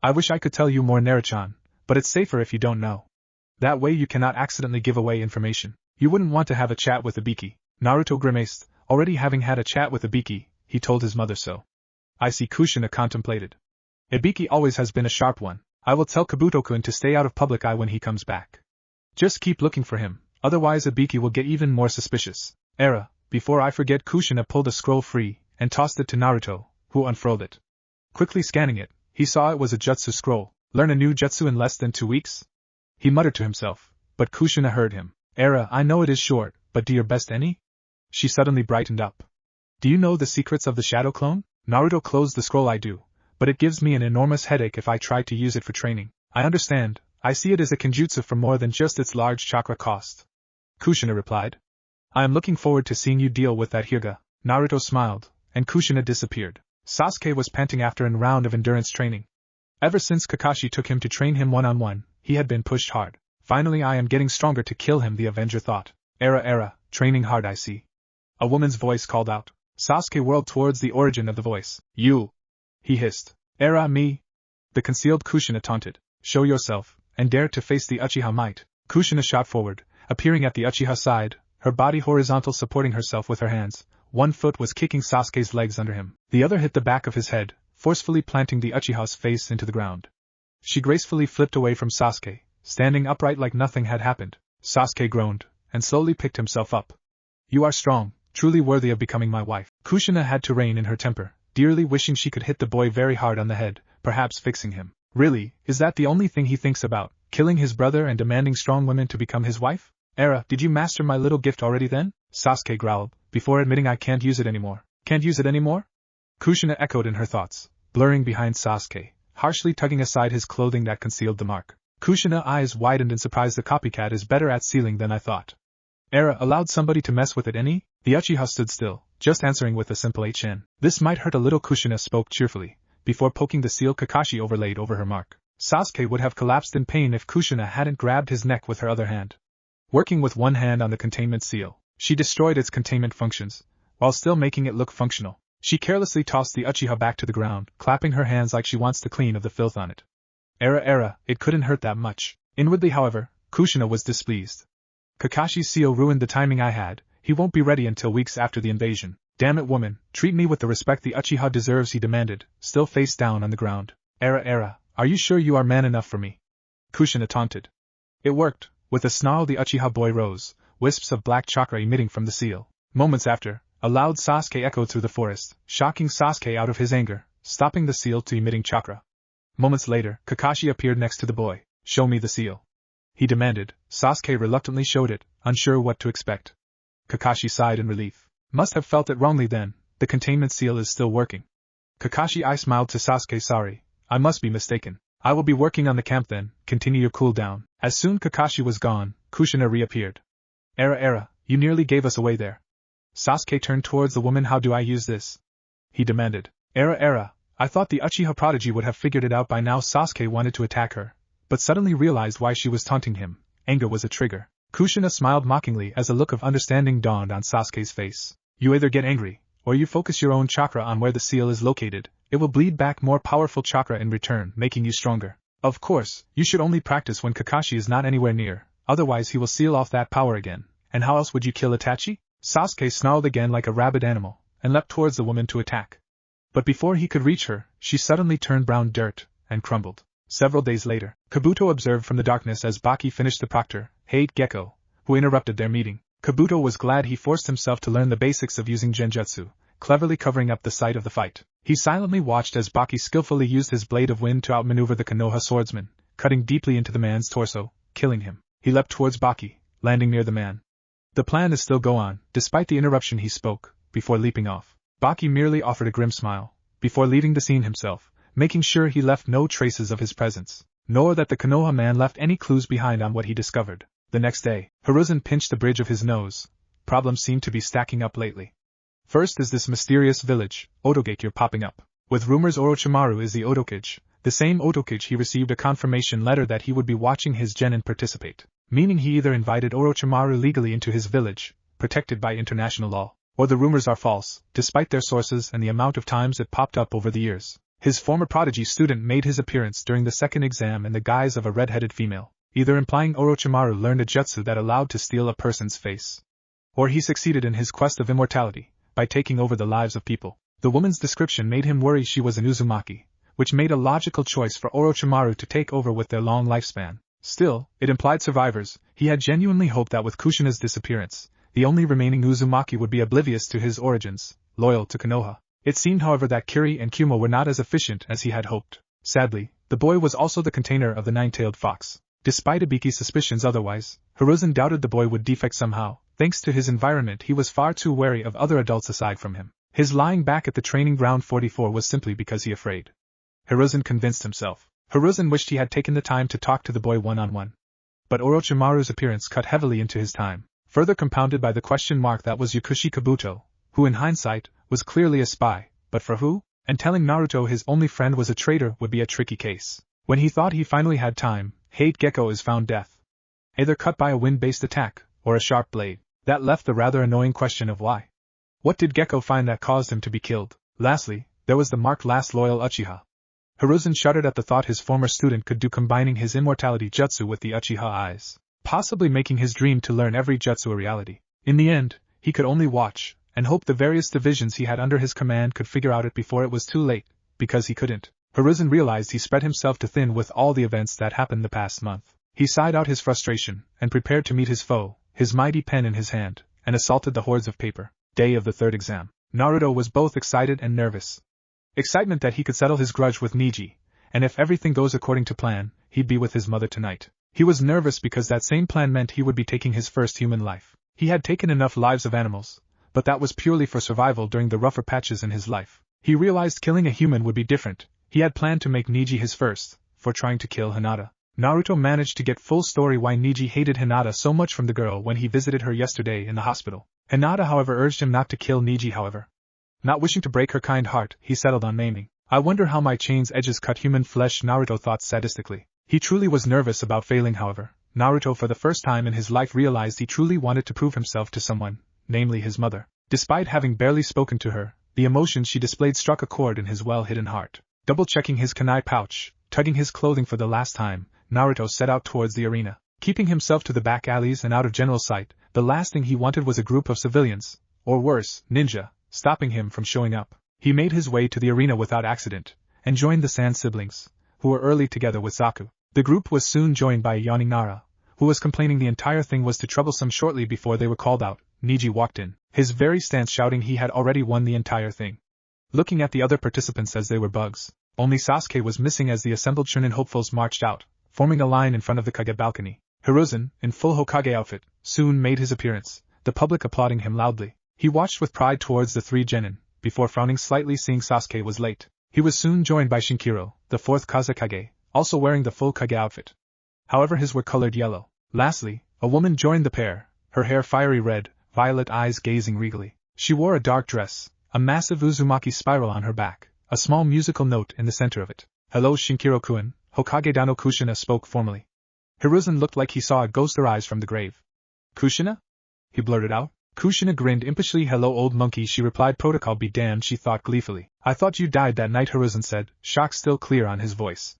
I wish I could tell you more, Naruchan, but it's safer if you don't know. That way you cannot accidentally give away information. You wouldn't want to have a chat with Ibiki. Naruto grimaced, already having had a chat with Ibiki, he told his mother so. I see. Kushina contemplated. Ibiki always has been a sharp one. I will tell Kabuto-kun to stay out of public eye when he comes back. Just keep looking for him, otherwise Ibiki will get even more suspicious. Before I forget. Kushina pulled a scroll free, and tossed it to Naruto, who unfurled it. Quickly scanning it, he saw it was a jutsu scroll. Learn a new jutsu in less than 2 weeks? He muttered to himself, but Kushina heard him. I know it is short, but do your best any? She suddenly brightened up. Do you know the secrets of the shadow clone? Naruto closed the scroll. I do, but it gives me an enormous headache if I try to use it for training. I understand, I see it as a kenjutsu for more than just its large chakra cost. Kushina replied. I am looking forward to seeing you deal with that Hyuga. Naruto smiled, and Kushina disappeared. Sasuke was panting after a round of endurance training. Ever since Kakashi took him to train him one-on-one, he had been pushed hard. Finally I am getting stronger to kill him, the Avenger thought. Training hard I see. A woman's voice called out. Sasuke whirled towards the origin of the voice. You! He hissed. Me? The concealed Kushina taunted. Show yourself, and dare to face the Uchiha might. Kushina shot forward, appearing at the Uchiha's side, her body horizontal, supporting herself with her hands. One foot was kicking Sasuke's legs under him. The other hit the back of his head, forcefully planting the Uchiha's face into the ground. She gracefully flipped away from Sasuke, standing upright like nothing had happened. Sasuke groaned, and slowly picked himself up. You are strong, truly worthy of becoming my wife. Kushina had to rein in her temper, dearly wishing she could hit the boy very hard on the head, perhaps fixing him. Really, is that the only thing he thinks about, killing his brother and demanding strong women to become his wife? Did you master my little gift already then? Sasuke growled, before admitting I can't use it anymore. Can't use it anymore? Kushina echoed in her thoughts, blurring behind Sasuke, harshly tugging aside his clothing that concealed the mark. Kushina's eyes widened in surprise. The copycat is better at sealing than I thought. Allowed somebody to mess with it any? The Uchiha stood still, just answering with a simple HN. This might hurt a little. Kushina spoke cheerfully, before poking the seal Kakashi overlaid over her mark. Sasuke would have collapsed in pain if Kushina hadn't grabbed his neck with her other hand. Working with one hand on the containment seal, she destroyed its containment functions, while still making it look functional. She carelessly tossed the Uchiha back to the ground, clapping her hands like she wants to clean of the filth on it. It couldn't hurt that much. Inwardly, however, Kushina was displeased. Kakashi's seal ruined the timing I had. He won't be ready until weeks after the invasion. Damn it, woman, treat me with the respect the Uchiha deserves, he demanded, still face down on the ground. Are you sure you are man enough for me? Kushina taunted. It worked. With a snarl the Uchiha boy rose, wisps of black chakra emitting from the seal. Moments after, a loud Sasuke echoed through the forest, shocking Sasuke out of his anger, stopping the seal to emitting chakra. Moments later, Kakashi appeared next to the boy. Show me the seal, he demanded. Sasuke reluctantly showed it, unsure what to expect. Kakashi sighed in relief. Must have felt it wrongly then. The containment seal is still working. Kakashi I smiled to Sasuke. Sorry, I must be mistaken. I will be working on the camp then. Continue your cool down. As soon Kakashi was gone, Kushina reappeared. You nearly gave us away there. Sasuke turned towards the woman. How do I use this? He demanded. I thought the Uchiha prodigy would have figured it out by now. Sasuke wanted to attack her, but suddenly realized why she was taunting him. Anger was a trigger. Kushina smiled mockingly as a look of understanding dawned on Sasuke's face. You either get angry, or you focus your own chakra on where the seal is located. It will bleed back more powerful chakra in return, making you stronger. Of course, you should only practice when Kakashi is not anywhere near, otherwise he will seal off that power again. And how else would you kill Itachi? Sasuke snarled again like a rabid animal, and leapt towards the woman to attack. But before he could reach her, she suddenly turned brown dirt, and crumbled. Several days later, Kabuto observed from the darkness as Baki finished the proctor, Hate Gecko, who interrupted their meeting. Kabuto was glad he forced himself to learn the basics of using genjutsu, cleverly covering up the sight of the fight. He silently watched as Baki skillfully used his blade of wind to outmaneuver the Konoha swordsman, cutting deeply into the man's torso, killing him. He leapt towards Baki, landing near the man. The plan is still go on. Despite the interruption he spoke, before leaping off. Baki merely offered a grim smile, before leaving the scene himself, making sure he left no traces of his presence, nor that the Konoha man left any clues behind on what he discovered. The next day, Hiruzen pinched the bridge of his nose. Problems seem to be stacking up lately. First is this mysterious village, Otokage, popping up. With rumors Orochimaru is the Otokage, the same Otokage he received a confirmation letter that he would be watching his genin participate, meaning he either invited Orochimaru legally into his village, protected by international law, or the rumors are false, despite their sources and the amount of times it popped up over the years. His former prodigy student made his appearance during the second exam in the guise of a red-headed female, either implying Orochimaru learned a jutsu that allowed to steal a person's face, or he succeeded in his quest of immortality, by taking over the lives of people. The woman's description made him worry she was an Uzumaki, which made a logical choice for Orochimaru to take over with their long lifespan. Still, it implied survivors. He had genuinely hoped that with Kushina's disappearance, the only remaining Uzumaki would be oblivious to his origins, loyal to Konoha. It seemed however that Kiri and Kumo were not as efficient as he had hoped. Sadly, the boy was also the container of the nine-tailed fox. Despite Ibiki's suspicions otherwise, Hiruzen doubted the boy would defect somehow. Thanks to his environment, he was far too wary of other adults aside from him. His lying back at the training ground 44 was simply because he afraid. Hiruzen convinced himself. Hiruzen wished he had taken the time to talk to the boy one-on-one. But Orochimaru's appearance cut heavily into his time, further compounded by the question mark that was Yukushi Kabuto, who in hindsight, was clearly a spy, but for who? And telling Naruto his only friend was a traitor would be a tricky case. When he thought he finally had time, Hate Gecko is found death. Either cut by a wind-based attack, or a sharp blade. That left the rather annoying question of why. What did Gecko find that caused him to be killed? Lastly, there was the marked last loyal Uchiha. Hiruzen shuddered at the thought his former student could do, combining his immortality jutsu with the Uchiha eyes, possibly making his dream to learn every jutsu a reality. In the end, he could only watch, and hope the various divisions he had under his command could figure out it before it was too late, because he couldn't. Hiruzen realized he spread himself too thin with all the events that happened the past month. He sighed out his frustration, and prepared to meet his foe, his mighty pen in his hand, and assaulted the hordes of paper. Day of the third exam. Naruto was both excited and nervous. Excitement that he could settle his grudge with Neji, and if everything goes according to plan, he'd be with his mother tonight. He was nervous because that same plan meant he would be taking his first human life. He had taken enough lives of animals, but that was purely for survival during the rougher patches in his life. He realized killing a human would be different. He had planned to make Neji his first, for trying to kill Hinata. Naruto managed to get full story why Neji hated Hinata so much from the girl when he visited her yesterday in the hospital. Hinata however urged him not to kill Neji however. Not wishing to break her kind heart, he settled on maiming. I wonder how my chain's edges cut human flesh, Naruto thought sadistically. He truly was nervous about failing however. Naruto for the first time in his life realized he truly wanted to prove himself to someone, namely his mother. Despite having barely spoken to her, the emotion she displayed struck a chord in his well-hidden heart. Double-checking his kunai pouch, tugging his clothing for the last time, Naruto set out towards the arena. Keeping himself to the back alleys and out of general sight, the last thing he wanted was a group of civilians, or worse, ninja, stopping him from showing up. He made his way to the arena without accident, and joined the Sand siblings, who were early together with Zaku. The group was soon joined by a yawning Nara, who was complaining the entire thing was too troublesome. Shortly before they were called out, Neji walked in, his very stance shouting he had already won the entire thing. Looking at the other participants as they were bugs, only Sasuke was missing as the assembled Chunin hopefuls marched out, forming a line in front of the Kage balcony. Hiruzen, in full Hokage outfit, soon made his appearance, the public applauding him loudly. He watched with pride towards the three genin, before frowning slightly seeing Sasuke was late. He was soon joined by Shinkiro, the fourth Kazekage, also wearing the full Kage outfit. However his were colored yellow. Lastly, a woman joined the pair, her hair fiery red, violet eyes gazing regally. She wore a dark dress, a massive Uzumaki spiral on her back, a small musical note in the center of it. Hello Shinkiro-kun, Hokage Dano Kushina spoke formally. Hiruzen looked like he saw a ghost arise from the grave. Kushina? He blurted out. Kushina grinned impishly. Hello old monkey, she replied. Protocol be damned, she thought gleefully. I thought you died that night, Hiruzen said, shock still clear on his voice.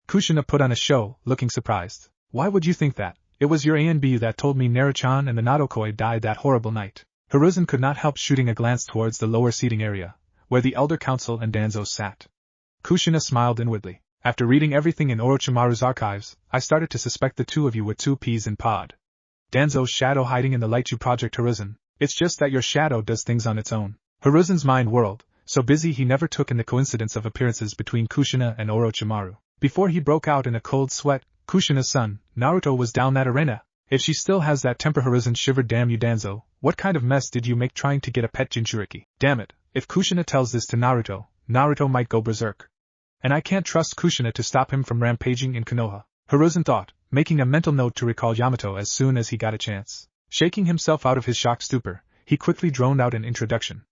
Kushina put on a show, looking surprised. Why would you think that? It was your ANB that told me Naruchan and the Nadokoi died that horrible night. Hiruzen could not help shooting a glance towards the lower seating area, where the Elder Council and Danzo sat. Kushina smiled inwardly. After reading everything in Orochimaru's archives, I started to suspect the two of you were two peas in pod. Danzo's shadow hiding in the Light Project. Hiruzen, it's just that your shadow does things on its own. Hiruzen's mind whirled, so busy he never took in the coincidence of appearances between Kushina and Orochimaru. Before he broke out in a cold sweat, Kushina's son, Naruto, was down that arena. If she still has that temper, Hiruzen shivered. Damn you Danzo, what kind of mess did you make trying to get a pet Jinchuriki? Damn it, if Kushina tells this to Naruto, Naruto might go berserk. And I can't trust Kushina to stop him from rampaging in Konoha. Hiruzen thought, making a mental note to recall Yamato as soon as he got a chance. Shaking himself out of his shocked stupor, he quickly droned out an introduction.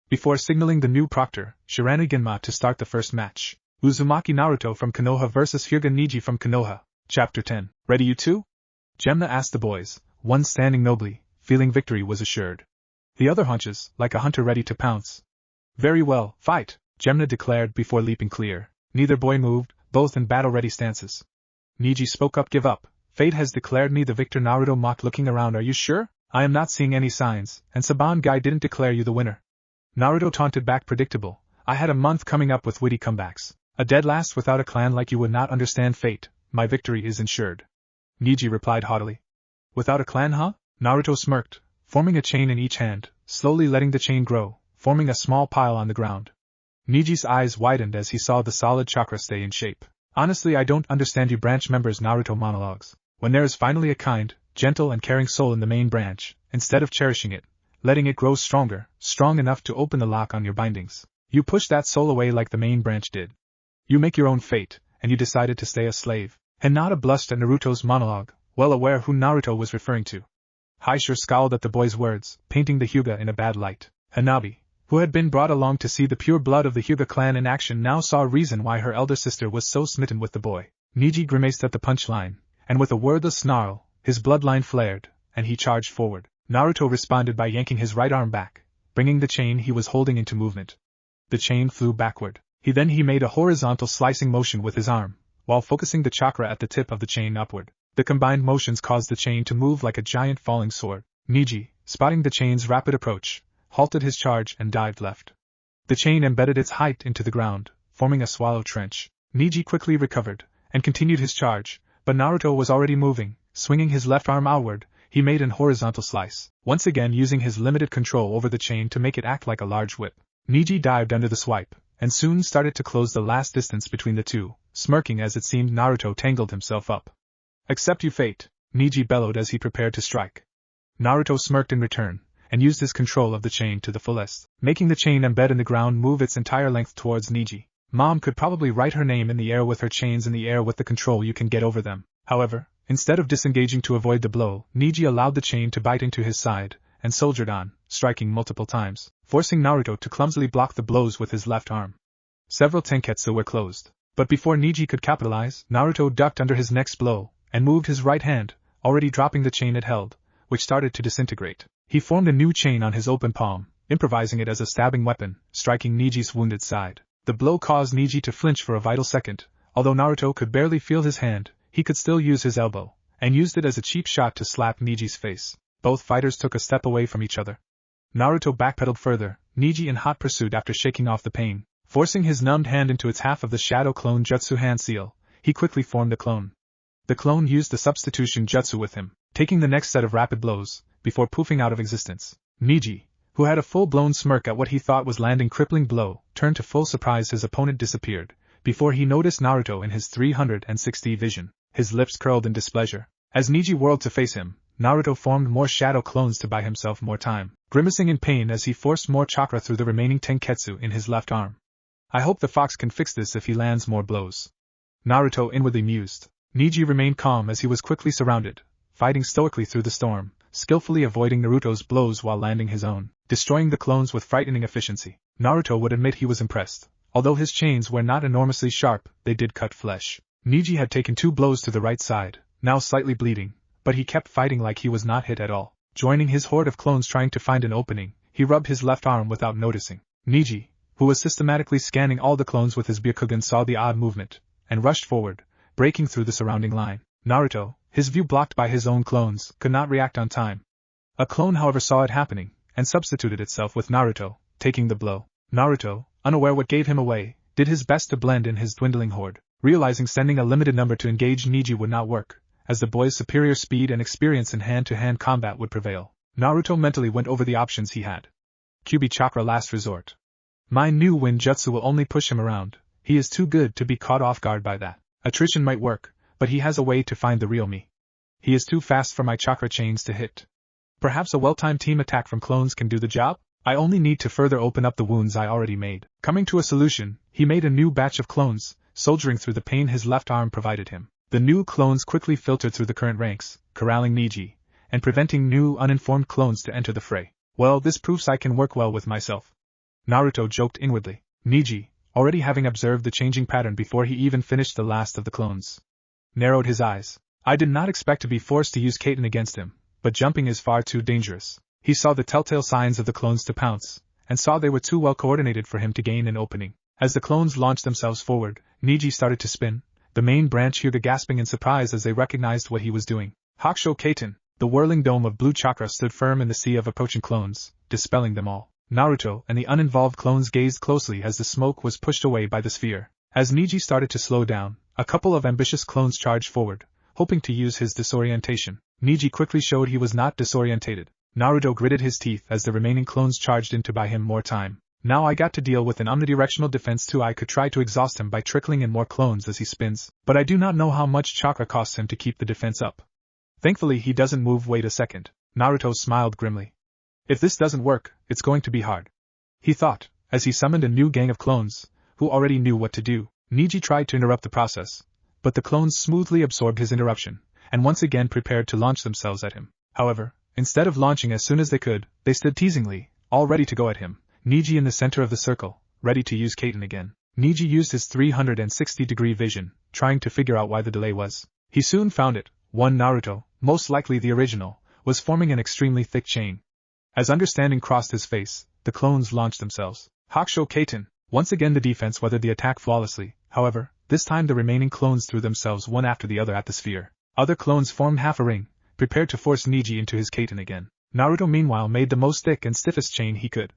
Before signaling the new proctor, Shiraniganma, to start the first match. Uzumaki Naruto from Konoha vs Hyuga Neji from Konoha. Chapter 10. Ready you two? Gemna asked the boys, one standing nobly, feeling victory was assured. The other hunches, like a hunter ready to pounce. Very well, fight, Gemna declared before leaping clear. Neither boy moved, both in battle-ready stances. Neji spoke up. Give up, fate has declared me the victor. Naruto mocked, looking around. Are you sure? I am not seeing any signs, and Saban guy didn't declare you the winner. Naruto taunted back, predictable. I had a month coming up with witty comebacks. A dead last without a clan like you would not understand fate. My victory is ensured. Neji replied haughtily. Without a clan, huh? Naruto smirked, forming a chain in each hand, slowly letting the chain grow, forming a small pile on the ground. Neji's eyes widened as he saw the solid chakra stay in shape. Honestly, I don't understand you branch members. Naruto monologues. When there is finally a kind, gentle and caring soul in the main branch, instead of cherishing it, letting it grow stronger, strong enough to open the lock on your bindings, you push that soul away like the main branch did. You make your own fate, and you decided to stay a slave. Hinata blushed at Naruto's monologue, well aware who Naruto was referring to. Haishur scowled at the boy's words, painting the Hyuga in a bad light. Hanabi, who had been brought along to see the pure blood of the Hyuga clan in action, now saw a reason why her elder sister was so smitten with the boy. Neji grimaced at the punchline, and with a wordless snarl, his bloodline flared, and he charged forward. Naruto responded by yanking his right arm back, bringing the chain he was holding into movement. The chain flew backward. He made a horizontal slicing motion with his arm, while focusing the chakra at the tip of the chain upward. The combined motions caused the chain to move like a giant falling sword. Neji, spotting the chain's rapid approach, halted his charge and dived left. The chain embedded its height into the ground, forming a swallow trench. Neji quickly recovered, and continued his charge, but Naruto was already moving. Swinging his left arm outward, he made an horizontal slice, once again using his limited control over the chain to make it act like a large whip. Neji dived under the swipe, and soon started to close the last distance between the two, smirking as it seemed Naruto tangled himself up. Accept you fate, Neji bellowed as he prepared to strike. Naruto smirked in return, and used his control of the chain to the fullest, making the chain embed in the ground move its entire length towards Neji. Mom could probably write her name in the air with her chains in the air with the control you can get over them. However, instead of disengaging to avoid the blow, Neji allowed the chain to bite into his side, and soldiered on, striking multiple times, forcing Naruto to clumsily block the blows with his left arm. Several tenketsu were closed, but before Neji could capitalize, Naruto ducked under his next blow, and moved his right hand, already dropping the chain it held, which started to disintegrate. He formed a new chain on his open palm, improvising it as a stabbing weapon, striking Neji's wounded side. The blow caused Neji to flinch for a vital second. Although Naruto could barely feel his hand, he could still use his elbow, and used it as a cheap shot to slap Neji's face. Both fighters took a step away from each other. Naruto backpedaled further, Neji in hot pursuit after shaking off the pain. Forcing his numbed hand into its half of the shadow clone jutsu hand seal, he quickly formed a clone. The clone used the substitution jutsu with him, taking the next set of rapid blows, before poofing out of existence. Neji, who had a full-blown smirk at what he thought was landing crippling blow, turned to full surprise. His opponent disappeared, before he noticed Naruto in his 360 vision. His lips curled in displeasure. As Neji whirled to face him, Naruto formed more shadow clones to buy himself more time, grimacing in pain as he forced more chakra through the remaining tenketsu in his left arm. I hope the fox can fix this if he lands more blows. Naruto inwardly mused. Neji remained calm as he was quickly surrounded, fighting stoically through the storm, skillfully avoiding Naruto's blows while landing his own, destroying the clones with frightening efficiency. Naruto would admit he was impressed. Although his chains were not enormously sharp, they did cut flesh. Neji had taken 2 blows to the right side, now slightly bleeding, but he kept fighting like he was not hit at all. Joining his horde of clones trying to find an opening, he rubbed his left arm without noticing. Neji, who was systematically scanning all the clones with his Byakugan, saw the odd movement, and rushed forward, breaking through the surrounding line. Naruto, his view blocked by his own clones, could not react on time. A clone, however, saw it happening, and substituted itself with Naruto, taking the blow. Naruto, unaware what gave him away, did his best to blend in his dwindling horde, realizing sending a limited number to engage Neji would not work, as the boy's superior speed and experience in hand-to-hand combat would prevail. Naruto mentally went over the options he had. Kyuubi Chakra last resort. My new wind jutsu will only push him around. He is too good to be caught off guard by that. Attrition might work, but he has a way to find the real me. He is too fast for my chakra chains to hit. Perhaps a well-timed team attack from clones can do the job? I only need to further open up the wounds I already made. Coming to a solution, he made a new batch of clones, soldiering through the pain his left arm provided him. The new clones quickly filtered through the current ranks, corralling Neji, and preventing new uninformed clones to enter the fray. Well, this proves I can work well with myself. Naruto joked inwardly. Neji, already having observed the changing pattern before he even finished the last of the clones, narrowed his eyes. I did not expect to be forced to use Kaiten against him, but jumping is far too dangerous. He saw the telltale signs of the clones to pounce, and saw they were too well coordinated for him to gain an opening. As the clones launched themselves forward, Neji started to spin, the main branch Hyuga gasping in surprise as they recognized what he was doing. Hakusho Kaiten, The whirling dome of blue chakra stood firm in the sea of approaching clones, dispelling them all. Naruto and the uninvolved clones gazed closely as the smoke was pushed away by the sphere. As Neji started to slow down, a couple of ambitious clones charged forward, hoping to use his disorientation. Neji quickly showed he was not disorientated. Naruto gritted his teeth as the remaining clones charged in to buy him more time. Now I got to deal with an omnidirectional defense too. I could try to exhaust him by trickling in more clones as he spins, but I do not know how much chakra costs him to keep the defense up. Thankfully he doesn't move. Wait a second. Naruto smiled grimly. If this doesn't work, it's going to be hard, he thought, as he summoned a new gang of clones, who already knew what to do. Neji tried to interrupt the process, but the clones smoothly absorbed his interruption, and once again prepared to launch themselves at him. However, instead of launching as soon as they could, they stood teasingly, all ready to go at him. Neji in the center of the circle, ready to use Kaiten again. Neji used his 360-degree vision, trying to figure out why the delay was. He soon found it. One Naruto, most likely the original, was forming an extremely thick chain. As understanding crossed his face, the clones launched themselves. Hakusho Kaiten. Once again the defense weathered the attack flawlessly. However, this time the remaining clones threw themselves one after the other at the sphere. Other clones formed half a ring, prepared to force Neji into his Kaiten again. Naruto meanwhile made the most thick and stiffest chain he could.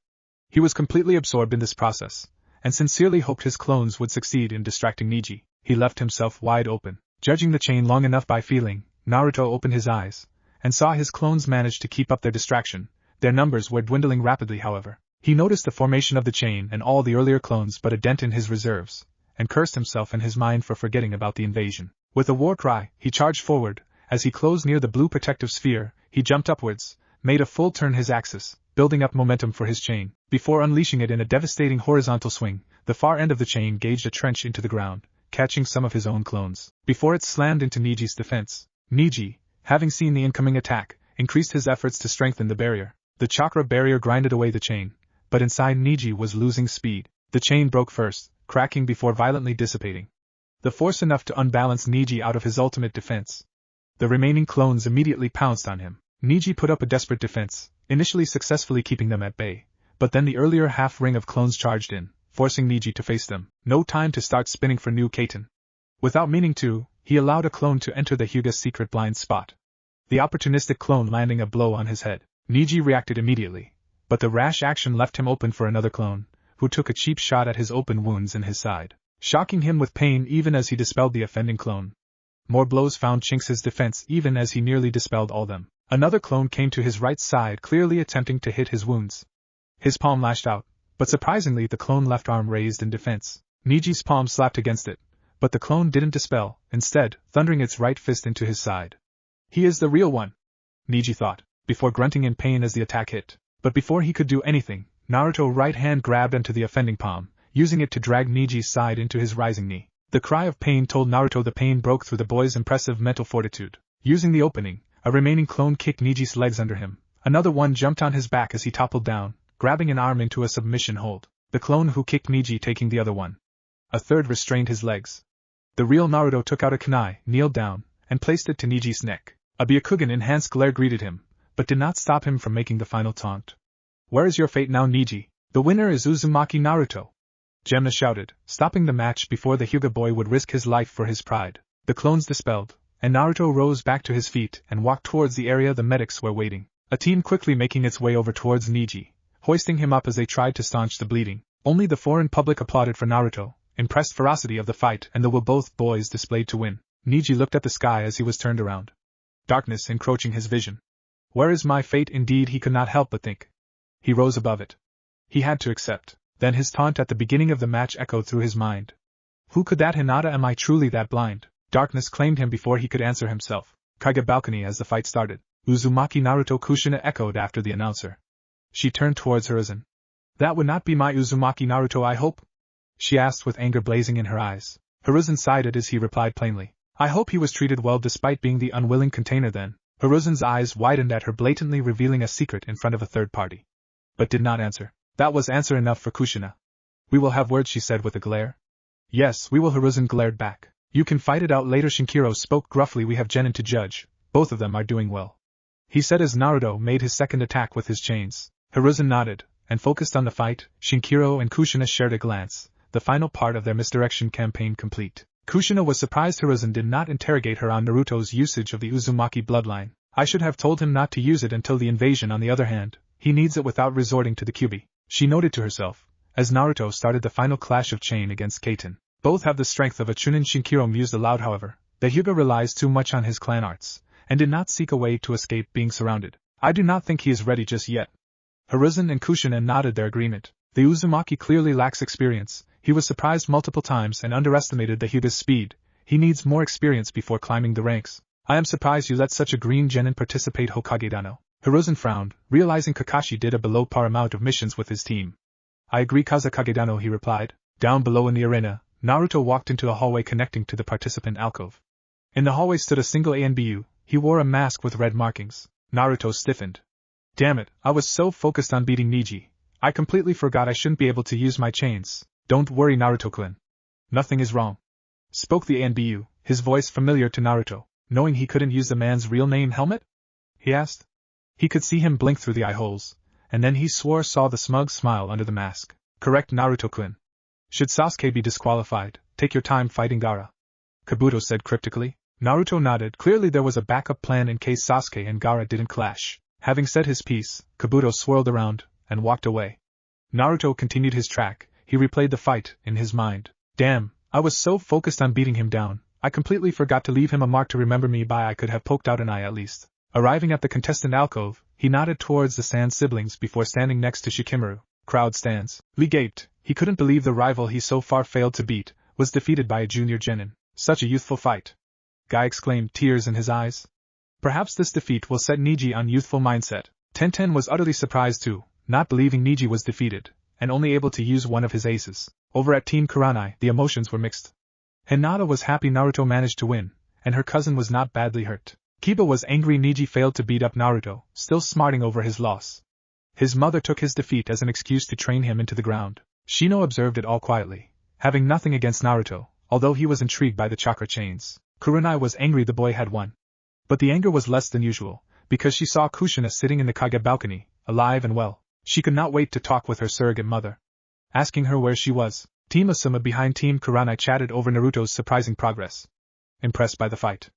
He was completely absorbed in this process, and sincerely hoped his clones would succeed in distracting Neji. He left himself wide open. Judging the chain long enough by feeling, Naruto opened his eyes, and saw his clones manage to keep up their distraction. Their numbers were dwindling rapidly, however. He noticed the formation of the chain and all the earlier clones but a dent in his reserves, and cursed himself in his mind for forgetting about the invasion. With a war cry, he charged forward. As he closed near the blue protective sphere, he jumped upwards, made a full turn his axis, building up momentum for his chain. Before unleashing it in a devastating horizontal swing, the far end of the chain gauged a trench into the ground, catching some of his own clones. Before it slammed into Neji's defense, Neji, having seen the incoming attack, increased his efforts to strengthen the barrier. The chakra barrier grinded away the chain, but inside Neji was losing speed. The chain broke first, cracking before violently dissipating. The force enough to unbalance Neji out of his ultimate defense. The remaining clones immediately pounced on him. Neji put up a desperate defense, initially successfully keeping them at bay, but then the earlier half-ring of clones charged in, forcing Neji to face them. No time to start spinning for new Kaiten. Without meaning to, he allowed a clone to enter the Hyuga's secret blind spot. The opportunistic clone landing a blow on his head. Neji reacted immediately, but the rash action left him open for another clone, who took a cheap shot at his open wounds in his side, shocking him with pain even as he dispelled the offending clone. More blows found chinks his defense even as he nearly dispelled all them. Another clone came to his right side, clearly attempting to hit his wounds. His palm lashed out, but surprisingly the clone left arm raised in defense. Neji's palm slapped against it, but the clone didn't dispel, instead, thundering its right fist into his side. He is the real one, Neji thought, before grunting in pain as the attack hit. But before he could do anything, Naruto's right hand grabbed onto the offending palm, using it to drag Neji's side into his rising knee. The cry of pain told Naruto the pain broke through the boy's impressive mental fortitude. Using the opening, a remaining clone kicked Neji's legs under him. Another one jumped on his back as he toppled down, grabbing an arm into a submission hold. The clone who kicked Neji taking the other one. A third restrained his legs. The real Naruto took out a kunai, kneeled down, and placed it to Neji's neck. A Byakugan-enhanced glare greeted him, but did not stop him from making the final taunt. Where is your fate now, Neji? The winner is Uzumaki Naruto. Gemna shouted, stopping the match before the Hyuga boy would risk his life for his pride. The clones dispelled, and Naruto rose back to his feet and walked towards the area the medics were waiting. A team quickly making its way over towards Neji, hoisting him up as they tried to staunch the bleeding. Only the foreign public applauded for Naruto, impressed ferocity of the fight and the will both boys displayed to win. Neji looked at the sky as he was turned around. Darkness encroaching his vision. Where is my fate? Indeed, he could not help but think. He rose above it. He had to accept. Then his taunt at the beginning of the match echoed through his mind. Who could that Hinata? Am I truly that blind? Darkness claimed him before he could answer himself. Kage balcony as the fight started. Uzumaki Naruto. Kushina echoed after the announcer. She turned towards Hiruzen. That would not be my Uzumaki Naruto, I hope? She asked with anger blazing in her eyes. Hiruzen sighed as he replied plainly. I hope he was treated well despite being the unwilling container then. Hiruzen's eyes widened at her blatantly revealing a secret in front of a third party. But did not answer. That was answer enough for Kushina. We will have words, she said with a glare. Yes, we will. Hiruzen glared back. You can fight it out later. Shinkiro spoke gruffly. We have Genin to judge. Both of them are doing well, he said as Naruto made his second attack with his chains. Hiruzen nodded, and focused on the fight. Shinkiro and Kushina shared a glance, the final part of their misdirection campaign complete. Kushina was surprised Hiruzen did not interrogate her on Naruto's usage of the Uzumaki bloodline. I should have told him not to use it until the invasion. On the other hand, he needs it without resorting to the Kyuubi, she noted to herself, as Naruto started the final clash of Chain against Kaiten. Both have the strength of a chunin. Shinkiro mused aloud, however, that Hyuga relies too much on his clan arts, and did not seek a way to escape being surrounded. I do not think he is ready just yet. Hiruzen and Kushina nodded their agreement. The Uzumaki clearly lacks experience. He was surprised multiple times and underestimated the Hyuga's speed. He needs more experience before climbing the ranks. I am surprised you let such a green genin participate, Hokage Dano. Hiruzen frowned, realizing Kakashi did a below par amount of missions with his team. I agree, Kazekage Dano, he replied. Down below in the arena, Naruto walked into a hallway connecting to the participant alcove. In the hallway stood a single ANBU. He wore a mask with red markings. Naruto stiffened. Damn it, I was so focused on beating Niji. I completely forgot I shouldn't be able to use my chains. Don't worry, Naruto-kun. Nothing is wrong, spoke the ANBU, his voice familiar to Naruto. Knowing he couldn't use the man's real name, Helmet? He asked. He could see him blink through the eye holes, and then he saw the smug smile under the mask. Correct, Naruto-kun. Should Sasuke be disqualified, take your time fighting Gaara, Kabuto said cryptically. Naruto nodded. Clearly there was a backup plan in case Sasuke and Gaara didn't clash. Having said his piece, Kabuto swirled around and walked away. Naruto continued his track. He replayed the fight in his mind. Damn, I was so focused on beating him down, I completely forgot to leave him a mark to remember me by. I could have poked out an eye at least. Arriving at the contestant alcove, he nodded towards the Sand siblings before standing next to Shikamaru. Crowd stands. Lee gaped. He couldn't believe the rival he so far failed to beat was defeated by a junior genin. Such a youthful fight. Guy exclaimed, tears in his eyes. Perhaps this defeat will set Niji on youthful mindset. Tenten was utterly surprised too, not believing Niji was defeated, and only able to use one of his aces. Over at Team Kuranai, the emotions were mixed. Hinata was happy Naruto managed to win, and her cousin was not badly hurt. Kiba was angry Niji failed to beat up Naruto, still smarting over his loss. His mother took his defeat as an excuse to train him into the ground. Shino observed it all quietly, having nothing against Naruto, although he was intrigued by the chakra chains. Kuranai was angry the boy had won. But the anger was less than usual, because she saw Kushina sitting in the Kage balcony, alive and well. She could not wait to talk with her surrogate mother. Asking her where she was, Team Asuma behind Team Kuranai chatted over Naruto's surprising progress. Impressed by the fight,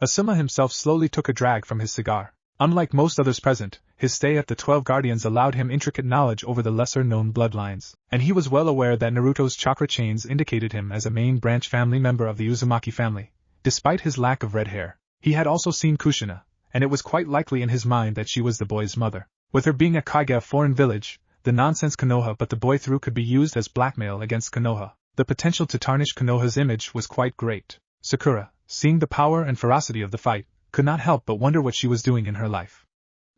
Asuma himself slowly took a drag from his cigar. Unlike most others present, his stay at the 12 Guardians allowed him intricate knowledge over the lesser-known bloodlines, and he was well aware that Naruto's chakra chains indicated him as a main branch family member of the Uzumaki family. Despite his lack of red hair, he had also seen Kushina, and it was quite likely in his mind that she was the boy's mother. With her being a Kage of foreign village, the nonsense Konoha but the boy threw could be used as blackmail against Konoha. The potential to tarnish Konoha's image was quite great. Sakura, seeing the power and ferocity of the fight, could not help but wonder what she was doing in her life.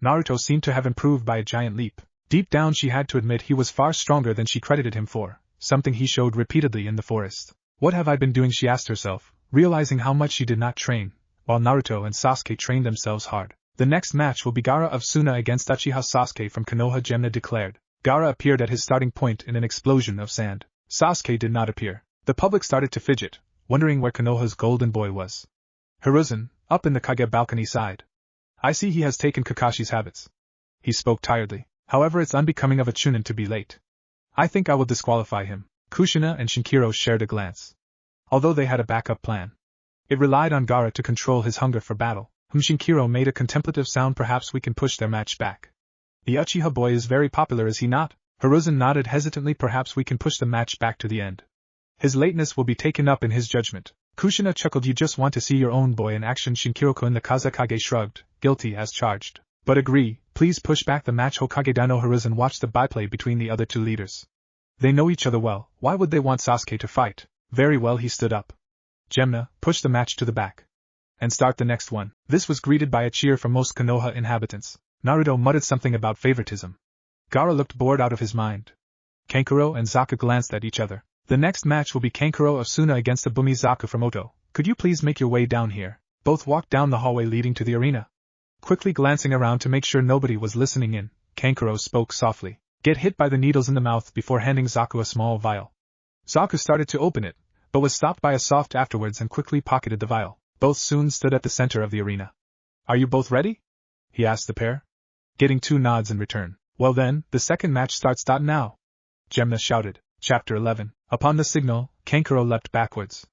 Naruto seemed to have improved by a giant leap. Deep down she had to admit he was far stronger than she credited him for, something he showed repeatedly in the forest. What have I been doing, she asked herself, realizing how much she did not train, while Naruto and Sasuke trained themselves hard. The next match will be Gaara of Suna against Uchiha Sasuke from Konoha, Gemna declared. Gaara appeared at his starting point in an explosion of sand. Sasuke did not appear. The public started to fidget, wondering where Konoha's golden boy was. Hiruzen, up in the Kage balcony, sighed. I see he has taken Kakashi's habits. He spoke tiredly. However, it's unbecoming of a chunin to be late. I think I will disqualify him. Kushina and Shinkiro shared a glance. Although they had a backup plan, it relied on Gaara to control his hunger for battle. Shinkiro made a contemplative sound. Perhaps we can push their match back. The Uchiha boy is very popular, is he not? Hiruzen nodded hesitantly. Perhaps we can push the match back to the end. His lateness will be taken up in his judgment. Kushina chuckled. You just want to see your own boy in action. Shinkiro-kun, the Kazekage, shrugged, guilty as charged. But agree, please push back the match. Hokage Dano. Hiruzen watched the byplay between the other two leaders. They know each other well. Why would they want Sasuke to fight? Very well, he stood up. Gemna, push the match to the back. And start the next one. This was greeted by a cheer from most Konoha inhabitants. Naruto muttered something about favoritism. Gaara looked bored out of his mind. Kankuro and Zaku glanced at each other. The next match will be Kankuro of Suna against the Bumi Zaku from Oto. Could you please make your way down here? Both walked down the hallway leading to the arena. Quickly glancing around to make sure nobody was listening in, Kankuro spoke softly. Get hit by the needles in the mouth before handing Zaku a small vial. Zaku started to open it, but was stopped by a soft afterwards and quickly pocketed the vial. Both soon stood at the center of the arena. Are you both ready? He asked the pair, getting 2 nods in return. Well then, the second match starts. Now! Gemna shouted. Chapter 11. Upon the signal, Kankuro leapt backwards,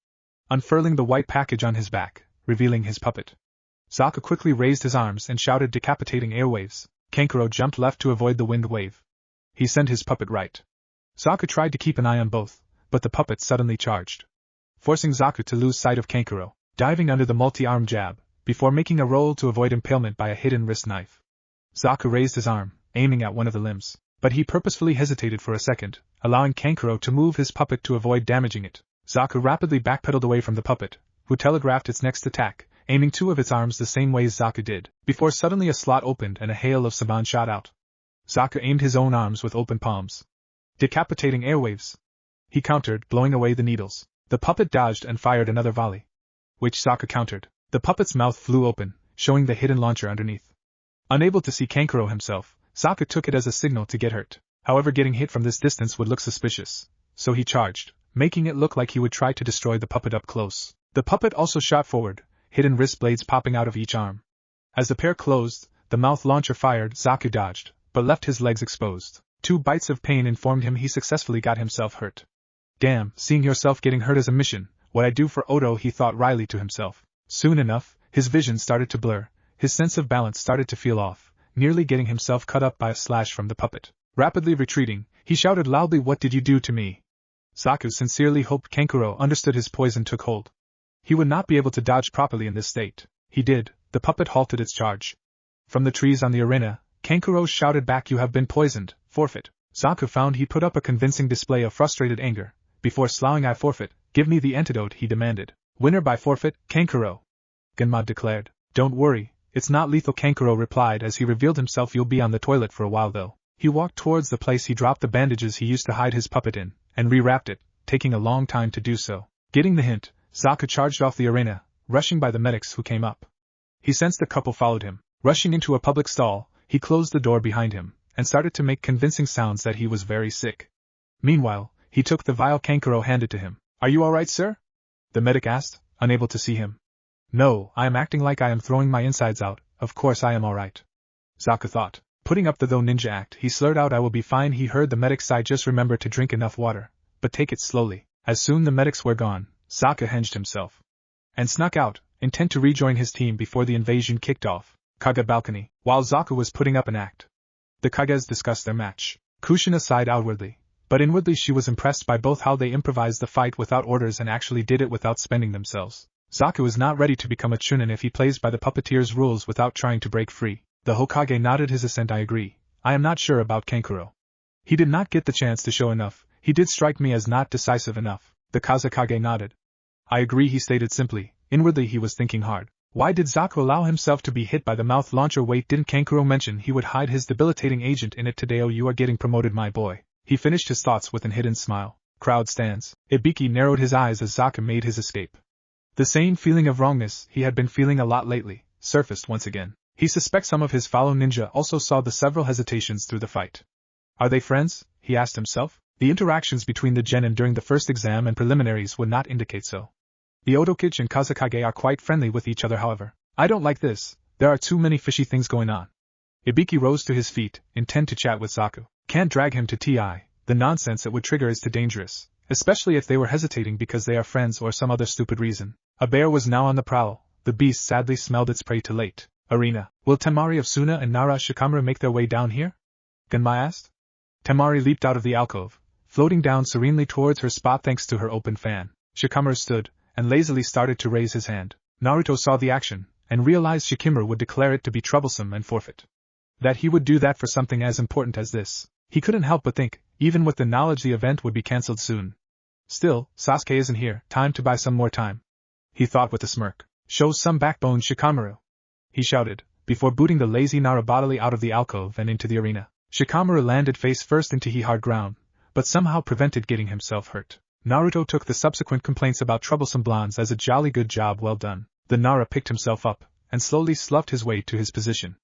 unfurling the white package on his back, revealing his puppet. Zaku quickly raised his arms and shouted decapitating airwaves. Kankuro jumped left to avoid the wind wave. He sent his puppet right. Zaku tried to keep an eye on both, but the puppet suddenly charged, forcing Zaku to lose sight of Kankuro, diving under the multi-arm jab, before making a roll to avoid impalement by a hidden wrist knife. Zaku raised his arm, aiming at one of the limbs, but he purposefully hesitated for a second, allowing Kankuro to move his puppet to avoid damaging it. Zaku rapidly backpedaled away from the puppet, who telegraphed its next attack, aiming two of its arms the same way Zaku did, before suddenly a slot opened and a hail of saban shot out. Zaku aimed his own arms with open palms. Decapitating airwaves. He countered, blowing away the needles. The puppet dodged and fired another volley, which Zaku countered. The puppet's mouth flew open, showing the hidden launcher underneath. Unable to see Kankuro himself, Zaku took it as a signal to get hurt. However, getting hit from this distance would look suspicious, so he charged, making it look like he would try to destroy the puppet up close. The puppet also shot forward, hidden wrist blades popping out of each arm. As the pair closed, the mouth launcher fired. Zaku dodged, but left his legs exposed. 2 bites of pain informed him he successfully got himself hurt. Damn, seeing yourself getting hurt is a mission. What I do for Odo, he thought wryly to himself. Soon enough, his vision started to blur, his sense of balance started to feel off, nearly getting himself cut up by a slash from the puppet. Rapidly retreating, he shouted loudly, "What did you do to me?" Zaku sincerely hoped Kankuro understood his poison took hold. He would not be able to dodge properly in this state. He did. The puppet halted its charge. From the trees on the arena, Kankuro shouted back, "You have been poisoned, forfeit." Zaku found he put up a convincing display of frustrated anger. Before sloughing, "I forfeit, give me the antidote," he demanded. "Winner by forfeit, Kankuro," Genma declared. "Don't worry, it's not lethal," Kankuro replied as he revealed himself. "You'll be on the toilet for a while though." He walked towards the place he dropped the bandages he used to hide his puppet in, and rewrapped it, taking a long time to do so. Getting the hint, Zaku charged off the arena, rushing by the medics who came up. He sensed the couple followed him. Rushing into a public stall, he closed the door behind him, and started to make convincing sounds that he was very sick. Meanwhile, he took the vial Kankuro handed to him. "Are you alright, sir?" the medic asked, unable to see him. "No, I am acting like I am throwing my insides out. Of course I am alright," Zaku thought. Putting up the though ninja act, he slurred out, "I will be fine." He heard the medic sigh, "Just remember to drink enough water, but take it slowly." As soon the medics were gone, Zaku hinged himself and snuck out, intent to rejoin his team before the invasion kicked off. Kage balcony. While Zaku was putting up an act, the Kages discussed their match. Kushina sighed outwardly, but inwardly she was impressed by both how they improvised the fight without orders and actually did it without spending themselves. Zaku is not ready to become a chunin if he plays by the puppeteer's rules without trying to break free. The Hokage nodded his assent. "I agree. I am not sure about Kankuro. He did not get the chance to show enough. He did strike me as not decisive enough." The Kazekage nodded. "I agree," he stated simply. Inwardly he was thinking hard. Why did Zaku allow himself to be hit by the mouth launcher? Wait, didn't Kankuro mention he would hide his debilitating agent in it today? "Oh, you are getting promoted, my boy." He finished his thoughts with an hidden smile. Crowd stands. Ibiki narrowed his eyes as Zaku made his escape. The same feeling of wrongness he had been feeling a lot lately surfaced once again. He suspects some of his fellow ninja also saw the several hesitations through the fight. Are they friends? He asked himself. The interactions between the genin during the first exam and preliminaries would not indicate so. The Otokichi and Kazekage are quite friendly with each other, however. I don't like this. There are too many fishy things going on. Ibiki rose to his feet, intent to chat with Zaku. Can't drag him to TI. The nonsense it would trigger is too dangerous, especially if they were hesitating because they are friends or some other stupid reason. A bear was now on the prowl. The beast sadly smelled its prey too late. Arena. Will Temari of Suna and Nara Shikamaru make their way down here? Genma asked. Temari leaped out of the alcove, floating down serenely towards her spot thanks to her open fan. Shikamaru stood, and lazily started to raise his hand. Naruto saw the action, and realized Shikamaru would declare it to be troublesome and forfeit. That he would do that for something as important as this. He couldn't help but think, even with the knowledge the event would be cancelled soon. Still, Sasuke isn't here, time to buy some more time. He thought with a smirk. Show some backbone, Shikamaru, he shouted, before booting the lazy Nara bodily out of the alcove and into the arena. Shikamaru landed face first into hard ground, but somehow prevented getting himself hurt. Naruto took the subsequent complaints about troublesome blondes as a jolly good job well done. The Nara picked himself up, and slowly sloughed his way to his position.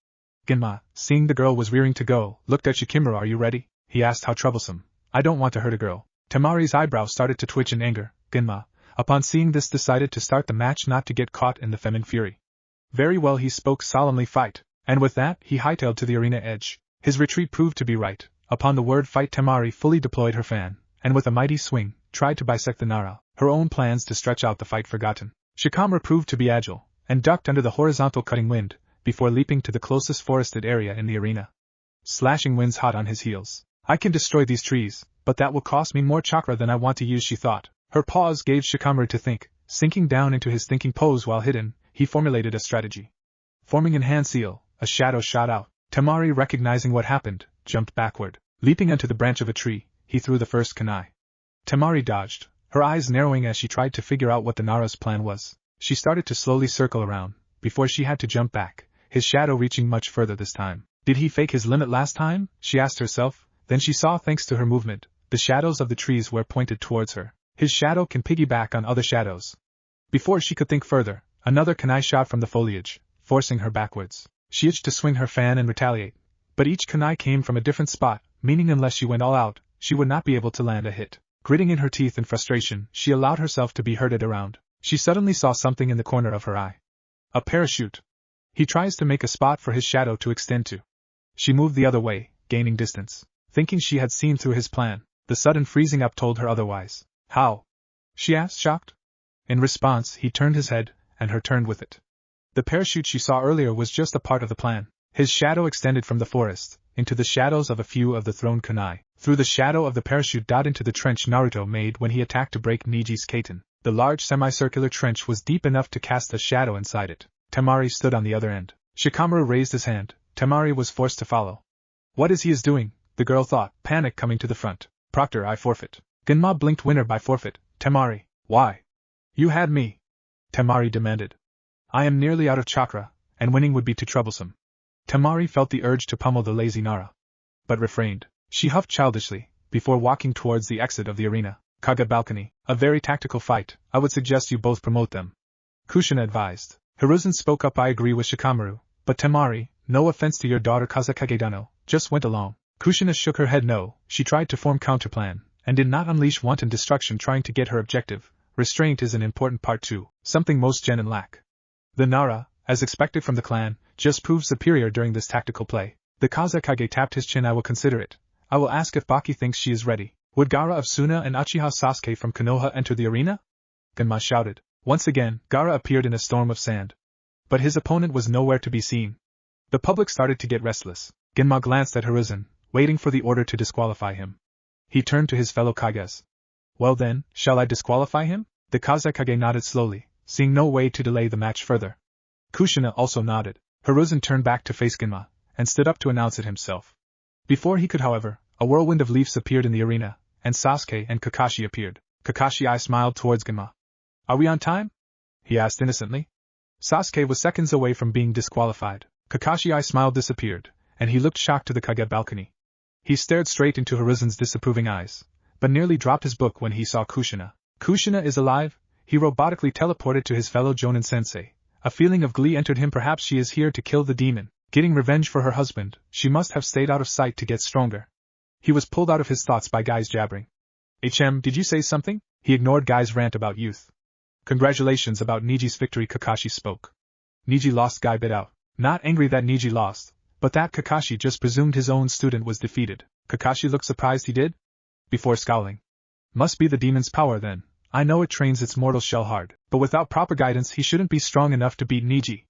Genma, seeing the girl was rearing to go, looked at Shikamaru. Are you ready? He asked. How troublesome. I don't want to hurt a girl. Temari's eyebrow started to twitch in anger. Genma, upon seeing this, decided to start the match not to get caught in the feminine fury. Very well, he spoke solemnly. Fight. And with that, he hightailed to the arena edge. His retreat proved to be right. Upon the word fight, Temari fully deployed her fan, and with a mighty swing, tried to bisect the Nara, her own plans to stretch out the fight forgotten. Shikamaru proved to be agile, and ducked under the horizontal cutting wind, before leaping to the closest forested area in the arena. Slashing winds hot on his heels. I can destroy these trees, but that will cost me more chakra than I want to use, she thought. Her pause gave Shikamaru to think. Sinking down into his thinking pose while hidden, he formulated a strategy. Forming in hand seal, a shadow shot out. Temari, recognizing what happened, jumped backward. Leaping onto the branch of a tree, he threw the first kunai. Temari dodged, her eyes narrowing as she tried to figure out what the Nara's plan was. She started to slowly circle around, before she had to jump back, his shadow reaching much further this time. Did he fake his limit last time? She asked herself. Then she saw, thanks to her movement, the shadows of the trees were pointed towards her. His shadow can piggyback on other shadows. Before she could think further, another kunai shot from the foliage, forcing her backwards. She itched to swing her fan and retaliate, but each kunai came from a different spot, meaning unless she went all out, she would not be able to land a hit. Gritting in her teeth in frustration, she allowed herself to be herded around. She suddenly saw something in the corner of her eye. A parachute. He tries to make a spot for his shadow to extend to. She moved the other way, gaining distance. Thinking she had seen through his plan, the sudden freezing up told her otherwise. How? She asked, shocked. In response, he turned his head, and her turned with it. The parachute she saw earlier was just a part of the plan. His shadow extended from the forest, into the shadows of a few of the thrown kunai. Through the shadow of the parachute into the trench Naruto made when he attacked to break Niji's kaiten. The large semicircular trench was deep enough to cast a shadow inside it. Temari stood on the other end. Shikamaru raised his hand. Temari was forced to follow. What is he doing? The girl thought, panic coming to the front. Proctor, I forfeit. Genma blinked, winner by forfeit. Temari, why? You had me. Temari demanded. I am nearly out of chakra, and winning would be too troublesome. Temari felt the urge to pummel the lazy Nara, but refrained. She huffed childishly, before walking towards the exit of the arena. Kaga balcony, a very tactical fight, I would suggest you both promote them. Kushina advised. Hiruzen spoke up, I agree with Shikamaru, but Temari, no offense to your daughter Kazakage-dano, just went along. Kushina shook her head no, she tried to form counterplan, and did not unleash wanton destruction trying to get her objective. Restraint is an important part too, something most genin lack. The Nara, as expected from the clan, just proved superior during this tactical play. The Kazakage tapped his chin. I will consider it. I will ask if Baki thinks she is ready. Would Gaara of Suna and Uchiha Sasuke from Konoha enter the arena? Genma shouted. Once again, Gaara appeared in a storm of sand. But his opponent was nowhere to be seen. The public started to get restless. Genma glanced at Hiruzen, waiting for the order to disqualify him. He turned to his fellow Kages. Well then, shall I disqualify him? The Kazakage nodded slowly, seeing no way to delay the match further. Kushina also nodded. Hiruzen turned back to face Genma, and stood up to announce it himself. Before he could, however, a whirlwind of leaves appeared in the arena, and Sasuke and Kakashi appeared. Kakashi I smiled towards Genma. Are we on time? He asked innocently. Sasuke was seconds away from being disqualified. Kakashi I smiled disappeared, and he looked shocked to the Kage balcony. He stared straight into Hiruzen's disapproving eyes, but nearly dropped his book when he saw Kushina. Kushina is alive? He robotically teleported to his fellow Jonin sensei. A feeling of glee entered him. Perhaps she is here to kill the demon, getting revenge for her husband. She must have stayed out of sight to get stronger. He was pulled out of his thoughts by Guy's jabbering. Did you say something? He ignored Guy's rant about youth. Congratulations about Niji's victory, Kakashi spoke. Niji lost, Guy bit out. Not angry that Niji lost, but that Kakashi just presumed his own student was defeated. Kakashi looked surprised he did? Before scowling. Must be the demon's power then. I know it trains its mortal shell hard, but without proper guidance he shouldn't be strong enough to beat Niji.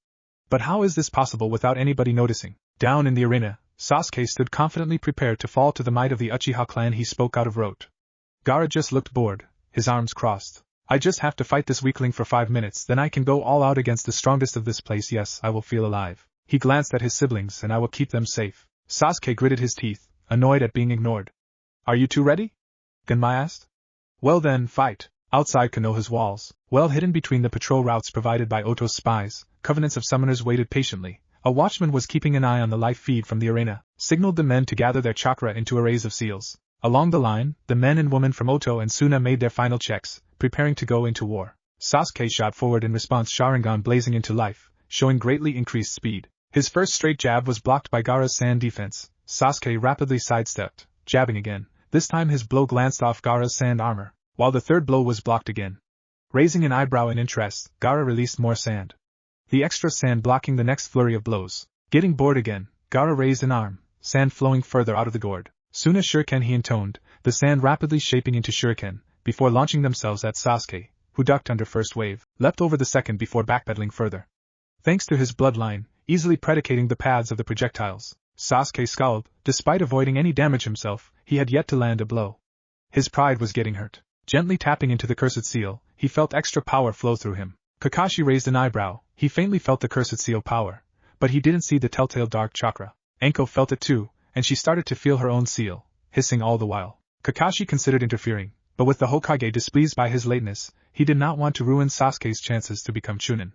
But how is this possible without anybody noticing? Down in the arena, Sasuke stood confidently prepared to fall to the might of the Uchiha clan. He spoke out of rote. Gaara just looked bored, his arms crossed. I just have to fight this weakling for 5 minutes, then I can go all out against the strongest of this place. Yes, I will feel alive. He glanced at his siblings and I will keep them safe. Sasuke gritted his teeth, annoyed at being ignored. Are you two ready? Genma asked. Well then, fight. Outside Konoha's walls, well hidden between the patrol routes provided by Oto's spies, covenants of summoners waited patiently. A watchman was keeping an eye on the live feed from the arena, signaled the men to gather their chakra into arrays of seals. Along the line, the men and women from Oto and Suna made their final checks, preparing to go into war. Sasuke shot forward in response, Sharingan blazing into life, showing greatly increased speed. His first straight jab was blocked by Gaara's sand defense. Sasuke rapidly sidestepped, jabbing again. This time his blow glanced off Gaara's sand armor, while the third blow was blocked again. Raising an eyebrow in interest, Gaara released more sand. The extra sand blocking the next flurry of blows. Getting bored again, Gaara raised an arm, sand flowing further out of the gourd. Soon as shuriken he intoned, the sand rapidly shaping into shuriken, before launching themselves at Sasuke, who ducked under first wave, leapt over the second before backpedaling further. thanks to his bloodline, easily predicating the paths of the projectiles. Sasuke scowled. Despite avoiding any damage himself, he had yet to land a blow. His pride was getting hurt. Gently tapping into the cursed seal, he felt extra power flow through him. Kakashi raised an eyebrow. He faintly felt the cursed seal power, but he didn't see the telltale dark chakra. Anko felt it too, and she started to feel her own seal, hissing all the while. Kakashi considered interfering, but with the Hokage displeased by his lateness, he did not want to ruin Sasuke's chances to become chunin.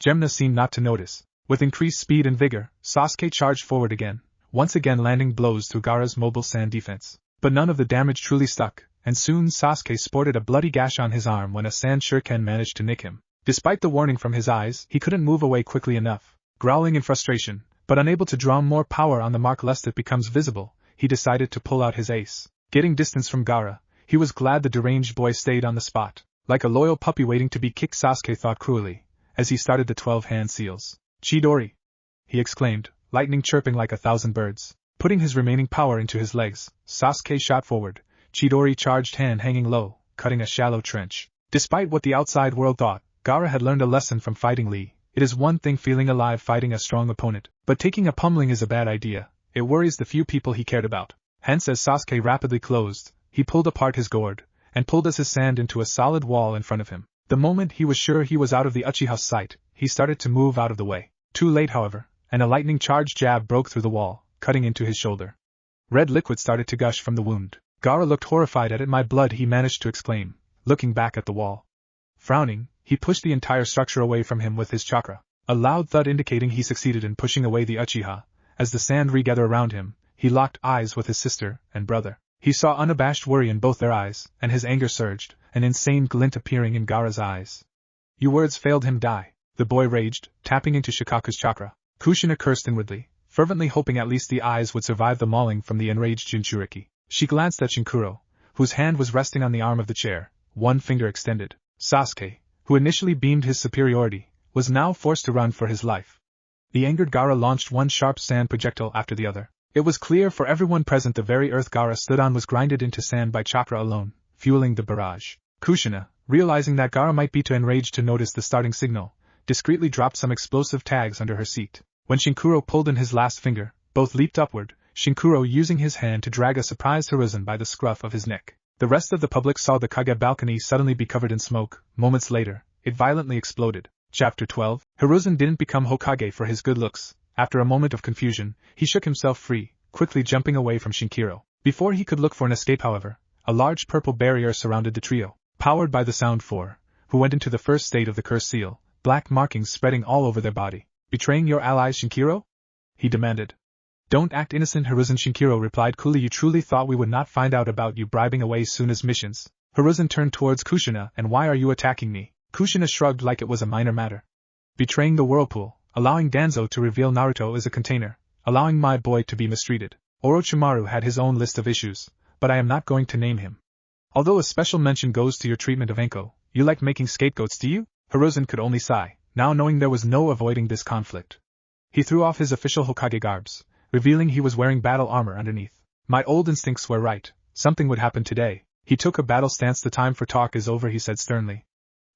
Gemna seemed not to notice. With increased speed and vigor, Sasuke charged forward again, once again landing blows through Gaara's mobile sand defense. But none of the damage truly stuck, and soon Sasuke sported a bloody gash on his arm when a sand shuriken managed to nick him. Despite the warning from his eyes, he couldn't move away quickly enough. Growling in frustration, but unable to draw more power on the mark lest it becomes visible, he decided to pull out his ace. Getting distance from Gaara, he was glad the deranged boy stayed on the spot. Like a loyal puppy waiting to be kicked, Sasuke thought cruelly, as he started the 12-hand seals. Chidori! He exclaimed, lightning chirping like 1,000 birds. Putting his remaining power into his legs, Sasuke shot forward, Chidori charged hand hanging low, cutting a shallow trench. Despite what the outside world thought, Gaara had learned a lesson from fighting Lee. It is one thing feeling alive fighting a strong opponent, but taking a pummeling is a bad idea. It worries the few people he cared about. Hence, as Sasuke rapidly closed, he pulled apart his gourd, and pulled his sand into a solid wall in front of him. The moment he was sure he was out of the Uchiha's sight, he started to move out of the way. Too late, however, and a lightning-charged jab broke through the wall, cutting into his shoulder. Red liquid started to gush from the wound. Gaara looked horrified at it. "My blood," he managed to exclaim, looking back at the wall. Frowning, he pushed the entire structure away from him with his chakra. A loud thud indicating he succeeded in pushing away the Uchiha. As the sand regathered around him, he locked eyes with his sister and brother. He saw unabashed worry in both their eyes, and his anger surged, an insane glint appearing in Gaara's eyes. "Your words failed him, die," the boy raged, tapping into Shikaku's chakra. Kushina cursed inwardly, fervently hoping at least the eyes would survive the mauling from the enraged Jinchuriki. She glanced at Shinkuro, whose hand was resting on the arm of the chair, one finger extended. Sasuke, who initially beamed his superiority, was now forced to run for his life. The angered Gaara launched one sharp sand projectile after the other. It was clear for everyone present the very earth Gaara stood on was grinded into sand by chakra alone, fueling the barrage. Kushina, realizing that Gaara might be too enraged to notice the starting signal, discreetly dropped some explosive tags under her seat. When Shinkuro pulled in his last finger, both leaped upward, Shinkuro using his hand to drag a surprised Hiruzen by the scruff of his neck. The rest of the public saw the Kage balcony suddenly be covered in smoke. Moments later, it violently exploded. Chapter 12. Hiruzen didn't become Hokage for his good looks. After a moment of confusion, he shook himself free, quickly jumping away from Shinkiro. Before he could look for an escape, however, a large purple barrier surrounded the trio, powered by the Sound Four, who went into the first state of the cursed seal, black markings spreading all over their body. "Betraying your allies, Shinkiro?" he demanded. "Don't act innocent, Hiruzen," Shinkiro replied coolly. "You truly thought we would not find out about you bribing away Suna's missions?" Hiruzen turned towards Kushina. "And why are you attacking me?" Kushina shrugged like it was a minor matter. "Betraying the whirlpool, allowing Danzo to reveal Naruto is a container, allowing my boy to be mistreated. Orochimaru had his own list of issues, but I am not going to name him. Although a special mention goes to your treatment of Anko, you like making scapegoats, do you?" Hiruzen could only sigh, now knowing there was no avoiding this conflict. He threw off his official Hokage garbs, revealing he was wearing battle armor underneath. "My old instincts were right, something would happen today." He took a battle stance. "The time for talk is over," he said sternly.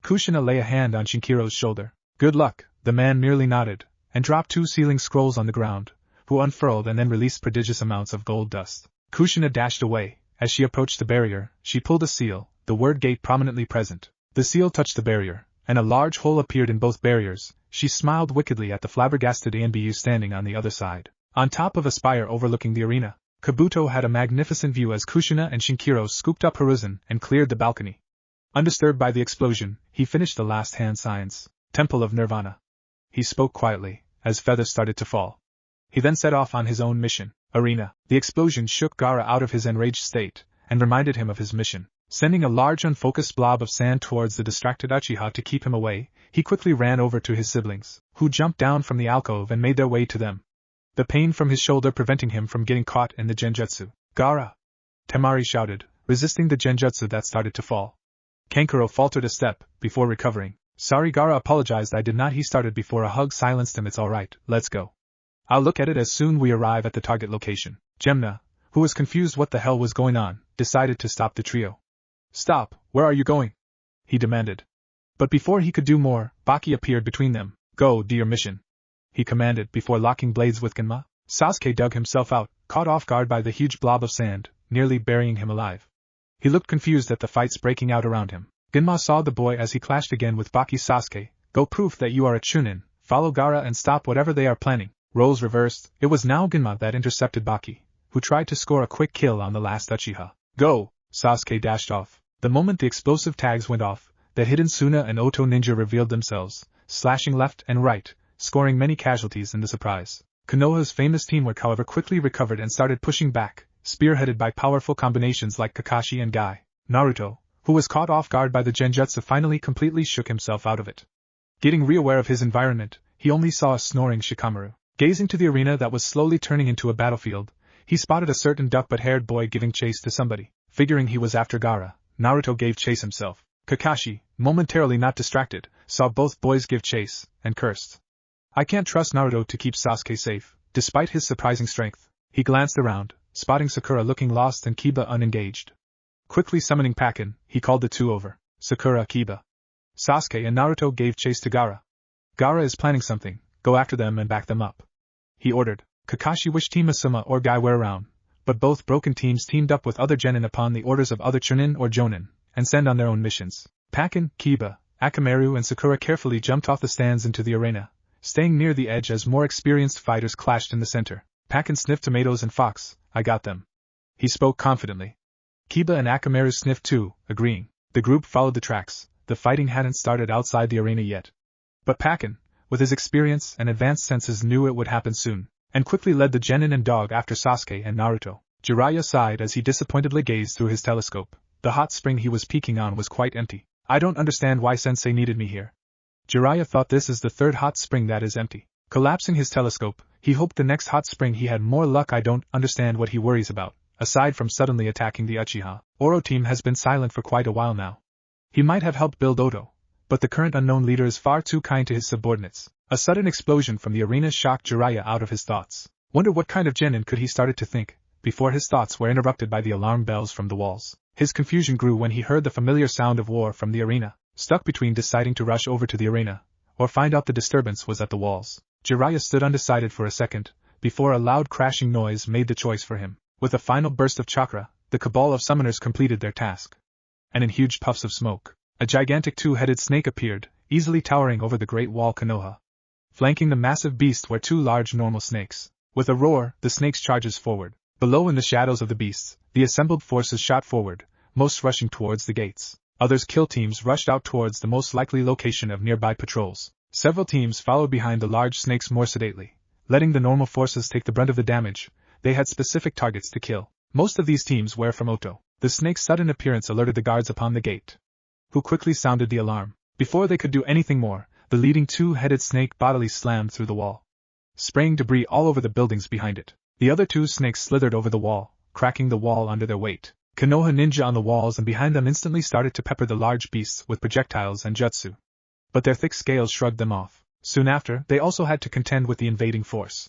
Kushina lay a hand on Shinkiro's shoulder. "Good luck." The man merely nodded, and dropped 2 sealing scrolls on the ground, who unfurled and then released prodigious amounts of gold dust. Kushina dashed away. As she approached the barrier, she pulled a seal, the word gate prominently present. The seal touched the barrier, and a large hole appeared in both barriers. She smiled wickedly at the flabbergasted Anbu standing on the other side. On top of a spire overlooking the arena, Kabuto had a magnificent view as Kushina and Shinkiro scooped up Hiruzen and cleared the balcony. Undisturbed by the explosion, he finished the last hand signs. "Temple of Nirvana," he spoke quietly, as feathers started to fall. He then set off on his own mission. Arena. The explosion shook Gaara out of his enraged state, and reminded him of his mission. Sending a large unfocused blob of sand towards the distracted Uchiha to keep him away, he quickly ran over to his siblings, who jumped down from the alcove and made their way to them. The pain from his shoulder preventing him from getting caught in the genjutsu. "Gaara!" Temari shouted, resisting the genjutsu that started to fall. Kankuro faltered a step, before recovering. "Sorry," Gaara apologized. "I did not." He started before a hug silenced him. "It's alright, let's go. I'll look at it as soon we arrive at the target location." Gemna, who was confused what the hell was going on, decided to stop the trio. "Stop, where are you going?" he demanded. But before he could do more, Baki appeared between them. Go, do your mission, he commanded before locking blades with Genma. Sasuke dug himself out, caught off guard by the huge blob of sand, nearly burying him alive. He looked confused at the fights breaking out around him. Genma saw the boy as he clashed again with Baki. Sasuke, go prove that you are a chunin, follow Gaara and stop whatever they are planning. Roles reversed, it was now Genma that intercepted Baki, who tried to score a quick kill on the last Uchiha. Go! Sasuke dashed off. The moment the explosive tags went off, the hidden Suna and Oto ninja revealed themselves, slashing left and right, scoring many casualties in the surprise. Konoha's famous teamwork however quickly recovered and started pushing back, spearheaded by powerful combinations like Kakashi and Guy. Naruto, who was caught off guard by the genjutsu, finally completely shook himself out of it. Getting reaware of his environment, he only saw a snoring Shikamaru. Gazing to the arena that was slowly turning into a battlefield, he spotted a certain duck-but-haired boy giving chase to somebody. Figuring he was after Gaara, Naruto gave chase himself. Kakashi, momentarily not distracted, saw both boys give chase, and cursed. I can't trust Naruto to keep Sasuke safe, despite his surprising strength. He glanced around, spotting Sakura looking lost and Kiba unengaged. Quickly summoning Pakken, he called the two over. Sakura, Kiba. Sasuke and Naruto gave chase to Gaara. Gaara is planning something, go after them and back them up, he ordered. Kakashi wished Team Asuma or Guy were around, but both broken teams teamed up with other genin upon the orders of other chunin or jonin, and send on their own missions. Pakken, Kiba, Akamaru and Sakura carefully jumped off the stands into the arena, staying near the edge as more experienced fighters clashed in the center. Pakken sniffed tomatoes and Fox, I got them, he spoke confidently. Kiba and Akamaru sniffed too, agreeing. The group followed the tracks. The fighting hadn't started outside the arena yet. But Pakken, with his experience and advanced senses, knew it would happen soon, and quickly led the genin and dog after Sasuke and Naruto. Jiraiya sighed as he disappointedly gazed through his telescope. The hot spring he was peeking on was quite empty. I don't understand why Sensei needed me here. Jiraiya thought this is the third hot spring that is empty. Collapsing his telescope, he hoped the next hot spring he had more luck. I don't understand what he worries about, aside from suddenly attacking the Uchiha. Oro team has been silent for quite a while now. He might have helped build Oto, but the current unknown leader is far too kind to his subordinates. A sudden explosion from the arena shocked Jiraiya out of his thoughts. Wonder what kind of genin could he started to think, before his thoughts were interrupted by the alarm bells from the walls. His confusion grew when he heard the familiar sound of war from the arena, stuck between deciding to rush over to the arena, or find out the disturbance was at the walls. Jiraiya stood undecided for a second, before a loud crashing noise made the choice for him. With a final burst of chakra, the cabal of summoners completed their task. And in huge puffs of smoke, a gigantic two-headed snake appeared, easily towering over the Great Wall. Konoha. Flanking the massive beast were two large normal snakes. With a roar, the snakes charges forward. Below, in the shadows of the beasts, the assembled forces shot forward, most rushing towards the gates. Others kill teams rushed out towards the most likely location of nearby patrols. Several teams followed behind the large snakes more sedately, letting the normal forces take the brunt of the damage. They had specific targets to kill. Most of these teams were from Oto. The snake's sudden appearance alerted the guards upon the gate, who quickly sounded the alarm. Before they could do anything more, the leading two-headed snake bodily slammed through the wall, spraying debris all over the buildings behind it. The other two snakes slithered over the wall, cracking the wall under their weight. Konoha ninja on the walls and behind them instantly started to pepper the large beasts with projectiles and jutsu. But their thick scales shrugged them off. Soon after, they also had to contend with the invading force,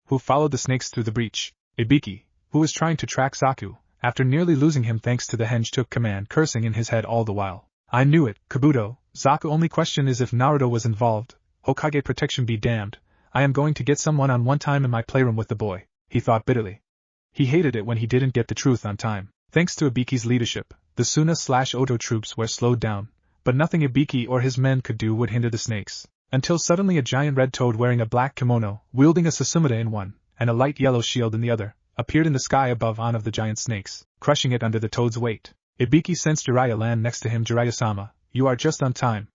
who followed the snakes through the breach. Ibiki, who was trying to track Zaku, after nearly losing him thanks to the henge, took command, cursing in his head all the while. I knew it, Kabuto. Zaku, only question is if Naruto was involved. Hokage protection be damned. I am going to get some one-on-one time in my playroom with the boy, he thought bitterly. He hated it when he didn't get the truth on time. Thanks to Ibiki's leadership, the Suna/Oto troops were slowed down, but nothing Ibiki or his men could do would hinder the snakes. Until suddenly a giant red toad wearing a black kimono, wielding a Sasumida in one, and a light yellow shield in the other, appeared in the sky above one of the giant snakes, crushing it under the toad's weight. Ibiki sensed Jiraiya land next to him. Jiraiya-sama, you are just on time,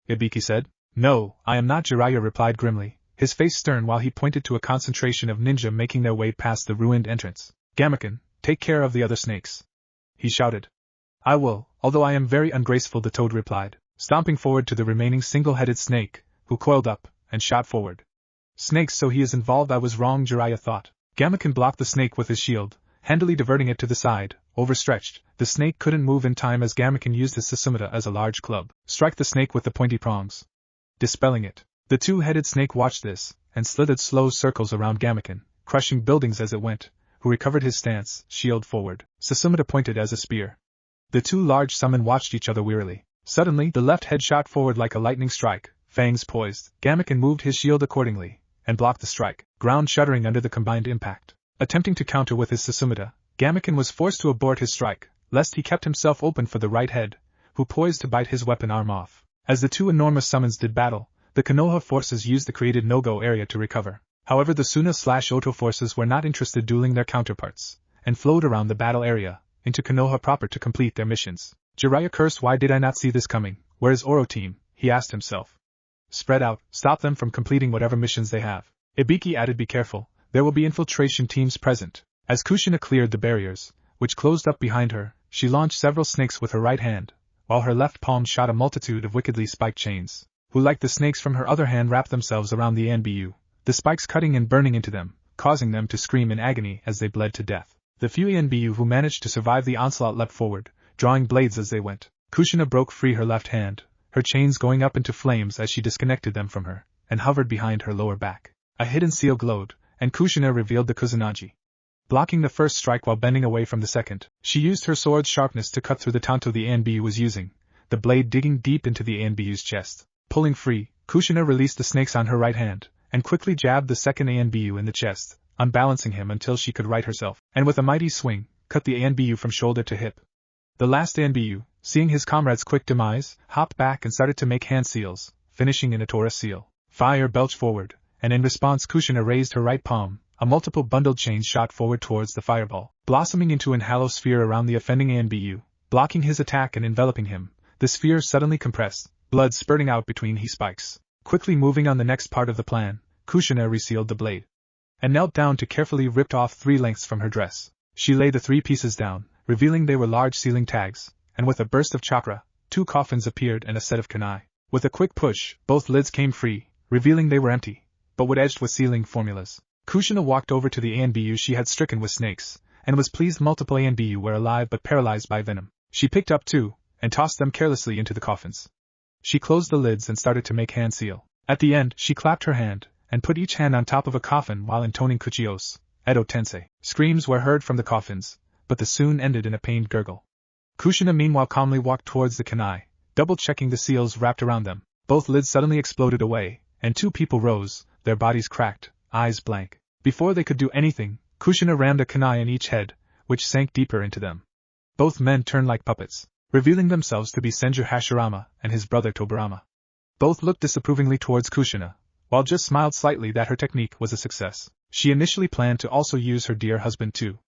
Ibiki said. No, I am not, Jiraiya replied grimly, his face stern while he pointed to a concentration of ninja making their way past the ruined entrance. Gamaken, take care of the other snakes, he shouted. I will, although I am very ungraceful, the toad replied, stomping forward to the remaining single-headed snake, who coiled up and shot forward. Snakes, so he is involved. I was wrong, Jiraiya thought. Gamaken blocked the snake with his shield, handily diverting it to the side. Overstretched, the snake couldn't move in time as Gamaken used his Sasumida as a large club, strike the snake with the pointy prongs, dispelling it. The two-headed snake watched this, and slithered slow circles around Gamaken, crushing buildings as it went, who recovered his stance, shield forward, Sasumida pointed as a spear. The two large summon watched each other wearily. Suddenly, the left head shot forward like a lightning strike, fangs poised. Gamaken moved his shield accordingly, and blocked the strike, ground shuddering under the combined impact. Attempting to counter with his Susumuda, Gamaken was forced to abort his strike, lest he kept himself open for the right head, who poised to bite his weapon arm off. As the two enormous summons did battle, the Konoha forces used the created no-go area to recover. However, the Suna/Oto forces were not interested dueling their counterparts, and flowed around the battle area, into Konoha proper to complete their missions. Jiraiya cursed, "Why did I not see this coming? Where is Oro team?" he asked himself. "Spread out, stop them from completing whatever missions they have." Ibiki added, "Be careful, there will be infiltration teams present." As Kushina cleared the barriers, which closed up behind her, she launched several snakes with her right hand, while her left palm shot a multitude of wickedly spiked chains, who like the snakes from her other hand wrapped themselves around the Anbu, the spikes cutting and burning into them, causing them to scream in agony as they bled to death. The few Anbu who managed to survive the onslaught leapt forward, drawing blades as they went. Kushina broke free her left hand, her chains going up into flames as she disconnected them from her, and hovered behind her lower back. A hidden seal glowed, and Kushina revealed the Kusanagi. Blocking the first strike while bending away from the second, she used her sword's sharpness to cut through the tanto the Anbu was using, the blade digging deep into the Anbu's chest. Pulling free, Kushina released the snakes on her right hand, and quickly jabbed the second Anbu in the chest, unbalancing him until she could right herself, and with a mighty swing, cut the Anbu from shoulder to hip. The last Anbu, seeing his comrade's quick demise, hopped back and started to make hand seals, finishing in a Tora seal. Fire belched forward, and in response Kushina raised her right palm. A multiple bundled chain shot forward towards the fireball, blossoming into an halo sphere around the offending Anbu, blocking his attack and enveloping him. The sphere suddenly compressed, blood spurting out between his spikes. Quickly moving on the next part of the plan, Kushina resealed the blade, and knelt down to carefully rip off 3 lengths from her dress. She laid the 3 pieces down, revealing they were large sealing tags, and with a burst of chakra, 2 coffins appeared and a set of kunai. With a quick push, both lids came free, revealing they were empty, but wood edged with sealing formulas. Kushina walked over to the Anbu she had stricken with snakes, and was pleased multiple Anbu were alive but paralyzed by venom. She picked up 2, and tossed them carelessly into the coffins. She closed the lids and started to make hand seal. At the end, she clapped her hand, and put each hand on top of a coffin while intoning Kuchios, Edo Tensei. Screams were heard from the coffins, but the soon ended in a pained gurgle. Kushina meanwhile calmly walked towards the kunai, double-checking the seals wrapped around them. Both lids suddenly exploded away, and 2 people rose, their bodies cracked, eyes blank. Before they could do anything, Kushina rammed a kunai in each head, which sank deeper into them. Both men turned like puppets, revealing themselves to be Senju Hashirama and his brother Tobarama. Both looked disapprovingly towards Kushina, while just smiled slightly that her technique was a success. She initially planned to also use her dear husband too,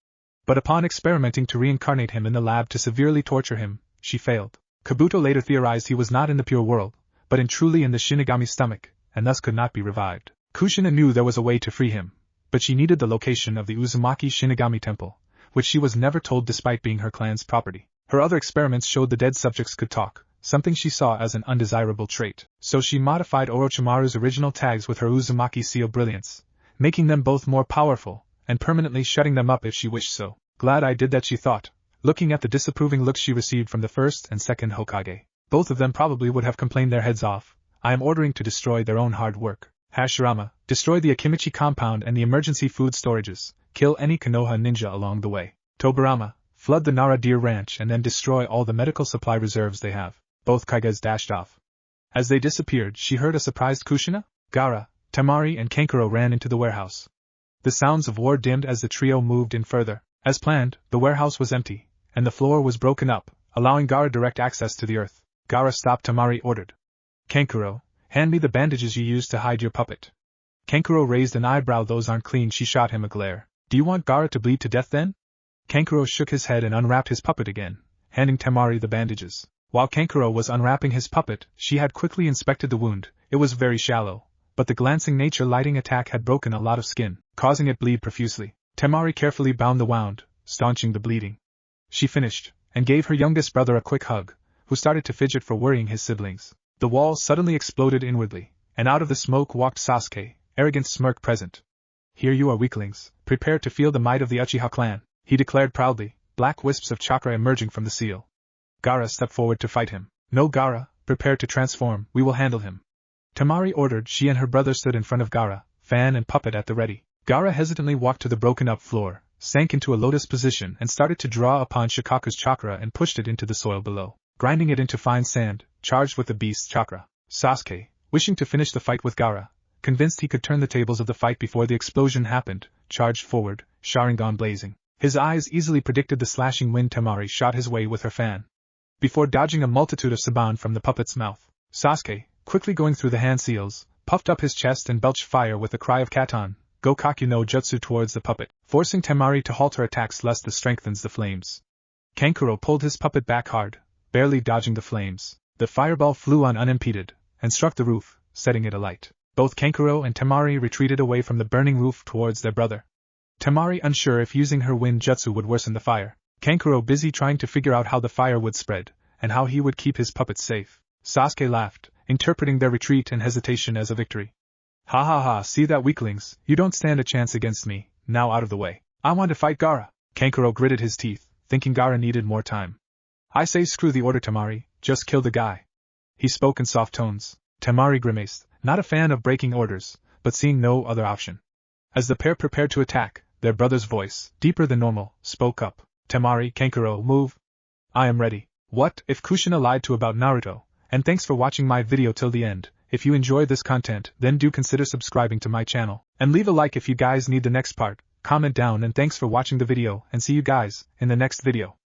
but upon experimenting to reincarnate him in the lab to severely torture him, she failed. Kabuto later theorized he was not in the pure world, but truly in the Shinigami stomach, and thus could not be revived. Kushina knew there was a way to free him, but she needed the location of the Uzumaki Shinigami temple, which she was never told despite being her clan's property. Her other experiments showed the dead subjects could talk, something she saw as an undesirable trait. So she modified Orochimaru's original tags with her Uzumaki seal brilliance, making them both more powerful, and permanently shutting them up if she wished so. Glad I did that, she thought, looking at the disapproving looks she received from the first and second Hokage. Both of them probably would have complained their heads off. I am ordering to destroy their own hard work. Hashirama, destroy the Akimichi compound and the emergency food storages, kill any Konoha ninja along the way. Tobarama, flood the Nara Deer Ranch and then destroy all the medical supply reserves they have. Both Kages dashed off. As they disappeared, she heard a surprised Kushina, Gaara, Temari and Kankuro ran into the warehouse. The sounds of war dimmed as the trio moved in further. As planned, the warehouse was empty, and the floor was broken up, allowing Gaara direct access to the earth. Gaara stopped. Temari ordered. Kankuro, hand me the bandages you used to hide your puppet. Kankuro raised an eyebrow. Those aren't clean. She shot him a glare. Do you want Gaara to bleed to death then? Kankuro shook his head and unwrapped his puppet again, handing Temari the bandages. While Kankuro was unwrapping his puppet, she had quickly inspected the wound. It was very shallow, but the glancing nature lighting attack had broken a lot of skin, causing it bleed profusely. Temari carefully bound the wound, staunching the bleeding. She finished, and gave her youngest brother a quick hug, who started to fidget for worrying his siblings. The wall suddenly exploded inwardly, and out of the smoke walked Sasuke, arrogant smirk present. Here you are, weaklings, prepare to feel the might of the Uchiha clan, he declared proudly, black wisps of chakra emerging from the seal. Gaara stepped forward to fight him. No, Gaara, prepare to transform, we will handle him. Temari ordered. She and her brother stood in front of Gaara, fan and puppet at the ready. Gaara hesitantly walked to the broken-up floor, sank into a lotus position and started to draw upon Shikaku's chakra and pushed it into the soil below, grinding it into fine sand, charged with the beast's chakra. Sasuke, wishing to finish the fight with Gaara, convinced he could turn the tables of the fight before the explosion happened, charged forward, Sharingan blazing. His eyes easily predicted the slashing wind Temari shot his way with her fan. Before dodging a multitude of saban from the puppet's mouth, Sasuke, quickly going through the hand seals, puffed up his chest and belched fire with a cry of Katan, Gokaku no Jutsu towards the puppet, forcing Temari to halt her attacks lest this strengthens the flames. Kankuro pulled his puppet back hard, barely dodging the flames. The fireball flew on unimpeded, and struck the roof, setting it alight. Both Kankuro and Temari retreated away from the burning roof towards their brother. Temari unsure if using her wind jutsu would worsen the fire, Kankuro busy trying to figure out how the fire would spread, and how he would keep his puppets safe. Sasuke laughed, interpreting their retreat and hesitation as a victory. Ha ha ha, see that, weaklings, you don't stand a chance against me, now out of the way. I want to fight Gaara. Kankuro gritted his teeth, thinking Gaara needed more time. I say screw the order, Temari, just kill the guy. He spoke in soft tones. Temari grimaced, not a fan of breaking orders, but seeing no other option. As the pair prepared to attack, their brother's voice, deeper than normal, spoke up. Temari, Kankuro, move. I am ready. What if Kushina lied to about Naruto? And thanks for watching my video till the end. If you enjoyed this content, then do consider subscribing to my channel. And leave a like if you guys need the next part. Comment down, and thanks for watching the video, and see you guys in the next video.